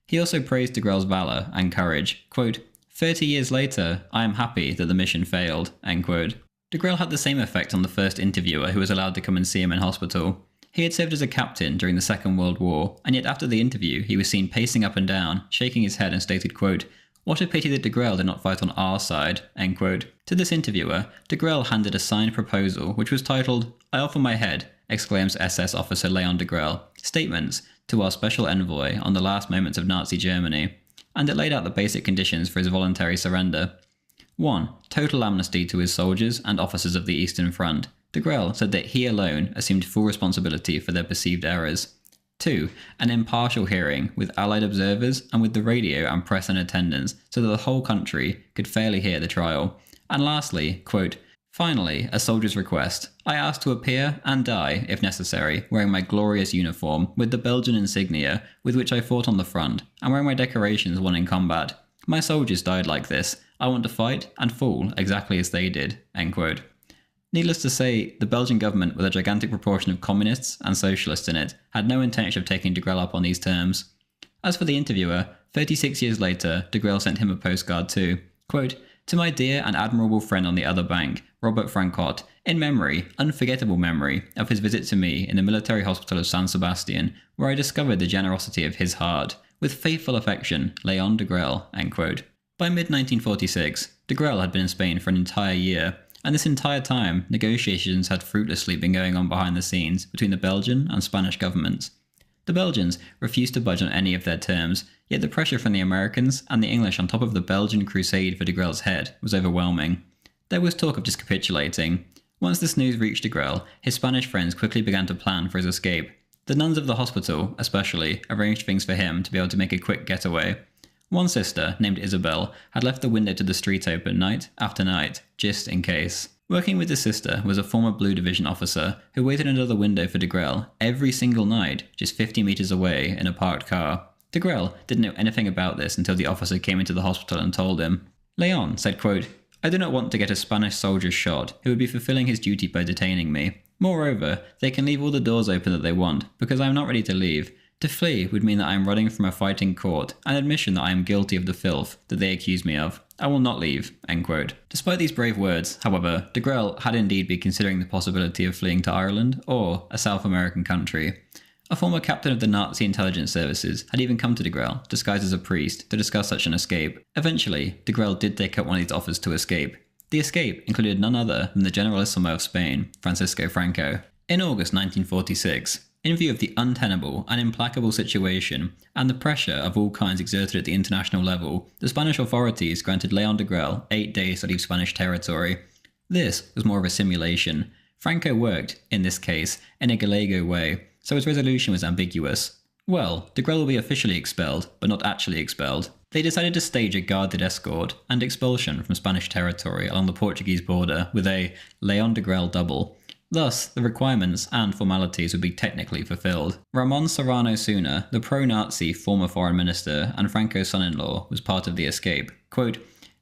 He also praised Degrelle's valour and courage, quote, "30 years later, I am happy that the mission failed," end quote. Degrelle had the same effect on the first interviewer who was allowed to come and see him in hospital. He had served as a captain during the Second World War, and yet after the interview he was seen pacing up and down, shaking his head and stated, quote, "What a pity that Degrelle did not fight on our side," end quote. To this interviewer, Degrelle handed a signed proposal which was titled, "I offer my head," exclaims SS officer Léon Degrelle, "statements to our special envoy on the last moments of Nazi Germany," and it laid out the basic conditions for his voluntary surrender. 1. Total amnesty to his soldiers and officers of the Eastern Front. Degrelle said that he alone assumed full responsibility for their perceived errors. 2. An impartial hearing with Allied observers and with the radio and press in attendance so that the whole country could fairly hear the trial. And lastly, quote, "Finally, a soldier's request. I ask to appear and die, if necessary, wearing my glorious uniform with the Belgian insignia with which I fought on the front, and wearing my decorations won in combat. My soldiers died like this. I want to fight and fall exactly as they did," end quote. Needless to say, the Belgian government, with a gigantic proportion of communists and socialists in it, had no intention of taking Degrelle up on these terms. As for the interviewer, 36 years later, Degrelle sent him a postcard too. Quote, "To my dear and admirable friend on the other bank, Robert Francot, in memory, unforgettable memory, of his visit to me in the military hospital of San Sebastian, where I discovered the generosity of his heart. With faithful affection, Leon Degrelle." End quote. By mid-1946, Degrelle had been in Spain for an entire year, and this entire time, negotiations had fruitlessly been going on behind the scenes between the Belgian and Spanish governments. The Belgians refused to budge on any of their terms, yet the pressure from the Americans and the English on top of the Belgian crusade for Degrelle's head was overwhelming. There was talk of just capitulating. Once this news reached Degrelle, his Spanish friends quickly began to plan for his escape. The nuns of the hospital, especially, arranged things for him to be able to make a quick getaway. One sister, named Isabel, had left the window to the street open night after night, just in case. Working with the sister was a former Blue Division officer who waited under the window for Degrelle every single night, just 50 meters away in a parked car. Degrelle didn't know anything about this until the officer came into the hospital and told him. Leon said, quote, "I do not want to get a Spanish soldier shot who would be fulfilling his duty by detaining me. Moreover, they can leave all the doors open that they want, because I am not ready to leave. To flee would mean that I am running from a fighting court, an admission that I am guilty of the filth that they accuse me of. I will not leave." End quote. Despite these brave words, however, Degrelle had indeed been considering the possibility of fleeing to Ireland or a South American country. A former captain of the Nazi intelligence services had even come to Degrelle, disguised as a priest, to discuss such an escape. Eventually, Degrelle did take up one of these offers to escape. The escape included none other than the Generalissimo of Spain, Francisco Franco. In August 1946, in view of the untenable and implacable situation and the pressure of all kinds exerted at the international level, the Spanish authorities granted Leon Degrelle 8 days to leave Spanish territory. This was more of a simulation. Franco worked, in this case, in a Gallego way, so his resolution was ambiguous. Well, Degrelle will be officially expelled, but not actually expelled. They decided to stage a guarded escort and expulsion from Spanish territory along the Portuguese border with a Leon Degrelle double. Thus, the requirements and formalities would be technically fulfilled. Ramon Serrano Suna, the pro-Nazi former foreign minister and Franco's son-in-law, was part of the escape. Quote,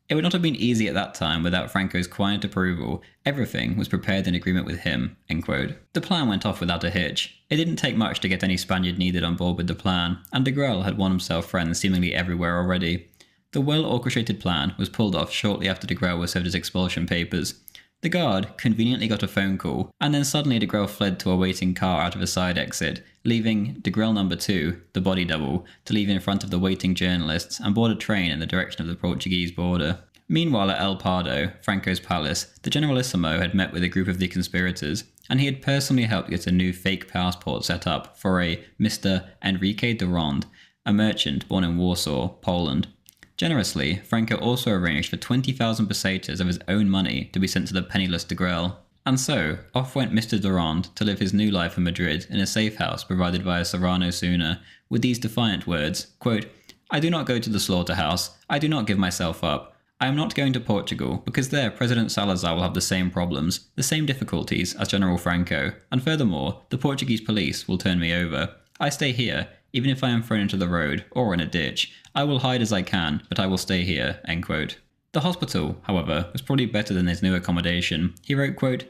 "It would not have been easy at that time without Franco's quiet approval. Everything was prepared in agreement with him." End quote. The plan went off without a hitch. It didn't take much to get any Spaniard needed on board with the plan, and Degrelle had won himself friends seemingly everywhere already. The well-orchestrated plan was pulled off shortly after Degrelle was served his expulsion papers. The guard conveniently got a phone call, and then suddenly Degrelle fled to a waiting car out of a side exit, leaving Degrelle number 2, the body double, to leave in front of the waiting journalists and board a train in the direction of the Portuguese border. Meanwhile at El Pardo, Franco's palace, the Generalissimo had met with a group of the conspirators, and he had personally helped get a new fake passport set up for a Mr. Enrique Durand, a merchant born in Warsaw, Poland. Generously, Franco also arranged for 20,000 pesetas of his own money to be sent to the penniless Degrelle. And so, off went Mr. Durand to live his new life in Madrid in a safe house provided by a Serrano Suna, with these defiant words, quote, "I do not go to the slaughterhouse. I do not give myself up. I am not going to Portugal, because there President Salazar will have the same problems, the same difficulties as General Franco, and furthermore, the Portuguese police will turn me over. I stay here, even if I am thrown into the road, or in a ditch. I will hide as I can, but I will stay here." End quote. The hospital, however, was probably better than his new accommodation. He wrote, quote,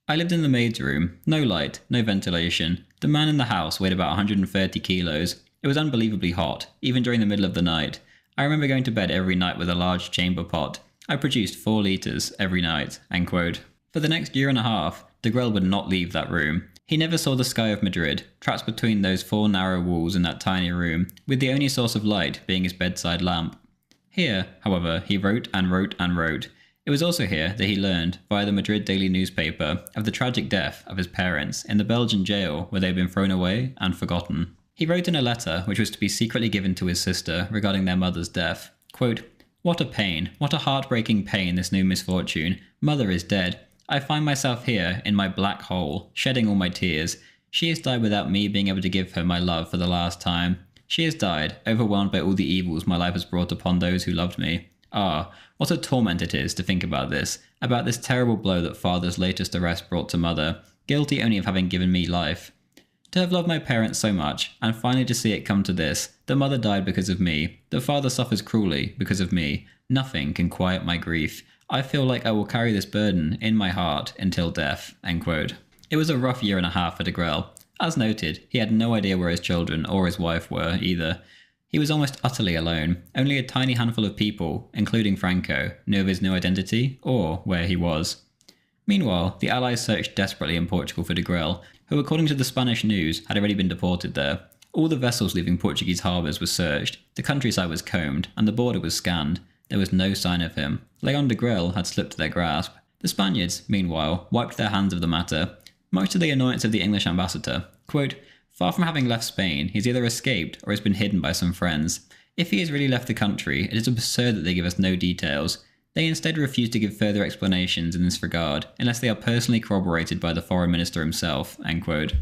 "I lived in the maid's room. No light, no ventilation. The man in the house weighed about 130 kilos. It was unbelievably hot, even during the middle of the night. I remember going to bed every night with a large chamber pot. I produced 4 litres every night." End quote. For the next year and a half, Degrelle would not leave that room. He never saw the sky of Madrid, trapped between those 4 narrow walls in that tiny room, with the only source of light being his bedside lamp. Here, however, he wrote and wrote and wrote. It was also here that he learned, via the Madrid daily newspaper, of the tragic death of his parents in the Belgian jail where they had been thrown away and forgotten. He wrote in a letter which was to be secretly given to his sister regarding their mother's death, quote, "What a pain, what a heartbreaking pain this new misfortune. Mother is dead. I find myself here in my black hole, shedding all my tears. She has died without me being able to give her my love for the last time. She has died, overwhelmed by all the evils my life has brought upon those who loved me. Ah, what a torment it is to think about this terrible blow that father's latest arrest brought to mother, guilty only of having given me life. To have loved my parents so much, and finally to see it come to this, that mother died because of me, that father suffers cruelly because of me, nothing can quiet my grief. I feel like I will carry this burden in my heart until death." End quote. It was a rough year and a half for Degrelle. As noted, he had no idea where his children or his wife were either. He was almost utterly alone. Only a tiny handful of people, including Franco, knew of his new identity or where he was. Meanwhile, the Allies searched desperately in Portugal for Degrelle, who according to the Spanish news had already been deported there. All the vessels leaving Portuguese harbours were searched, the countryside was combed, and the border was scanned. There was no sign of him. Leon Degrelle had slipped their grasp. The Spaniards, meanwhile, wiped their hands of the matter, much to the annoyance of the English ambassador. Quote, "Far from having left Spain, he's either escaped or has been hidden by some friends. If he has really left the country, it is absurd that they give us no details. They instead refuse to give further explanations in this regard, unless they are personally corroborated by the foreign minister himself." End quote.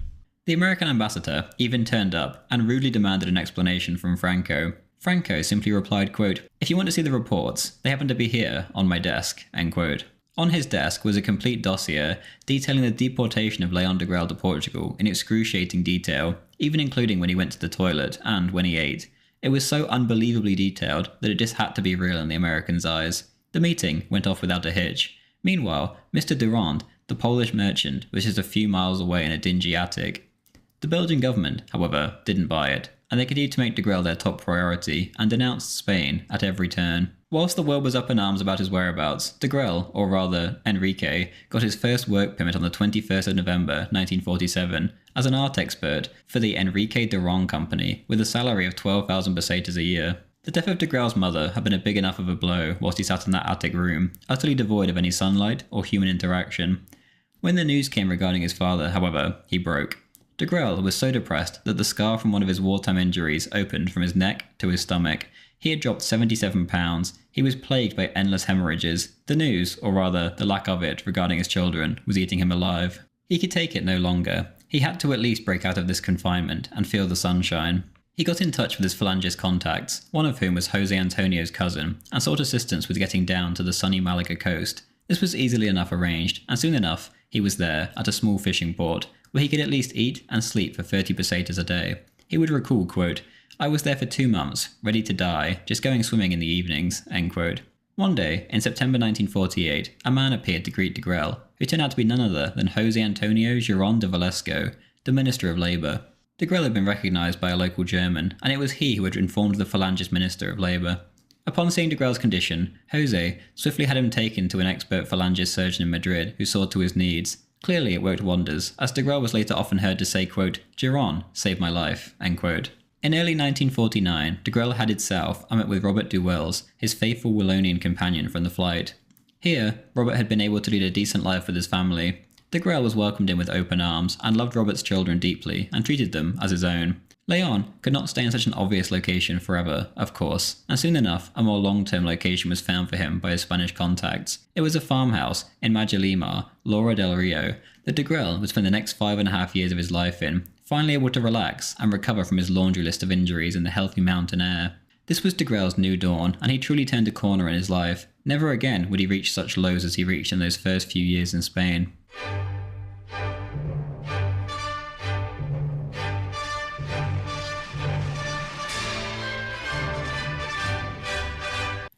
The American ambassador even turned up and rudely demanded an explanation from Franco. Franco simply replied, quote, "If you want to see the reports, they happen to be here, on my desk." End quote. On his desk was a complete dossier detailing the deportation of Leon Degrelle to Portugal in excruciating detail, even including when he went to the toilet and when he ate. It was so unbelievably detailed that it just had to be real in the Americans' eyes. The meeting went off without a hitch. Meanwhile, Mr. Durand, the Polish merchant, was just a few miles away in a dingy attic. The Belgian government, however, didn't buy it, and they continued to make Degrelle their top priority and denounced Spain at every turn. Whilst the world was up in arms about his whereabouts, Degrelle, or rather Enrique, got his first work permit on the 21st of November 1947 as an art expert for the Enrique Durand Company with a salary of 12,000 pesetas a year. The death of Degrelle's mother had been a big enough of a blow whilst he sat in that attic room, utterly devoid of any sunlight or human interaction. When the news came regarding his father, however, he broke. Degrelle was so depressed that the scar from one of his wartime injuries opened from his neck to his stomach. He had dropped 77 pounds. He was plagued by endless hemorrhages. The news, or rather the lack of it, regarding his children was eating him alive. He could take it no longer. He had to at least break out of this confinement and feel the sunshine. He got in touch with his Falangist contacts, one of whom was Jose Antonio's cousin, and sought assistance with getting down to the sunny Malaga coast. This was easily enough arranged, and soon enough, he was there, at a small fishing port, where he could at least eat and sleep for 30 pesetas a day. He would recall, quote, "I was there for 2 months, ready to die, just going swimming in the evenings." End quote. One day, in September 1948, a man appeared to greet Degrelle, who turned out to be none other than Jose Antonio Girón de Velasco, the Minister of Labour. Degrelle had been recognised by a local German, and it was he who had informed the Falangist Minister of Labour. Upon seeing Degrelle's condition, Jose swiftly had him taken to an expert Falangist surgeon in Madrid who saw to his needs. Clearly it worked wonders, as Degrelle was later often heard to say, quote, "Girón saved my life." End quote. In early 1949, Degrelle headed south and met with Robert Duwels, his faithful Wallonian companion from the flight. Here, Robert had been able to lead a decent life with his family. Degrelle was welcomed in with open arms and loved Robert's children deeply and treated them as his own. Leon could not stay in such an obvious location forever, of course, and soon enough a more long-term location was found for him by his Spanish contacts. It was a farmhouse in Majalima, Laura del Rio, that Degrelle would spend the next 5.5 years of his life in, finally able to relax and recover from his laundry list of injuries in the healthy mountain air. This was Degrelle's new dawn, and he truly turned a corner in his life. Never again would he reach such lows as he reached in those first few years in Spain.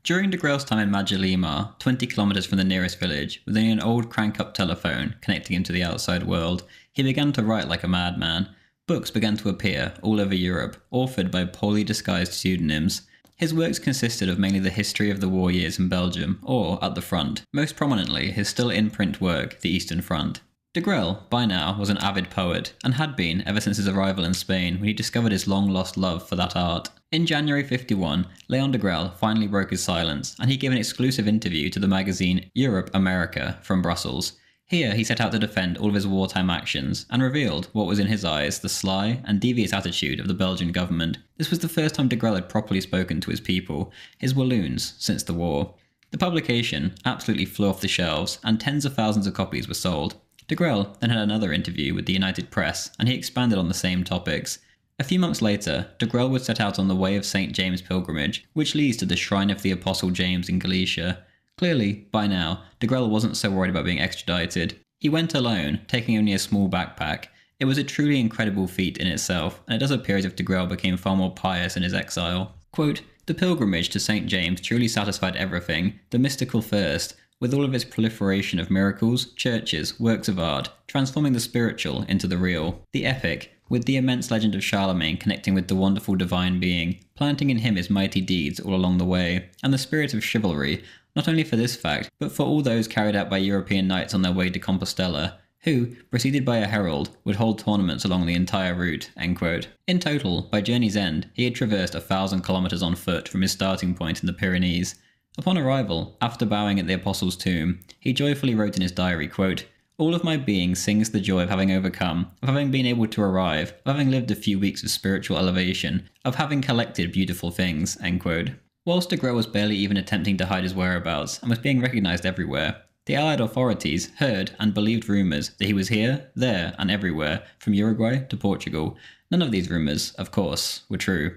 During Degrelle's time in Majalima, 20 kilometres from the nearest village, with only an old crank-up telephone connecting him to the outside world, he began to write like a madman. Books began to appear all over Europe, authored by poorly disguised pseudonyms. His works consisted of mainly the history of the war years in Belgium, or at the front, most prominently his still in-print work, The Eastern Front. Degrelle, by now, was an avid poet, and had been ever since his arrival in Spain when he discovered his long-lost love for that art. In January 1951, Leon Degrelle finally broke his silence, and he gave an exclusive interview to the magazine Europe America from Brussels. Here he set out to defend all of his wartime actions, and revealed what was in his eyes the sly and devious attitude of the Belgian government. This was the first time Degrelle had properly spoken to his people, his Walloons, since the war. The publication absolutely flew off the shelves, and tens of thousands of copies were sold. Degrelle then had another interview with the United Press, and he expanded on the same topics. A few months later, Degrelle would set out on the Way of St. James pilgrimage, which leads to the Shrine of the Apostle James in Galicia. Clearly, by now, Degrelle wasn't so worried about being extradited. He went alone, taking only a small backpack. It was a truly incredible feat in itself, and it does appear as if Degrelle became far more pious in his exile. Quote, "The pilgrimage to St. James truly satisfied everything, the mystical first, with all of its proliferation of miracles, churches, works of art, transforming the spiritual into the real. The epic, with the immense legend of Charlemagne connecting with the wonderful divine being, planting in him his mighty deeds all along the way, and the spirit of chivalry, not only for this fact, but for all those carried out by European knights on their way to Compostela, who, preceded by a herald, would hold tournaments along the entire route." End quote. In total, by journey's end, he had traversed 1,000 kilometres on foot from his starting point in the Pyrenees. Upon arrival, after bowing at the Apostle's tomb, he joyfully wrote in his diary, quote, "All of my being sings the joy of having overcome, of having been able to arrive, of having lived a few weeks of spiritual elevation, of having collected beautiful things." End quote. Whilst Degrelle was barely even attempting to hide his whereabouts and was being recognised everywhere, the Allied authorities heard and believed rumours that he was here, there, and everywhere, from Uruguay to Portugal. None of these rumours, of course, were true.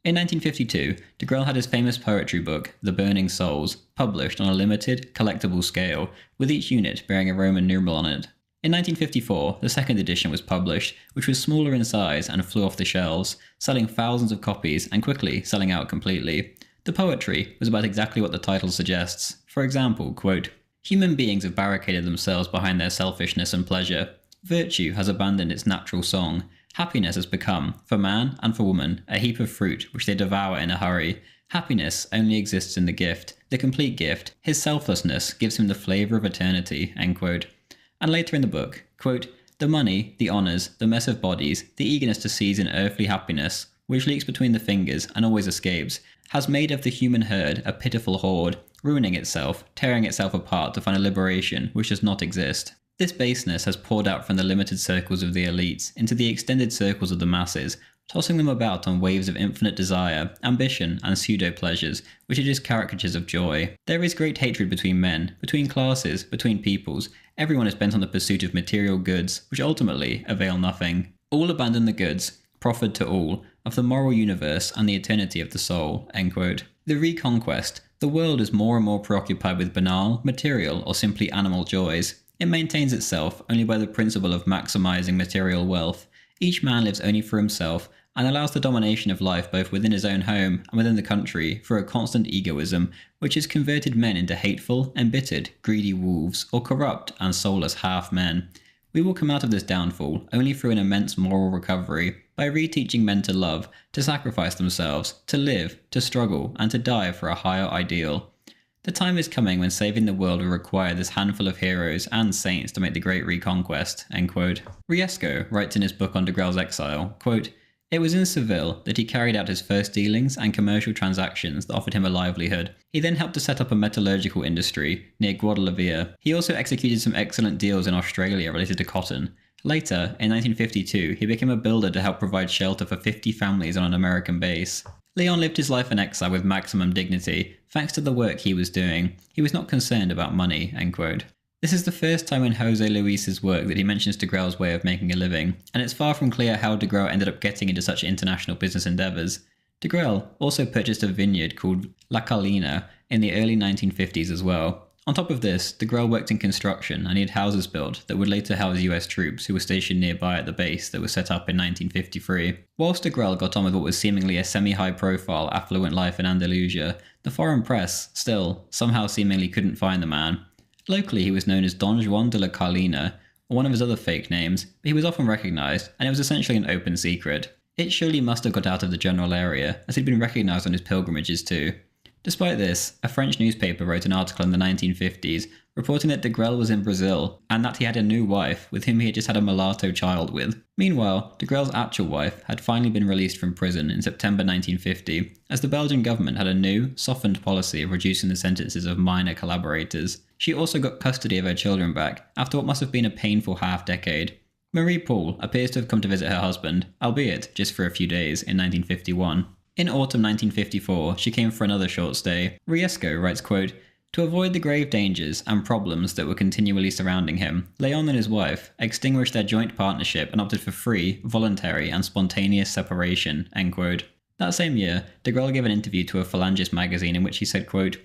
In 1952, Degrelle had his famous poetry book, The Burning Souls, published on a limited, collectible scale, with each unit bearing a Roman numeral on it. In 1954, the second edition was published, which was smaller in size and flew off the shelves, selling thousands of copies and quickly selling out completely. The poetry was about exactly what the title suggests. For example, quote, "Human beings have barricaded themselves behind their selfishness and pleasure. Virtue has abandoned its natural song. Happiness has become, for man and for woman, a heap of fruit which they devour in a hurry. Happiness only exists in the gift, the complete gift. His selflessness gives him the flavour of eternity." End quote. And later in the book, quote, "The money, the honours, the mess of bodies, the eagerness to seize an earthly happiness, which leaks between the fingers and always escapes, has made of the human herd a pitiful horde, ruining itself, tearing itself apart to find a liberation which does not exist. This baseness has poured out from the limited circles of the elites into the extended circles of the masses, tossing them about on waves of infinite desire, ambition, and pseudo-pleasures, which are just caricatures of joy. There is great hatred between men, between classes, between peoples. Everyone is bent on the pursuit of material goods, which ultimately avail nothing. All abandon the goods, proffered to all, of the moral universe and the eternity of the soul." End quote. The reconquest. The world is more and more preoccupied with banal, material, or simply animal joys. It maintains itself only by the principle of maximizing material wealth. Each man lives only for himself and allows the domination of life both within his own home and within the country through a constant egoism, which has converted men into hateful, embittered, greedy wolves, or corrupt and soulless half-men. We will come out of this downfall only through an immense moral recovery, by reteaching men to love, to sacrifice themselves, to live, to struggle, and to die for a higher ideal. The time is coming when saving the world will require this handful of heroes and saints to make the great reconquest." End quote. Riesco writes in his book on Degrelle's exile, quote, "It was in Seville that he carried out his first dealings and commercial transactions that offered him a livelihood. He then helped to set up a metallurgical industry near Guadalajara. He also executed some excellent deals in Australia related to cotton. Later, in 1952, he became a builder to help provide shelter for 50 families on an American base. Leon lived his life in exile with maximum dignity, thanks to the work he was doing. He was not concerned about money." End quote. This is the first time in Jose Luis's work that he mentions Degrelle's way of making a living, and it's far from clear how Degrelle ended up getting into such international business endeavours. Degrelle also purchased a vineyard called La Carlina in the early 1950s as well. On top of this, Degrelle worked in construction and he had houses built that would later house US troops who were stationed nearby at the base that was set up in 1953. Whilst Degrelle got on with what was seemingly a semi-high profile, affluent life in Andalusia, the foreign press still, somehow seemingly couldn't find the man. Locally he was known as Don Juan de la Carlina, or one of his other fake names, but he was often recognised, and it was essentially an open secret. It surely must have got out of the general area, as he'd been recognised on his pilgrimages too. Despite this, a French newspaper wrote an article in the 1950s reporting that Degrelle was in Brazil and that he had a new wife with whom he had just had a mulatto child with. Meanwhile, Degrelle's actual wife had finally been released from prison in September 1950, as the Belgian government had a new, softened policy of reducing the sentences of minor collaborators. She also got custody of her children back after what must have been a painful half-decade. Marie Paul appears to have come to visit her husband, albeit just for a few days, in 1951. In autumn 1954, she came for another short stay. Riesco writes, quote, "To avoid the grave dangers and problems that were continually surrounding him, Leon and his wife extinguished their joint partnership and opted for free, voluntary, and spontaneous separation." End quote. That same year, Degrelle gave an interview to a Phalangist magazine in which he said, quote,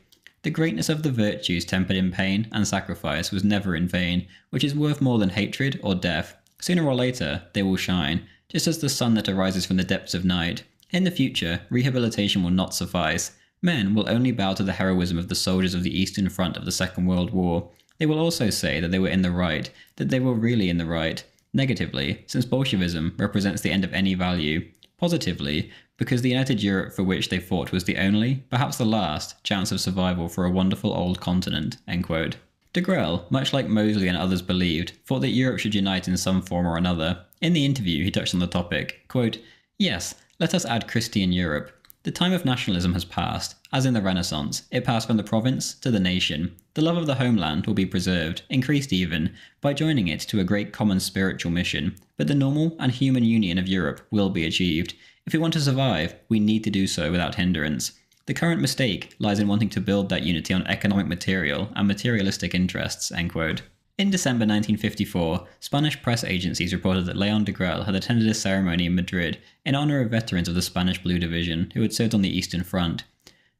"The greatness of the virtues tempered in pain and sacrifice was never in vain, which is worth more than hatred or death. Sooner or later, they will shine, just as the sun that arises from the depths of night. In the future, rehabilitation will not suffice. Men will only bow to the heroism of the soldiers of the Eastern Front of the Second World War. They will also say that they were in the right, that they were really in the right. Negatively, since Bolshevism represents the end of any value. Positively, because the united Europe for which they fought was the only, perhaps the last, chance of survival for a wonderful old continent." End quote. Degrelle, much like Mosley and others believed, thought that Europe should unite in some form or another. In the interview, he touched on the topic, quote, "Yes, let us add Christian Europe. The time of nationalism has passed. As in the Renaissance, it passed from the province to the nation. The love of the homeland will be preserved, increased even, by joining it to a great common spiritual mission. But the normal and human union of Europe will be achieved. If we want to survive, we need to do so without hindrance. The current mistake lies in wanting to build that unity on economic material and materialistic interests." End quote. In December 1954, Spanish press agencies reported that Leon Degrelle had attended a ceremony in Madrid in honor of veterans of the Spanish Blue Division who had served on the Eastern Front.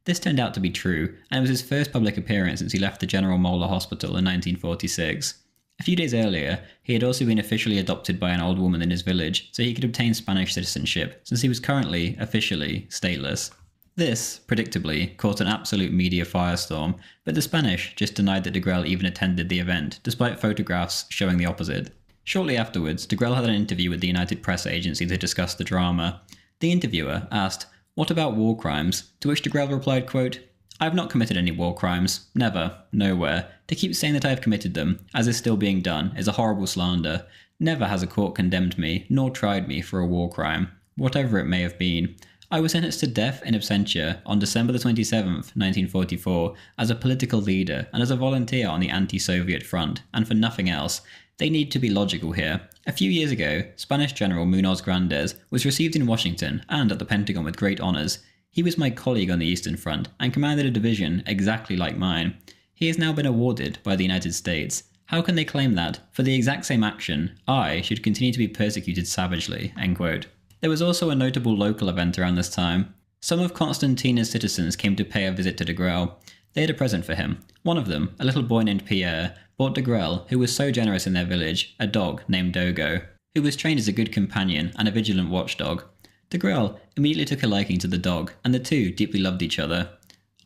This turned out to be true, and it was his first public appearance since he left the General Moeller Hospital in 1946. A few days earlier, he had also been officially adopted by an old woman in his village, so he could obtain Spanish citizenship, since he was currently, officially, stateless. This, predictably, caused an absolute media firestorm, but the Spanish just denied that Degrelle even attended the event, despite photographs showing the opposite. Shortly afterwards, Degrelle had an interview with the United Press Agency to discuss the drama. The interviewer asked, "What about war crimes?" To which Degrelle replied, quote, "I have not committed any war crimes. Never. Nowhere. To keep saying that I have committed them, as is still being done, is a horrible slander. Never has a court condemned me, nor tried me for a war crime, whatever it may have been. I was sentenced to death in absentia on December the 27th, 1944, as a political leader and as a volunteer on the anti-Soviet front, and for nothing else. They need to be logical here. A few years ago, Spanish General Munoz Grandes was received in Washington and at the Pentagon with great honours. He was my colleague on the Eastern Front and commanded a division exactly like mine. He has now been awarded by the United States. How can they claim that, for the exact same action, I should continue to be persecuted savagely?" End quote. There was also a notable local event around this time. Some of Constantina's citizens came to pay a visit to Degrelle. They had a present for him. One of them, a little boy named Pierre, bought Degrelle, who was so generous in their village, a dog named Dogo, who was trained as a good companion and a vigilant watchdog. Degrelle immediately took a liking to the dog, and the two deeply loved each other.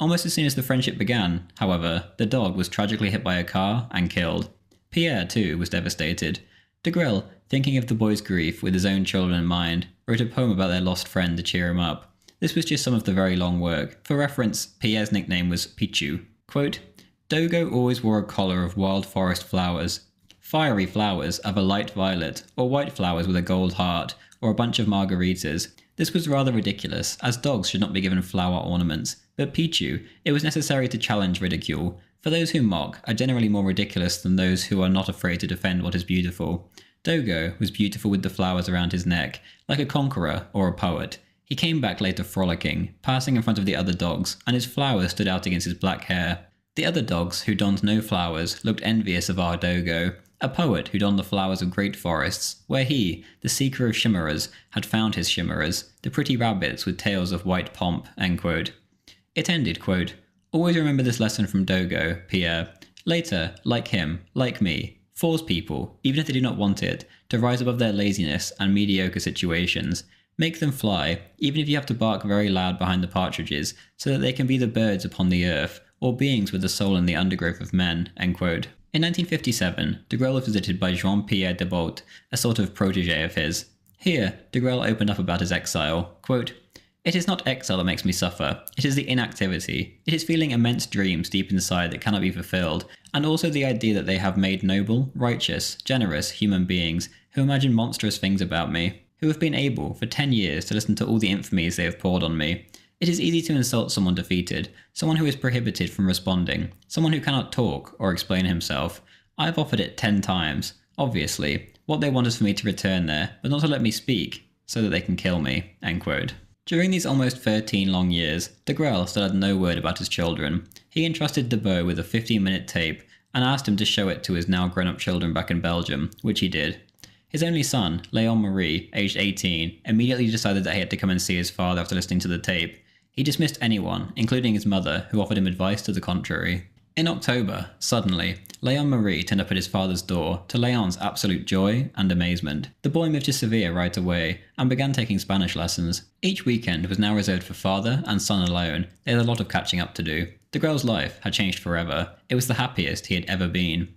Almost as soon as the friendship began, however, the dog was tragically hit by a car and killed. Pierre, too, was devastated. Degrelle, thinking of the boy's grief with his own children in mind, wrote a poem about their lost friend to cheer him up. This was just some of the very long work. For reference, Pierre's nickname was Pichu. Quote, "Dogo always wore a collar of wild forest flowers, fiery flowers of a light violet, or white flowers with a gold heart, or a bunch of margaritas. This was rather ridiculous, as dogs should not be given flower ornaments. But Pichu, it was necessary to challenge ridicule. For those who mock are generally more ridiculous than those who are not afraid to defend what is beautiful. Dogo was beautiful with the flowers around his neck, like a conqueror or a poet. He came back later frolicking, passing in front of the other dogs, and his flowers stood out against his black hair. The other dogs, who donned no flowers, looked envious of our Dogo, a poet who donned the flowers of great forests, where he, the seeker of chimeras, had found his chimeras, the pretty rabbits with tails of white pomp." End quote. It ended, quote, "Always remember this lesson from Dogo, Pierre. Later, like him, like me, force people, even if they do not want it, to rise above their laziness and mediocre situations. Make them fly, even if you have to bark very loud behind the partridges, so that they can be the birds upon the earth, or beings with the soul in the undergrowth of men." End quote. In 1957, Degrelle was visited by Jean-Pierre Debaut, a sort of protege of his. Here, Degrelle opened up about his exile. Quote, "It is not exile that makes me suffer. It is the inactivity. It is feeling immense dreams deep inside that cannot be fulfilled, and also the idea that they have made noble, righteous, generous human beings who imagine monstrous things about me, who have been able for 10 years to listen to all the infamies they have poured on me. It is easy to insult someone defeated, someone who is prohibited from responding, someone who cannot talk or explain himself. I have offered it 10 times. Obviously, what they want is for me to return there, but not to let me speak, so that they can kill me." End quote. During these almost 13 long years, Degrelle still had no word about his children. He entrusted Debaut with a 15-minute tape and asked him to show it to his now grown-up children back in Belgium, which he did. His only son, Leon Marie, aged 18, immediately decided that he had to come and see his father after listening to the tape. He dismissed anyone, including his mother, who offered him advice to the contrary. In October, suddenly, Leon Marie turned up at his father's door, to Leon's absolute joy and amazement. The boy moved to Seville right away, and began taking Spanish lessons. Each weekend was now reserved for father and son alone. They had a lot of catching up to do. Degrelle's life had changed forever. It was the happiest he had ever been.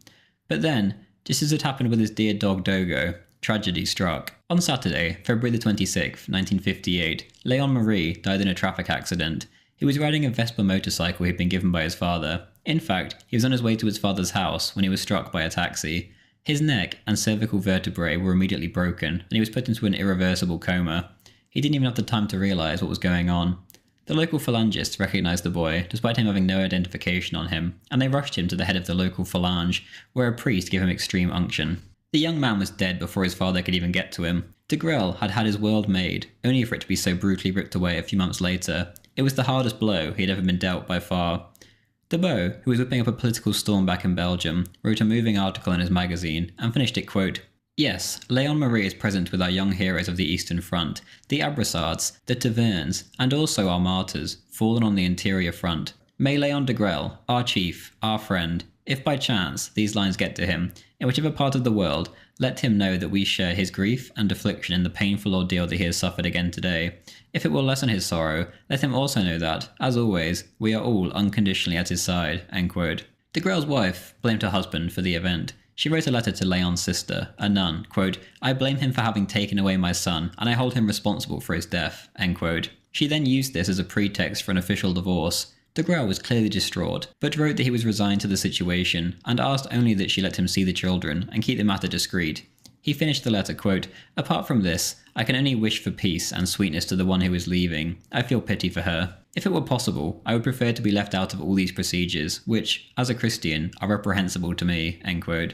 But then, just as had happened with his dear dog Dogo, tragedy struck. On Saturday, February the 26th, 1958, Leon Marie died in a traffic accident. He was riding a Vespa motorcycle he'd been given by his father. In fact, he was on his way to his father's house when he was struck by a taxi. His neck and cervical vertebrae were immediately broken, and he was put into an irreversible coma. He didn't even have the time to realise what was going on. The local phalangists recognised the boy, despite him having no identification on him, and they rushed him to the head of the local phalange, where a priest gave him extreme unction. The young man was dead before his father could even get to him. Degrelle had had his world made, only for it to be so brutally ripped away a few months later. It was the hardest blow he had ever been dealt by far. Debeau, who was whipping up a political storm back in Belgium, wrote a moving article in his magazine and finished it, quote, "Yes, Leon Marie is present with our young heroes of the Eastern Front, the Abrassards, the Taverns, and also our martyrs, fallen on the interior front. May Leon Degrelle, our chief, our friend, if by chance these lines get to him, in whichever part of the world, let him know that we share his grief and affliction in the painful ordeal that he has suffered again today. If it will lessen his sorrow, let him also know that, as always, we are all unconditionally at his side." End quote. Degrelle's wife blamed her husband for the event. She wrote a letter to Leon's sister, a nun, quote, "I blame him for having taken away my son, and I hold him responsible for his death." End quote. She then used this as a pretext for an official divorce. Degrelle was clearly distraught, but wrote that he was resigned to the situation, and asked only that she let him see the children and keep the matter discreet. He finished the letter, quote, "Apart from this, I can only wish for peace and sweetness to the one who is leaving. I feel pity for her. If it were possible, I would prefer to be left out of all these procedures, which, as a Christian, are reprehensible to me." End quote.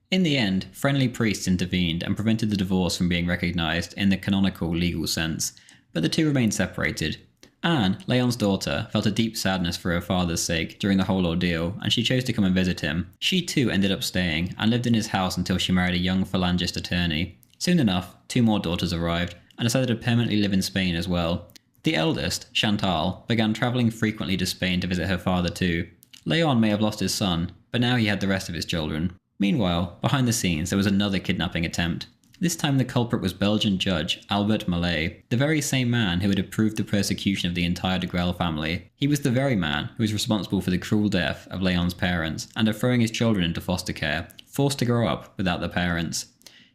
In the end, friendly priests intervened and prevented the divorce from being recognised in the canonical legal sense, but the two remained separated. Anne, Leon's daughter, felt a deep sadness for her father's sake during the whole ordeal, and she chose to come and visit him. She too ended up staying, and lived in his house until she married a young phalangist attorney. Soon enough, 2 more daughters arrived, and decided to permanently live in Spain as well. The eldest, Chantal, began travelling frequently to Spain to visit her father too. Leon may have lost his son, but now he had the rest of his children. Meanwhile, behind the scenes there was another kidnapping attempt. This time the culprit was Belgian judge Albert Mallet, the very same man who had approved the persecution of the entire Degrelle family. He was the very man who was responsible for the cruel death of Leon's parents and of throwing his children into foster care, forced to grow up without their parents.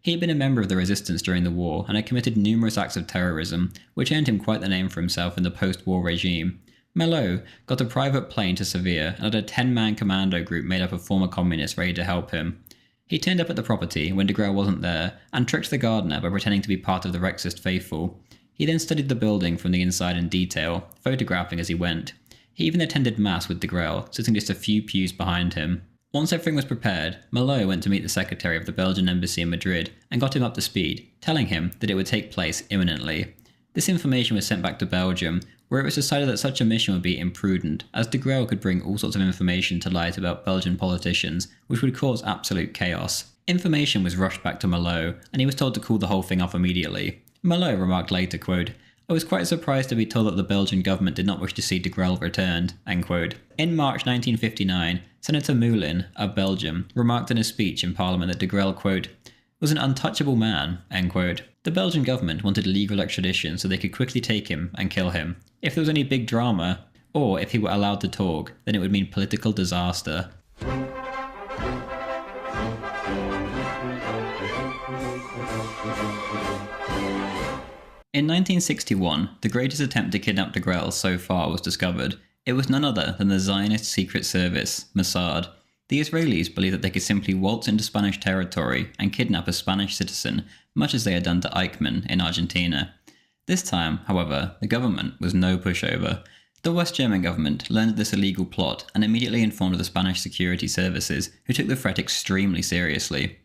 He had been a member of the resistance during the war and had committed numerous acts of terrorism, which earned him quite the name for himself in the post-war regime. Malot got a private plane to Seville and had a 10-man commando group made up of former communists ready to help him. He turned up at the property when Degrelle wasn't there and tricked the gardener by pretending to be part of the Rexist faithful. He then studied the building from the inside in detail, photographing as he went. He even attended mass with Degrelle, sitting just a few pews behind him. Once everything was prepared, Malot went to meet the secretary of the Belgian embassy in Madrid and got him up to speed, telling him that it would take place imminently. This information was sent back to Belgium, where it was decided that such a mission would be imprudent, as Degrelle could bring all sorts of information to light about Belgian politicians, which would cause absolute chaos. Information was rushed back to Malot, and he was told to call the whole thing off immediately. Malot remarked later, quote, "I was quite surprised to be told that the Belgian government did not wish to see Degrelle returned." End quote. In March 1959, Senator Moulin of Belgium remarked in a speech in Parliament that Degrelle, quote, "was an untouchable man." End quote. The Belgian government wanted legal extradition so they could quickly take him and kill him. If there was any big drama, or if he were allowed to talk, then it would mean political disaster. In 1961, the greatest attempt to kidnap Degrelle so far was discovered. It was none other than the Zionist Secret Service, Mossad. The Israelis believed that they could simply waltz into Spanish territory and kidnap a Spanish citizen, much as they had done to Eichmann in Argentina. This time, however, the government was no pushover. The West German government learned of this illegal plot and immediately informed the Spanish security services, who took the threat extremely seriously.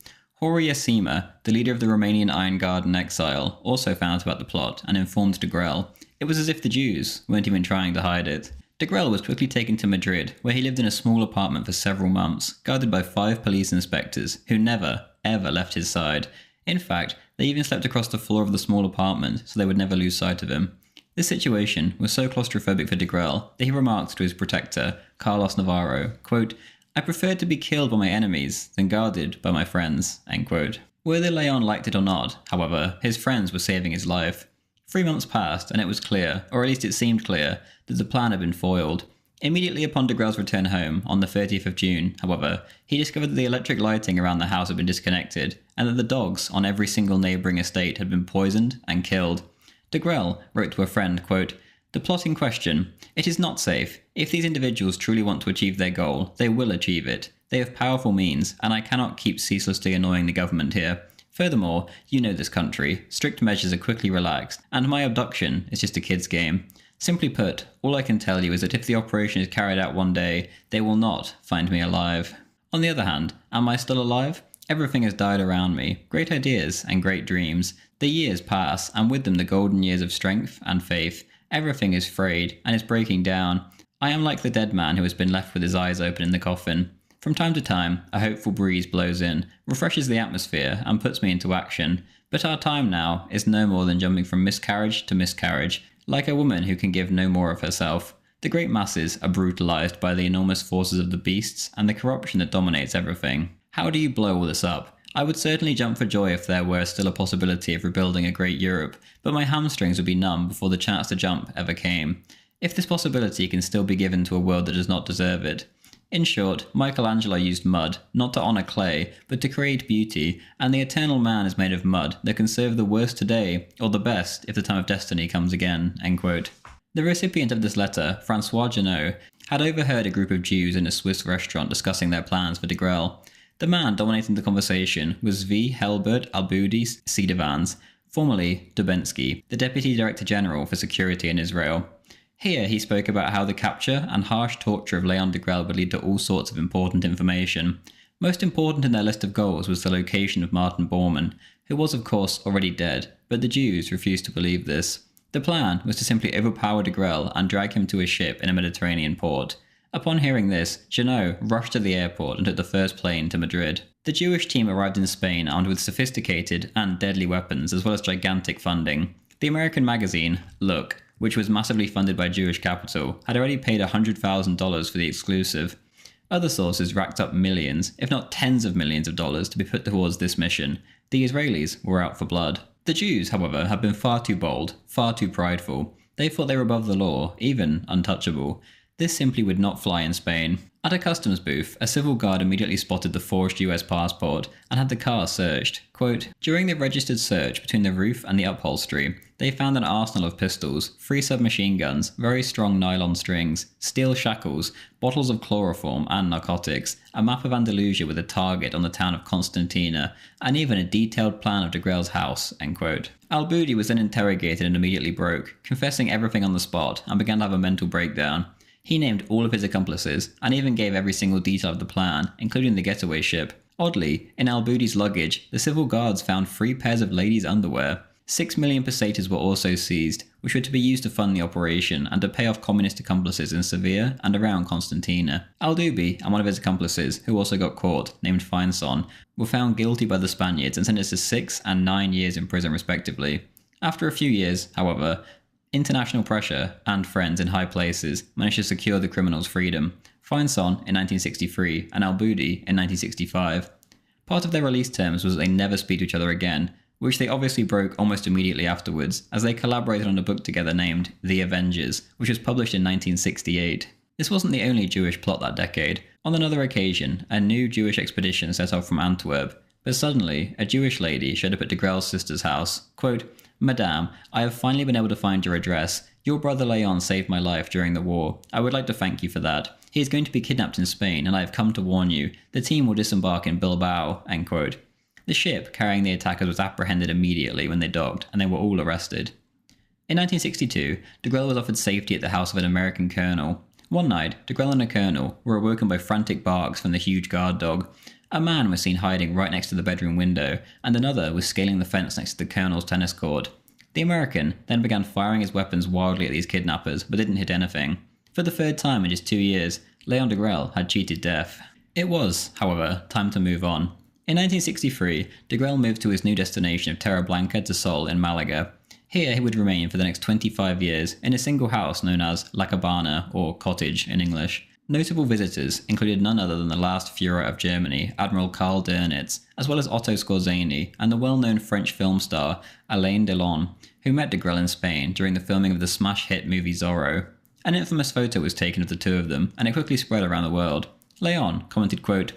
Horia Sima, the leader of the Romanian Iron Guard in exile, also found out about the plot and informed Degrelle. It was as if the Jews weren't even trying to hide it. Degrelle was quickly taken to Madrid, where he lived in a small apartment for several months, guarded by 5 police inspectors, who never, ever left his side. In fact, they even slept across the floor of the small apartment, so they would never lose sight of him. This situation was so claustrophobic for Degrelle that he remarked to his protector, Carlos Navarro, quote, "I preferred to be killed by my enemies than guarded by my friends." End quote. Whether Leon liked it or not, however, his friends were saving his life. 3 months passed, and it was clear, or at least it seemed clear, that the plan had been foiled. Immediately upon Degrelle's return home on the 30th of June, however, he discovered that the electric lighting around the house had been disconnected, and that the dogs on every single neighbouring estate had been poisoned and killed. Degrelle wrote to a friend, quote, "The plot in question. It is not safe. If these individuals truly want to achieve their goal, they will achieve it. They have powerful means, and I cannot keep ceaselessly annoying the government here. Furthermore, you know this country. Strict measures are quickly relaxed, and my abduction is just a kid's game. Simply put, all I can tell you is that if the operation is carried out one day, they will not find me alive." On the other hand, am I still alive? Everything has died around me. Great ideas and great dreams. The years pass, and with them the golden years of strength and faith. Everything is frayed and is breaking down. I am like the dead man who has been left with his eyes open in the coffin. From time to time, a hopeful breeze blows in, refreshes the atmosphere, and puts me into action. But our time now is no more than jumping from miscarriage to miscarriage, like a woman who can give no more of herself. The great masses are brutalized by the enormous forces of the beasts and the corruption that dominates everything. How do you blow all this up? I would certainly jump for joy if there were still a possibility of rebuilding a great Europe, but my hamstrings would be numb before the chance to jump ever came. If this possibility can still be given to a world that does not deserve it. In short, Michelangelo used mud, not to honour clay, but to create beauty, and the eternal man is made of mud that can serve the worst today, or the best if the time of destiny comes again." End quote. The recipient of this letter, Francois Janot, had overheard a group of Jews in a Swiss restaurant discussing their plans for Degrelle. The man dominating the conversation was V. Helbert Alboudi Siedevans, formerly Dubensky, the Deputy Director General for Security in Israel. Here he spoke about how the capture and harsh torture of Leon Degrelle would lead to all sorts of important information. Most important in their list of goals was the location of Martin Bormann, who was of course already dead, but the Jews refused to believe this. The plan was to simply overpower Degrelle and drag him to a ship in a Mediterranean port. Upon hearing this, Janot rushed to the airport and took the first plane to Madrid. The Jewish team arrived in Spain armed with sophisticated and deadly weapons as well as gigantic funding. The American magazine, Look, which was massively funded by Jewish capital, had already paid $100,000 for the exclusive. Other sources racked up millions, if not tens of millions of dollars to be put towards this mission. The Israelis were out for blood. The Jews, however, had been far too bold, far too prideful. They thought they were above the law, even untouchable. This simply would not fly in Spain. At a customs booth, a civil guard immediately spotted the forged US passport and had the car searched. Quote, "During the registered search between the roof and the upholstery, they found an arsenal of pistols, 3 submachine guns, very strong nylon strings, steel shackles, bottles of chloroform and narcotics, a map of Andalusia with a target on the town of Constantina, and even a detailed plan of Degrelle's house." End quote. Alboudi was then interrogated and immediately broke, confessing everything on the spot, and began to have a mental breakdown. He named all of his accomplices, and even gave every single detail of the plan, including the getaway ship. Oddly, in Alboudi's luggage, the civil guards found 3 pairs of ladies' underwear. 6 million pesetas were also seized, which were to be used to fund the operation and to pay off communist accomplices in Sevilla and around Constantina. Alboudi and one of his accomplices, who also got caught, named Feinson, were found guilty by the Spaniards and sentenced to 6 and 9 years in prison respectively. After a few years, however, international pressure and friends in high places managed to secure the criminals' freedom. Feinson in 1963 and Alboudi in 1965. Part of their release terms was that they never speak to each other again, which they obviously broke almost immediately afterwards, as they collaborated on a book together named The Avengers, which was published in 1968. This wasn't the only Jewish plot that decade. On another occasion, a new Jewish expedition set off from Antwerp, but suddenly a Jewish lady showed up at Degrelle's sister's house. Quote, "Madame, I have finally been able to find your address. Your brother Leon saved my life during the war. I would like to thank you for that. He is going to be kidnapped in Spain, and I have come to warn you. The team will disembark in Bilbao." End quote. The ship carrying the attackers was apprehended immediately when they docked, and they were all arrested. In 1962, Degrelle was offered safety at the house of an American colonel. One night, Degrelle and a colonel were awoken by frantic barks from the huge guard dog. A man was seen hiding right next to the bedroom window, and another was scaling the fence next to the colonel's tennis court. The American then began firing his weapons wildly at these kidnappers, but didn't hit anything. For the 3rd time in just 2 years, Leon Degrelle had cheated death. It was, however, time to move on. In 1963, Degrelle moved to his new destination of Terra Blanca de Sol in Malaga. Here he would remain for the next 25 years in a single house known as La Cabana, or cottage in English. Notable visitors included none other than the last Führer of Germany, Admiral Karl Dönitz, as well as Otto Skorzeny and the well-known French film star Alain Delon, who met Degrelle in Spain during the filming of the smash hit movie Zorro. An infamous photo was taken of the two of them, and it quickly spread around the world. Leon commented, quote,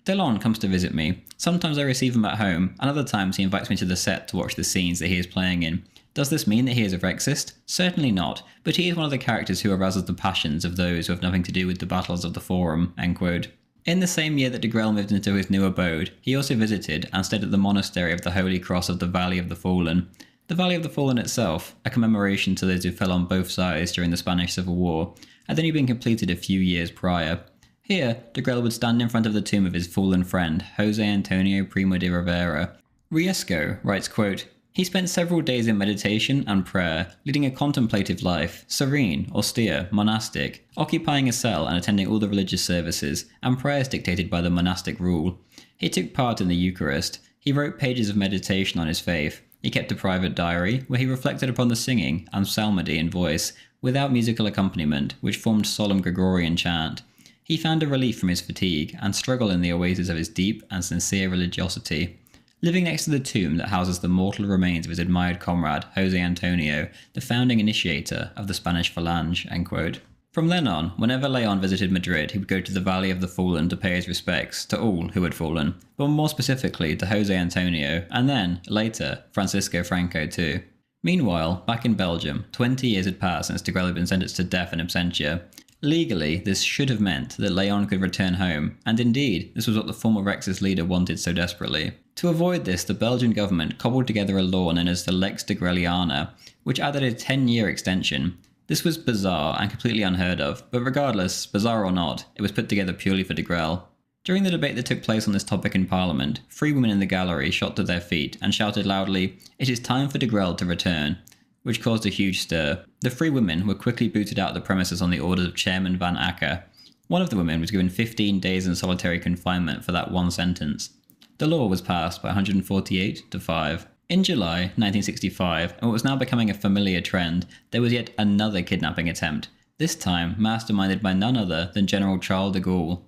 "Delon comes to visit me. Sometimes I receive him at home, and other times he invites me to the set to watch the scenes that he is playing in. Does this mean that he is a Rexist? Certainly not, but he is one of the characters who arouses the passions of those who have nothing to do with the battles of the Forum." End quote. In the same year that Degrelle moved into his new abode, he also visited and stayed at the monastery of the Holy Cross of the Valley of the Fallen. The Valley of the Fallen itself, a commemoration to those who fell on both sides during the Spanish Civil War, had only been completed a few years prior. Here, Degrelle would stand in front of the tomb of his fallen friend, Jose Antonio Primo de Rivera. Riesco writes, quote, "He spent several days in meditation and prayer, leading a contemplative life, serene, austere, monastic, occupying a cell and attending all the religious services, and prayers dictated by the monastic rule. He took part in the Eucharist. He wrote pages of meditation on his faith. He kept a private diary, where he reflected upon the singing and psalmody in voice, without musical accompaniment, which formed solemn Gregorian chant. He found a relief from his fatigue, and struggled in the oasis of his deep and sincere religiosity. Living next to the tomb that houses the mortal remains of his admired comrade, Jose Antonio, the founding initiator of the Spanish Phalange." End quote. From then on, whenever Leon visited Madrid, he would go to the Valley of the Fallen to pay his respects to all who had fallen, but more specifically to Jose Antonio, and then, later, Francisco Franco too. Meanwhile, back in Belgium, 20 years had passed since Degrelle had been sentenced to death in absentia. Legally, this should have meant that Leon could return home, and indeed, this was what the former Rexist leader wanted so desperately. To avoid this, the Belgian government cobbled together a law known as the Lex Degrelliana, which added a 10-year extension. This was bizarre and completely unheard of, but regardless, bizarre or not, it was put together purely for Degrelle. During the debate that took place on this topic in Parliament, 3 women in the gallery shot to their feet and shouted loudly, "It is time for Degrelle to return," which caused a huge stir. The 3 women were quickly booted out of the premises on the orders of Chairman Van Acker. One of the women was given 15 days in solitary confinement for that one sentence. The law was passed by 148 to 5. In July 1965, and what was now becoming a familiar trend, there was yet another kidnapping attempt, this time masterminded by none other than General Charles de Gaulle.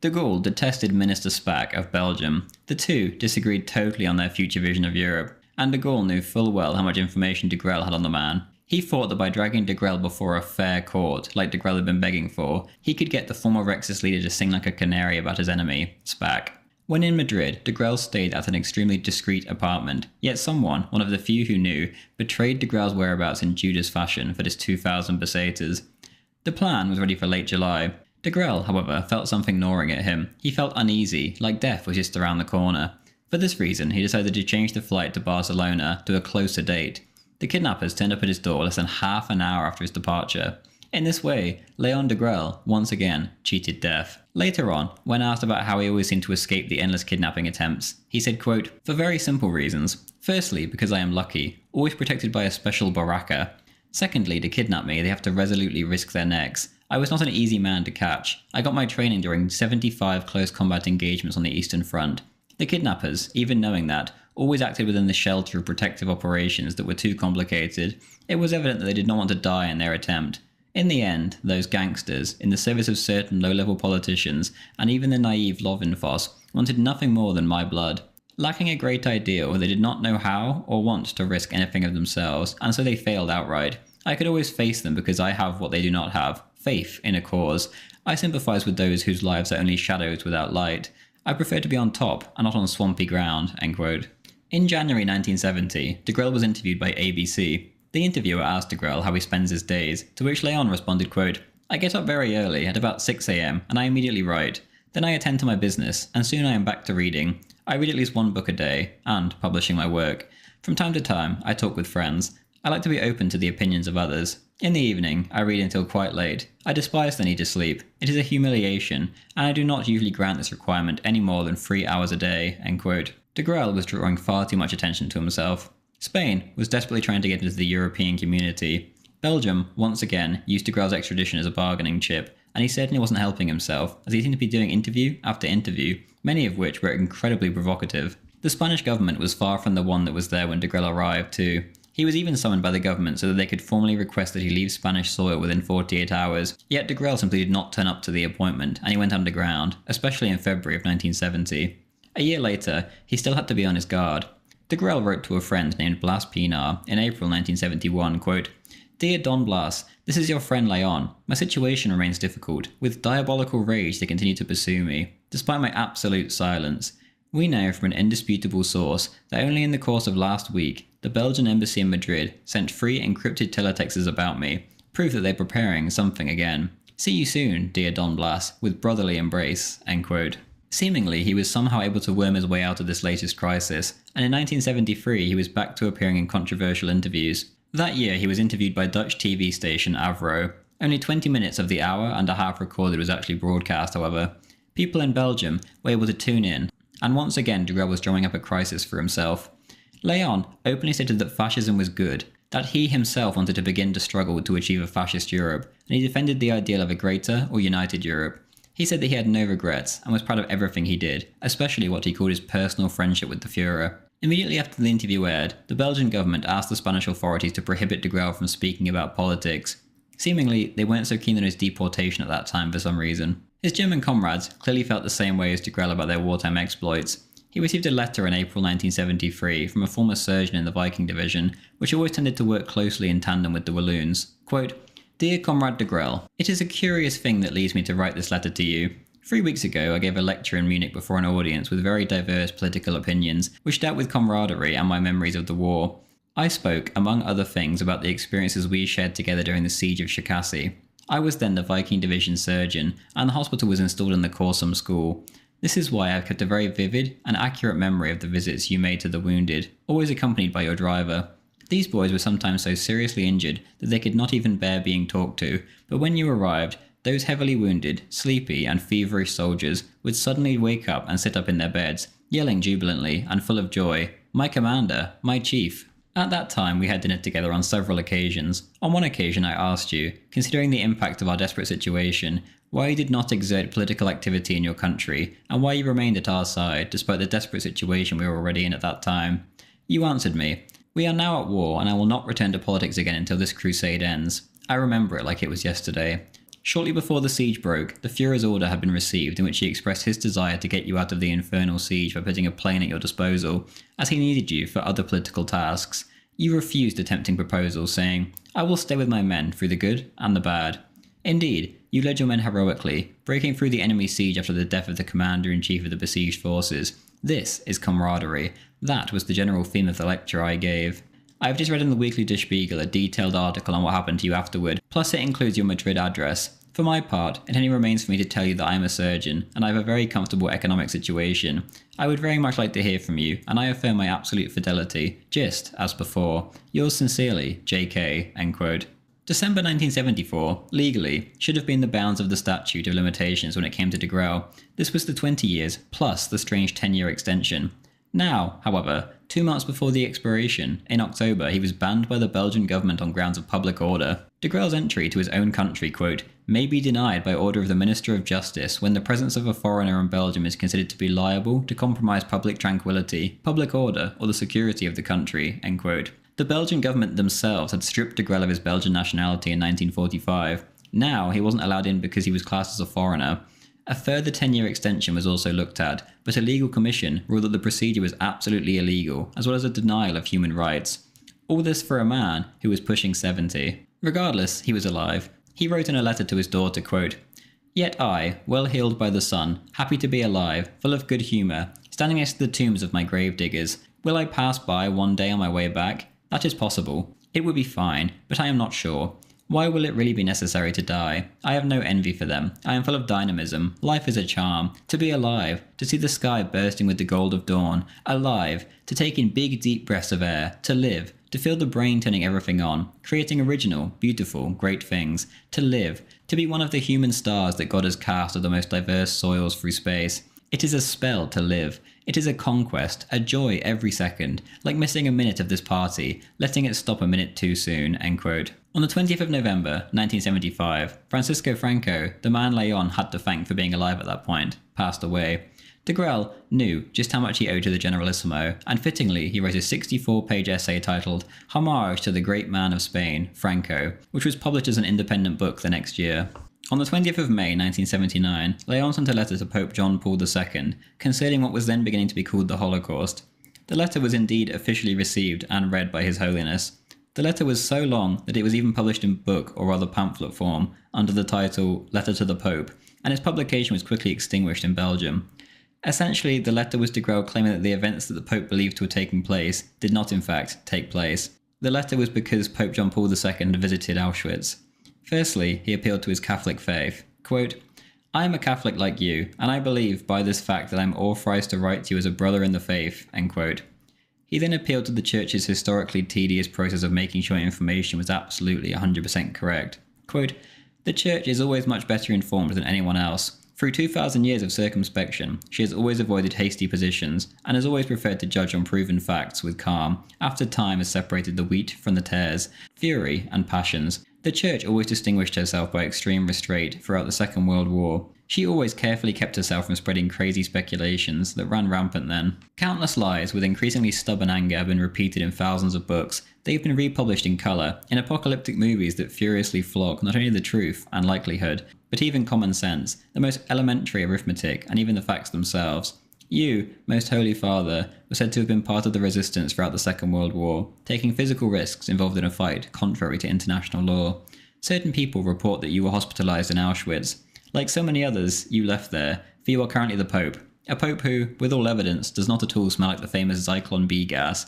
De Gaulle detested Minister Spaak of Belgium. The two disagreed totally on their future vision of Europe, and de Gaulle knew full well how much information Degrelle had on the man. He thought that by dragging Degrelle before a fair court, like Degrelle had been begging for, he could get the former Rexist leader to sing like a canary about his enemy, Spaak. When in Madrid, Degrelle stayed at an extremely discreet apartment, yet someone, one of the few who knew, betrayed Degrelle's whereabouts in Judas fashion for his 2,000 pesetas. The plan was ready for late July. Degrelle, however, felt something gnawing at him. He felt uneasy, like death was just around the corner. For this reason, he decided to change the flight to Barcelona to a closer date. The kidnappers turned up at his door less than half an hour after his departure. In this way, Leon Degrelle, once again, cheated death. Later on, when asked about how he always seemed to escape the endless kidnapping attempts, he said, quote, "For very simple reasons. Firstly, because I am lucky, always protected by a special baraka. Secondly, to kidnap me, they have to resolutely risk their necks. I was not an easy man to catch. I got my training during 75 close combat engagements on the Eastern Front. The kidnappers, even knowing that, always acted within the shelter of protective operations that were too complicated. It was evident that they did not want to die in their attempt. In the end, those gangsters, in the service of certain low-level politicians, and even the naive Lovenfoss, wanted nothing more than my blood. Lacking a great ideal, they did not know how or want to risk anything of themselves, and so they failed outright. I could always face them because I have what they do not have, faith in a cause. I sympathise with those whose lives are only shadows without light. I prefer to be on top and not on swampy ground." End quote. In January 1970, Degrelle was interviewed by ABC. The interviewer asked Degrelle how he spends his days, to which Leon responded, quote, "I get up very early, at about 6 a.m, and I immediately write. Then I attend to my business, and soon I am back to reading. I read at least 1 book a day, and publishing my work. From time to time, I talk with friends. I like to be open to the opinions of others. In the evening, I read until quite late. I despise the need to sleep. It is a humiliation, and I do not usually grant this requirement any more than 3 hours a day." End quote. Degrelle was drawing far too much attention to himself. Spain was desperately trying to get into the European community. Belgium, once again, used Degrelle's extradition as a bargaining chip, and he certainly wasn't helping himself, as he seemed to be doing interview after interview, many of which were incredibly provocative. The Spanish government was far from the one that was there when Degrelle arrived too. He was even summoned by the government so that they could formally request that he leave Spanish soil within 48 hours, yet Degrelle simply did not turn up to the appointment, and he went underground, especially in February of 1970. A year later, he still had to be on his guard. Degrelle wrote to a friend named Blas Pinar in April 1971, quote, Dear Don Blas, this is your friend Leon. My situation remains difficult, with diabolical rage they continue to pursue me, despite my absolute silence. We know from an indisputable source that only in the course of last week, the Belgian embassy in Madrid sent 3 encrypted teletexts about me, proof that they're preparing something again. See you soon, dear Don Blas, with brotherly embrace." End quote. Seemingly, he was somehow able to worm his way out of this latest crisis, and in 1973 he was back to appearing in controversial interviews. That year he was interviewed by Dutch TV station Avro. Only 20 minutes of the hour and a half recorded was actually broadcast, however. People in Belgium were able to tune in, and once again Degrelle was drawing up a crisis for himself. Leon openly stated that fascism was good, that he himself wanted to begin to struggle to achieve a fascist Europe, and he defended the ideal of a greater or united Europe. He said that he had no regrets and was proud of everything he did, especially what he called his personal friendship with the Führer. Immediately after the interview aired, the Belgian government asked the Spanish authorities to prohibit Degrelle from speaking about politics. Seemingly, they weren't so keen on his deportation at that time for some reason. His German comrades clearly felt the same way as Degrelle about their wartime exploits. He received a letter in April 1973 from a former surgeon in the Viking Division, which always tended to work closely in tandem with the Walloons. Quote, "Dear Comrade Degrelle, it is a curious thing that leads me to write this letter to you. 3 weeks ago I gave a lecture in Munich before an audience with very diverse political opinions, which dealt with camaraderie and my memories of the war. I spoke, among other things, about the experiences we shared together during the siege of Cherkasy. I was then the Viking Division surgeon, and the hospital was installed in the Korsum school. This is why I've kept a very vivid and accurate memory of the visits you made to the wounded, always accompanied by your driver. These boys were sometimes so seriously injured that they could not even bear being talked to, but when you arrived, those heavily wounded, sleepy and feverish soldiers would suddenly wake up and sit up in their beds, yelling jubilantly and full of joy, 'My commander, my chief.' At that time we had dinner together on several occasions. On one occasion I asked you, considering the impact of our desperate situation, why you did not exert political activity in your country, and why you remained at our side despite the desperate situation we were already in at that time. You answered me, 'We are now at war and I will not return to politics again until this crusade ends.' I remember it like it was yesterday. Shortly before the siege broke, the Führer's order had been received in which he expressed his desire to get you out of the infernal siege by putting a plane at your disposal, as he needed you for other political tasks. You refused the tempting proposal, saying, 'I will stay with my men through the good and the bad.' Indeed, you led your men heroically, breaking through the enemy siege after the death of the commander-in-chief of the besieged forces. This is camaraderie. That was the general theme of the lecture I gave. I have just read in the Weekly Der Spiegel a detailed article on what happened to you afterward, plus it includes your Madrid address. For my part, it only remains for me to tell you that I am a surgeon, and I have a very comfortable economic situation. I would very much like to hear from you, and I affirm my absolute fidelity, just as before. Yours sincerely, J.K." End quote. December 1974, legally, should have been the bounds of the statute of limitations when it came to Degrelle. This was the 20 years, plus the strange 10-year extension. Now, however, 2 months before the expiration, in October, he was banned by the Belgian government on grounds of public order. Degrelle's entry to his own country, quote, "may be denied by order of the Minister of Justice when the presence of a foreigner in Belgium is considered to be liable to compromise public tranquility, public order, or the security of the country." End quote. The Belgian government themselves had stripped Degrelle of his Belgian nationality in 1945. Now he wasn't allowed in because he was classed as a foreigner. A further 10-year extension was also looked at, but a legal commission ruled that the procedure was absolutely illegal, as well as a denial of human rights. All this for a man who was pushing 70. Regardless, he was alive. He wrote in a letter to his daughter, quote, "Yet I, well healed by the sun, happy to be alive, full of good humour, standing next to the tombs of my grave diggers, will I pass by one day on my way back? That is possible. It would be fine, but I am not sure. Why will it really be necessary to die? I have no envy for them. I am full of dynamism. Life is a charm. To be alive, to see the sky bursting with the gold of dawn, alive, to take in big deep breaths of air, to live, to feel the brain turning everything on, creating original, beautiful, great things, to live, to be one of the human stars that God has cast of the most diverse soils through space. It is a spell to live. It is a conquest, a joy every second, like missing a minute of this party, letting it stop a minute too soon." End quote. On the 20th of November, 1975, Francisco Franco, the man Leon had to thank for being alive at that point, passed away. Degrelle knew just how much he owed to the Generalissimo, and fittingly he wrote a 64-page essay titled Homage to the Great Man of Spain, Franco, which was published as an independent book the next year. On the 20th of May 1979, Leon sent a letter to Pope John Paul II concerning what was then beginning to be called the Holocaust. The letter was indeed officially received and read by His Holiness. The letter was so long that it was even published in book or rather pamphlet form under the title Letter to the Pope, and its publication was quickly extinguished in Belgium. Essentially, the letter was Degrelle claiming that the events that the Pope believed to have taken place did not in fact take place. The letter was because Pope John Paul II had visited Auschwitz. Firstly, he appealed to his Catholic faith. Quote, "I am a Catholic like you, and I believe by this fact that I am authorized to write to you as a brother in the faith." End quote. He then appealed to the Church's historically tedious process of making sure information was absolutely 100% correct. Quote, "The Church is always much better informed than anyone else. Through 2,000 years of circumspection, she has always avoided hasty positions, and has always preferred to judge on proven facts with calm, after time has separated the wheat from the tares, fury and passions. The Church always distinguished herself by extreme restraint throughout the Second World War. She always carefully kept herself from spreading crazy speculations that ran rampant then. Countless lies with increasingly stubborn anger have been repeated in thousands of books. They've been republished in colour, in apocalyptic movies that furiously flog not only the truth and likelihood, but even common sense, the most elementary arithmetic, and even the facts themselves. You, Most Holy Father, were said to have been part of the resistance throughout the Second World War, taking physical risks involved in a fight contrary to international law. Certain people report that you were hospitalised in Auschwitz. Like so many others, you left there, for you are currently the Pope. A Pope who, with all evidence, does not at all smell like the famous Zyklon B gas.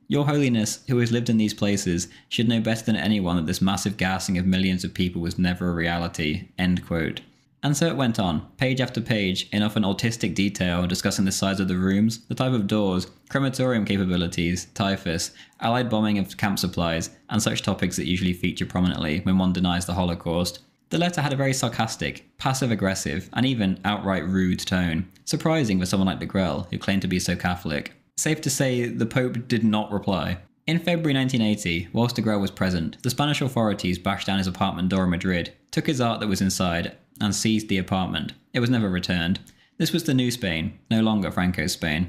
Your Holiness, who has lived in these places, should know better than anyone that this massive gassing of millions of people was never a reality." End quote. And so it went on, page after page, in often autistic detail, discussing the size of the rooms, the type of doors, crematorium capabilities, typhus, Allied bombing of camp supplies, and such topics that usually feature prominently when one denies the Holocaust. The letter had a very sarcastic, passive-aggressive, and even outright rude tone, surprising for someone like Degrelle, who claimed to be so Catholic. Safe to say, the Pope did not reply. In February 1980, whilst Degrelle was present, the Spanish authorities bashed down his apartment door in Madrid, took his art that was inside, and seized the apartment. It was never returned. This was the new Spain, no longer Franco's Spain.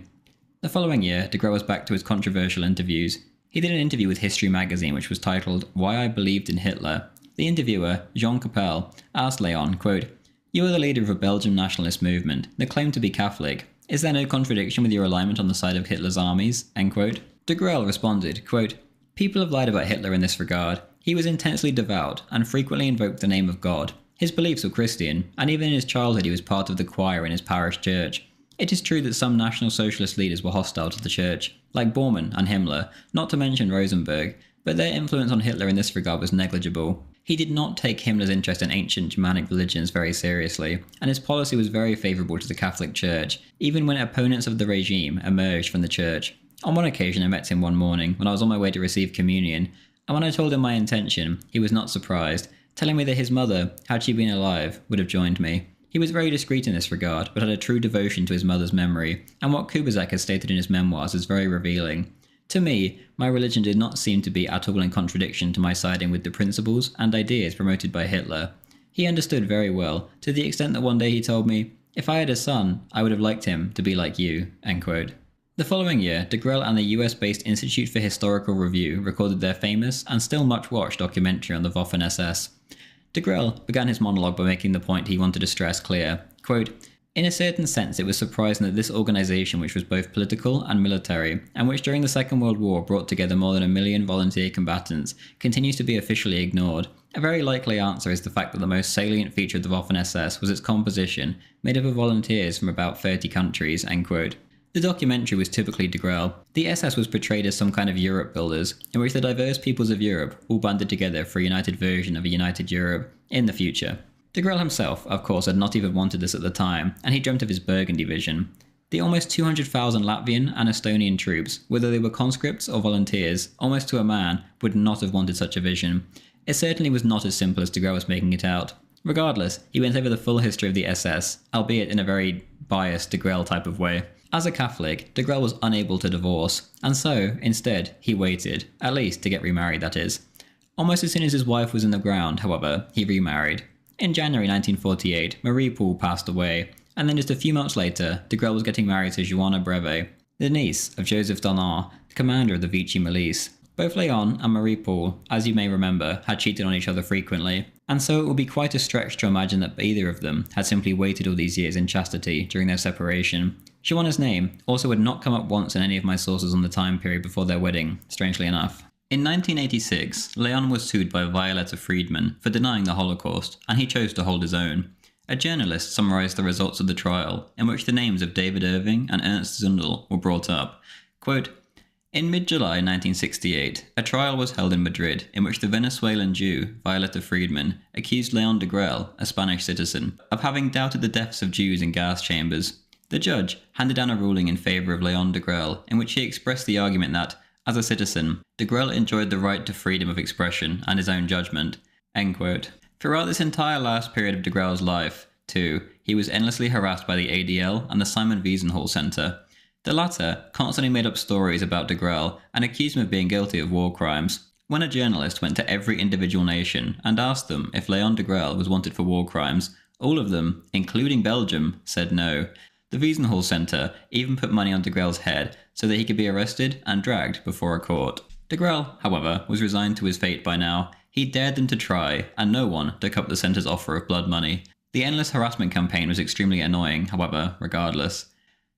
The following year, Degrelle was back to his controversial interviews. He did an interview with History magazine which was titled "Why I Believed in Hitler." The interviewer, Jean Capelle, asked Leon, quote, "You are the leader of a Belgian nationalist movement that claim to be Catholic. Is there no contradiction with your alignment on the side of Hitler's armies?" End quote. Degrelle responded, quote, "People have lied about Hitler in this regard. He was intensely devout and frequently invoked the name of God. His beliefs were Christian, and even in his childhood he was part of the choir in his parish church. It is true that some National Socialist leaders were hostile to the church, like Bormann and Himmler, not to mention Rosenberg, but their influence on Hitler in this regard was negligible. He did not take Himmler's interest in ancient Germanic religions very seriously, and his policy was very favourable to the Catholic Church, even when opponents of the regime emerged from the church. On one occasion I met him one morning when I was on my way to receive communion, and when I told him my intention, he was not surprised, telling me that his mother, had she been alive, would have joined me. He was very discreet in this regard, but had a true devotion to his mother's memory, and what Kubizek has stated in his memoirs is very revealing. To me, my religion did not seem to be at all in contradiction to my siding with the principles and ideas promoted by Hitler. He understood very well, to the extent that one day he told me, 'If I had a son, I would have liked him to be like you.'" End quote. The following year, Degrelle and the US-based Institute for Historical Review recorded their famous and still much-watched documentary on the Waffen-SS. Degrelle began his monologue by making the point he wanted to stress clear, quote, "In a certain sense it was surprising that this organisation, which was both political and military, and which during the Second World War brought together more than 1 million volunteer combatants, continues to be officially ignored. A very likely answer is the fact that the most salient feature of the Waffen-SS was its composition, made up of volunteers from about 30 countries." End quote. The documentary was typically Degrelle. The SS was portrayed as some kind of Europe builders, in which the diverse peoples of Europe all banded together for a united version of a united Europe in the future. Degrelle himself, of course, had not even wanted this at the time, and he dreamt of his Burgundy vision. The almost 200,000 Latvian and Estonian troops, whether they were conscripts or volunteers, almost to a man, would not have wanted such a vision. It certainly was not as simple as Degrelle was making it out. Regardless, he went over the full history of the SS, albeit in a very biased Degrelle type of way. As a Catholic, Degrelle was unable to divorce, and so, instead, he waited, at least to get remarried that is. Almost as soon as his wife was in the ground, however, he remarried. In January 1948, Marie Paul passed away, and then just a few months later, Degrelle was getting married to Joanna Breve, the niece of Joseph Donat, the commander of the Vichy milice. Both Léon and Marie Paul, as you may remember, had cheated on each other frequently, and so it would be quite a stretch to imagine that either of them had simply waited all these years in chastity during their separation. Joanna's name also would not come up once in any of my sources on the time period before their wedding, strangely enough. In 1986, Leon was sued by Violetta Friedman for denying the Holocaust, and he chose to hold his own. A journalist summarized the results of the trial, in which the names of David Irving and Ernst Zundel were brought up. Quote, in mid-July 1968, a trial was held in Madrid in which the Venezuelan Jew, Violetta Friedman, accused Leon Degrelle, a Spanish citizen, of having doubted the deaths of Jews in gas chambers. The judge handed down a ruling in favor of Leon Degrelle, in which he expressed the argument that, as a citizen, Degrelle enjoyed the right to freedom of expression and his own judgment. End quote. Throughout this entire last period of Degrelle's life, too, he was endlessly harassed by the ADL and the Simon Wiesenthal Center. The latter constantly made up stories about Degrelle and accused him of being guilty of war crimes. When a journalist went to every individual nation and asked them if Leon Degrelle was wanted for war crimes, all of them, including Belgium, said no. The Wiesenthal Center even put money on Degrelle's head so that he could be arrested and dragged before a court. Degrelle, however, was resigned to his fate by now. He dared them to try, and no one took up the center's offer of blood money. The endless harassment campaign was extremely annoying, however, regardless.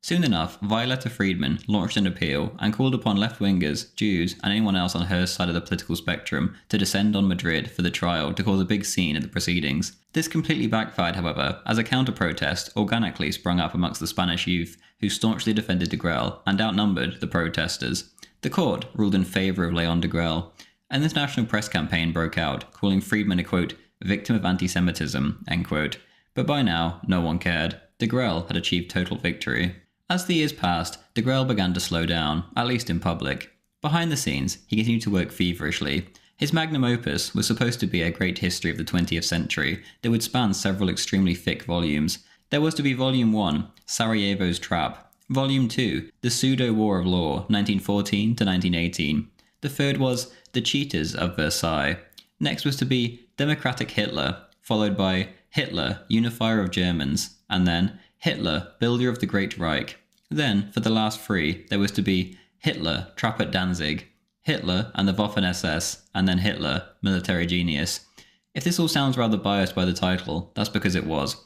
Soon enough, Violetta Friedman launched an appeal and called upon left-wingers, Jews, and anyone else on her side of the political spectrum to descend on Madrid for the trial to cause a big scene at the proceedings. This completely backfired, however, as a counter-protest organically sprung up amongst the Spanish youth, who staunchly defended Degrelle and outnumbered the protesters. The court ruled in favour of Leon Degrelle. An international press campaign broke out, calling Friedman a, quote, victim of anti-Semitism, end quote. But by now, no one cared. Degrelle had achieved total victory. As the years passed, Degrelle began to slow down, at least in public. Behind the scenes, he continued to work feverishly. His magnum opus was supposed to be a great history of the 20th century that would span several extremely thick volumes. There was to be Volume 1, Sarajevo's Trap. Volume 2, The Pseudo-War of Law, 1914 to 1918. The third was The Cheaters of Versailles. Next was to be Democratic Hitler, followed by Hitler, Unifier of Germans, and then Hitler, Builder of the Great Reich. Then, for the last three, there was to be Hitler, Trap at Danzig, Hitler and the Waffen-SS, and then Hitler, Military Genius. If this all sounds rather biased by the title, that's because it was.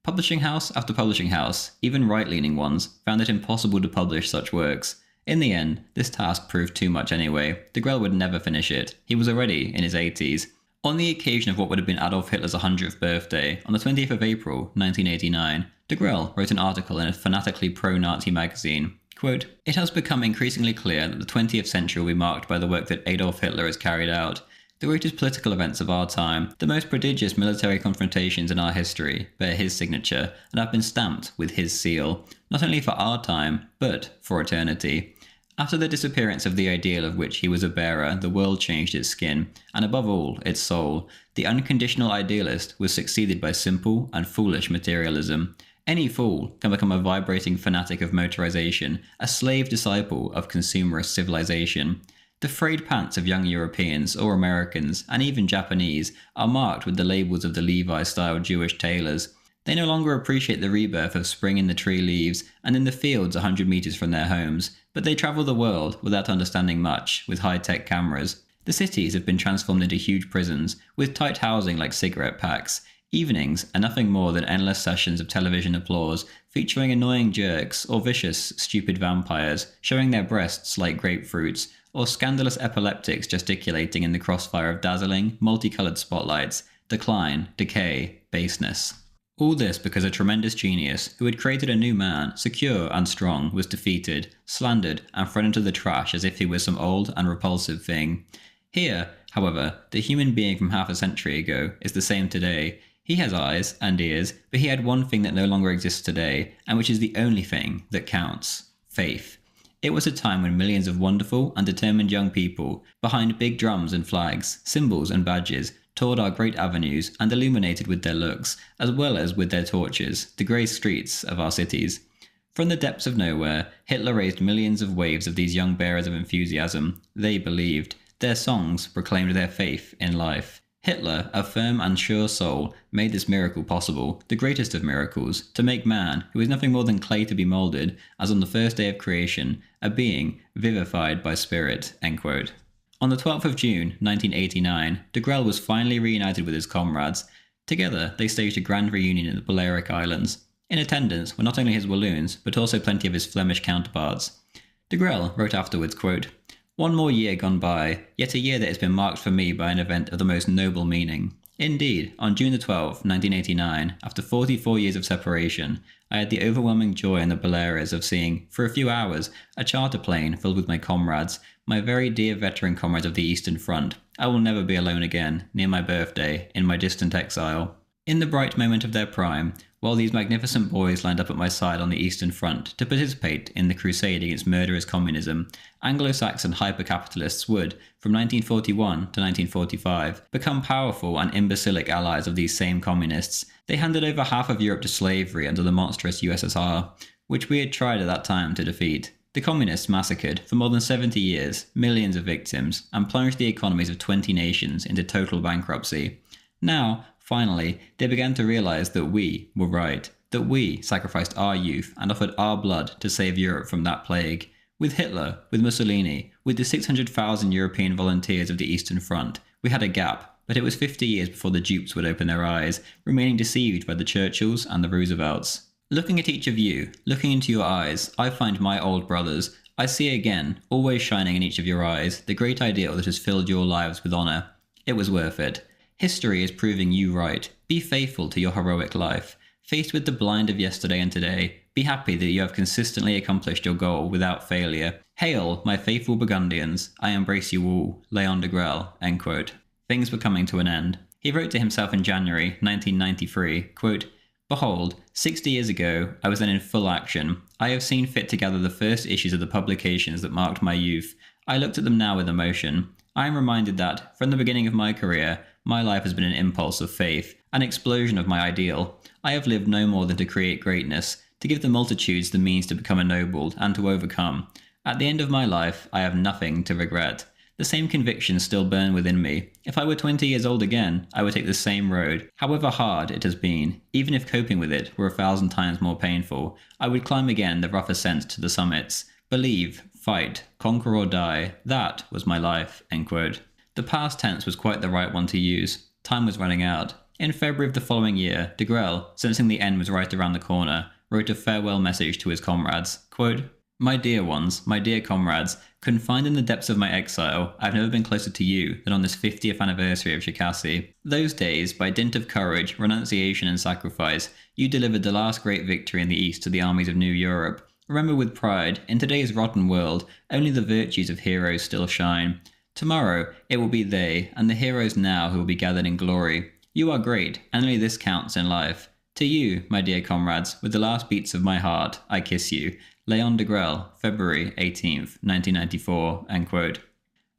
Publishing house after publishing house, even right-leaning ones, found it impossible to publish such works. In the end, this task proved too much anyway. Degrelle would never finish it. He was already in his 80s. On the occasion of what would have been Adolf Hitler's 100th birthday, on the 20th of April, 1989, Degrelle wrote an article in a fanatically pro-Nazi magazine. Quote, it has become increasingly clear that the 20th century will be marked by the work that Adolf Hitler has carried out. The greatest political events of our time, the most prodigious military confrontations in our history, bear his signature and have been stamped with his seal, not only for our time, but for eternity. After the disappearance of the ideal of which he was a bearer, the world changed its skin, and above all, its soul. The unconditional idealist was succeeded by simple and foolish materialism. Any fool can become a vibrating fanatic of motorization, a slave disciple of consumerist civilization. The frayed pants of young Europeans or Americans, and even Japanese, are marked with the labels of the Levi-style Jewish tailors. They no longer appreciate the rebirth of spring in the tree leaves and in the fields 100 meters from their homes, but they travel the world without understanding much, with high-tech cameras. The cities have been transformed into huge prisons, with tight housing like cigarette packs. Evenings are nothing more than endless sessions of television applause, featuring annoying jerks or vicious, stupid vampires, showing their breasts like grapefruits, or scandalous epileptics gesticulating in the crossfire of dazzling, multicolored spotlights, decline, decay, baseness. All this because a tremendous genius, who had created a new man, secure and strong, was defeated, slandered, and thrown into the trash as if he was some old and repulsive thing. Here, however, the human being from half a century ago is the same today. He has eyes and ears, but he had one thing that no longer exists today, and which is the only thing that counts: faith. It was a time when millions of wonderful and determined young people, behind big drums and flags, symbols and badges, toured our great avenues and illuminated with their looks, as well as with their torches, the grey streets of our cities. From the depths of nowhere, Hitler raised millions of waves of these young bearers of enthusiasm. They believed. Their songs proclaimed their faith in life. Hitler, a firm and sure soul, made this miracle possible, the greatest of miracles, to make man, who is nothing more than clay to be moulded, as on the first day of creation, a being vivified by spirit." End quote. On the 12th of June, 1989, Degrelle was finally reunited with his comrades. Together, they staged a grand reunion in the Balearic Islands. In attendance were not only his Walloons, but also plenty of his Flemish counterparts. Degrelle wrote afterwards, quote, One more year gone by, yet a year that has been marked for me by an event of the most noble meaning. Indeed, on June the 12th, 1989, after 44 years of separation, I had the overwhelming joy and the Baleares of seeing, for a few hours, a charter plane filled with my comrades, my very dear veteran comrades of the Eastern Front. I will never be alone again, near my birthday, in my distant exile. In the bright moment of their prime, while these magnificent boys lined up at my side on the Eastern Front to participate in the crusade against murderous communism, Anglo-Saxon hyper-capitalists would, from 1941 to 1945, become powerful and imbecilic allies of these same communists. They handed over half of Europe to slavery under the monstrous USSR, which we had tried at that time to defeat. The communists massacred, for more than 70 years, millions of victims, and plunged the economies of 20 nations into total bankruptcy. Now, finally, they began to realize that we were right, that we sacrificed our youth and offered our blood to save Europe from that plague. With Hitler, with Mussolini, with the 600,000 European volunteers of the Eastern Front, we had a gap, but it was 50 years before the dupes would open their eyes, remaining deceived by the Churchills and the Roosevelts. Looking at each of you, looking into your eyes, I find my old brothers. I see again, always shining in each of your eyes, the great ideal that has filled your lives with honour. It was worth it. History is proving you right. Be faithful to your heroic life. Faced with the blind of yesterday and today, be happy that you have consistently accomplished your goal without failure. Hail, my faithful Burgundians. I embrace you all. Leon Degrelle. End quote. Things were coming to an end. He wrote to himself in January 1993, quote, "Behold, 60 years ago, I was then in full action. I have seen fit to gather the first issues of the publications that marked my youth. I looked at them now with emotion. I am reminded that, from the beginning of my career, my life has been an impulse of faith, an explosion of my ideal. I have lived no more than to create greatness, to give the multitudes the means to become ennobled and to overcome. At the end of my life, I have nothing to regret. The same convictions still burn within me. If I were 20 years old again, I would take the same road, however hard it has been. Even if coping with it were 1,000 times more painful, I would climb again the rough ascents to the summits. Believe, fight, conquer or die. That was my life." End quote. The past tense was quite the right one to use. Time was running out. In February of the following year, Degrelle, sensing the end was right around the corner, wrote a farewell message to his comrades. Quote, "My dear ones, my dear comrades, confined in the depths of my exile, I have never been closer to you than on this 50th anniversary of Shikasi. Those days, by dint of courage, renunciation and sacrifice, you delivered the last great victory in the East to the armies of New Europe. Remember with pride, in today's rotten world, only the virtues of heroes still shine. Tomorrow, it will be they, and the heroes now who will be gathered in glory. You are great, and only this counts in life. To you, my dear comrades, with the last beats of my heart, I kiss you. Leon Degrelle, February 18th, 1994." End quote.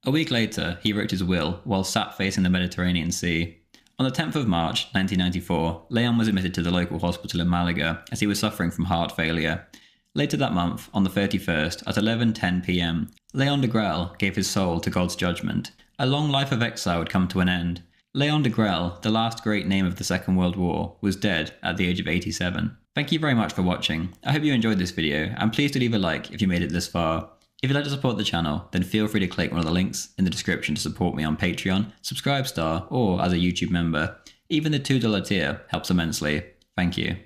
A week later, he wrote his will while sat facing the Mediterranean Sea. On the 10th of March, 1994, Leon was admitted to the local hospital in Malaga as he was suffering from heart failure. Later that month, on the 31st, at 11:10 p.m, Leon Degrelle gave his soul to God's judgment. A long life of exile would come to an end. Leon Degrelle, the last great name of the Second World War, was dead at the age of 87. Thank you very much for watching. I hope you enjoyed this video, and please do leave a like if you made it this far. If you'd like to support the channel, then feel free to click one of the links in the description to support me on Patreon, Subscribestar, or as a YouTube member. Even the $2 tier helps immensely. Thank you.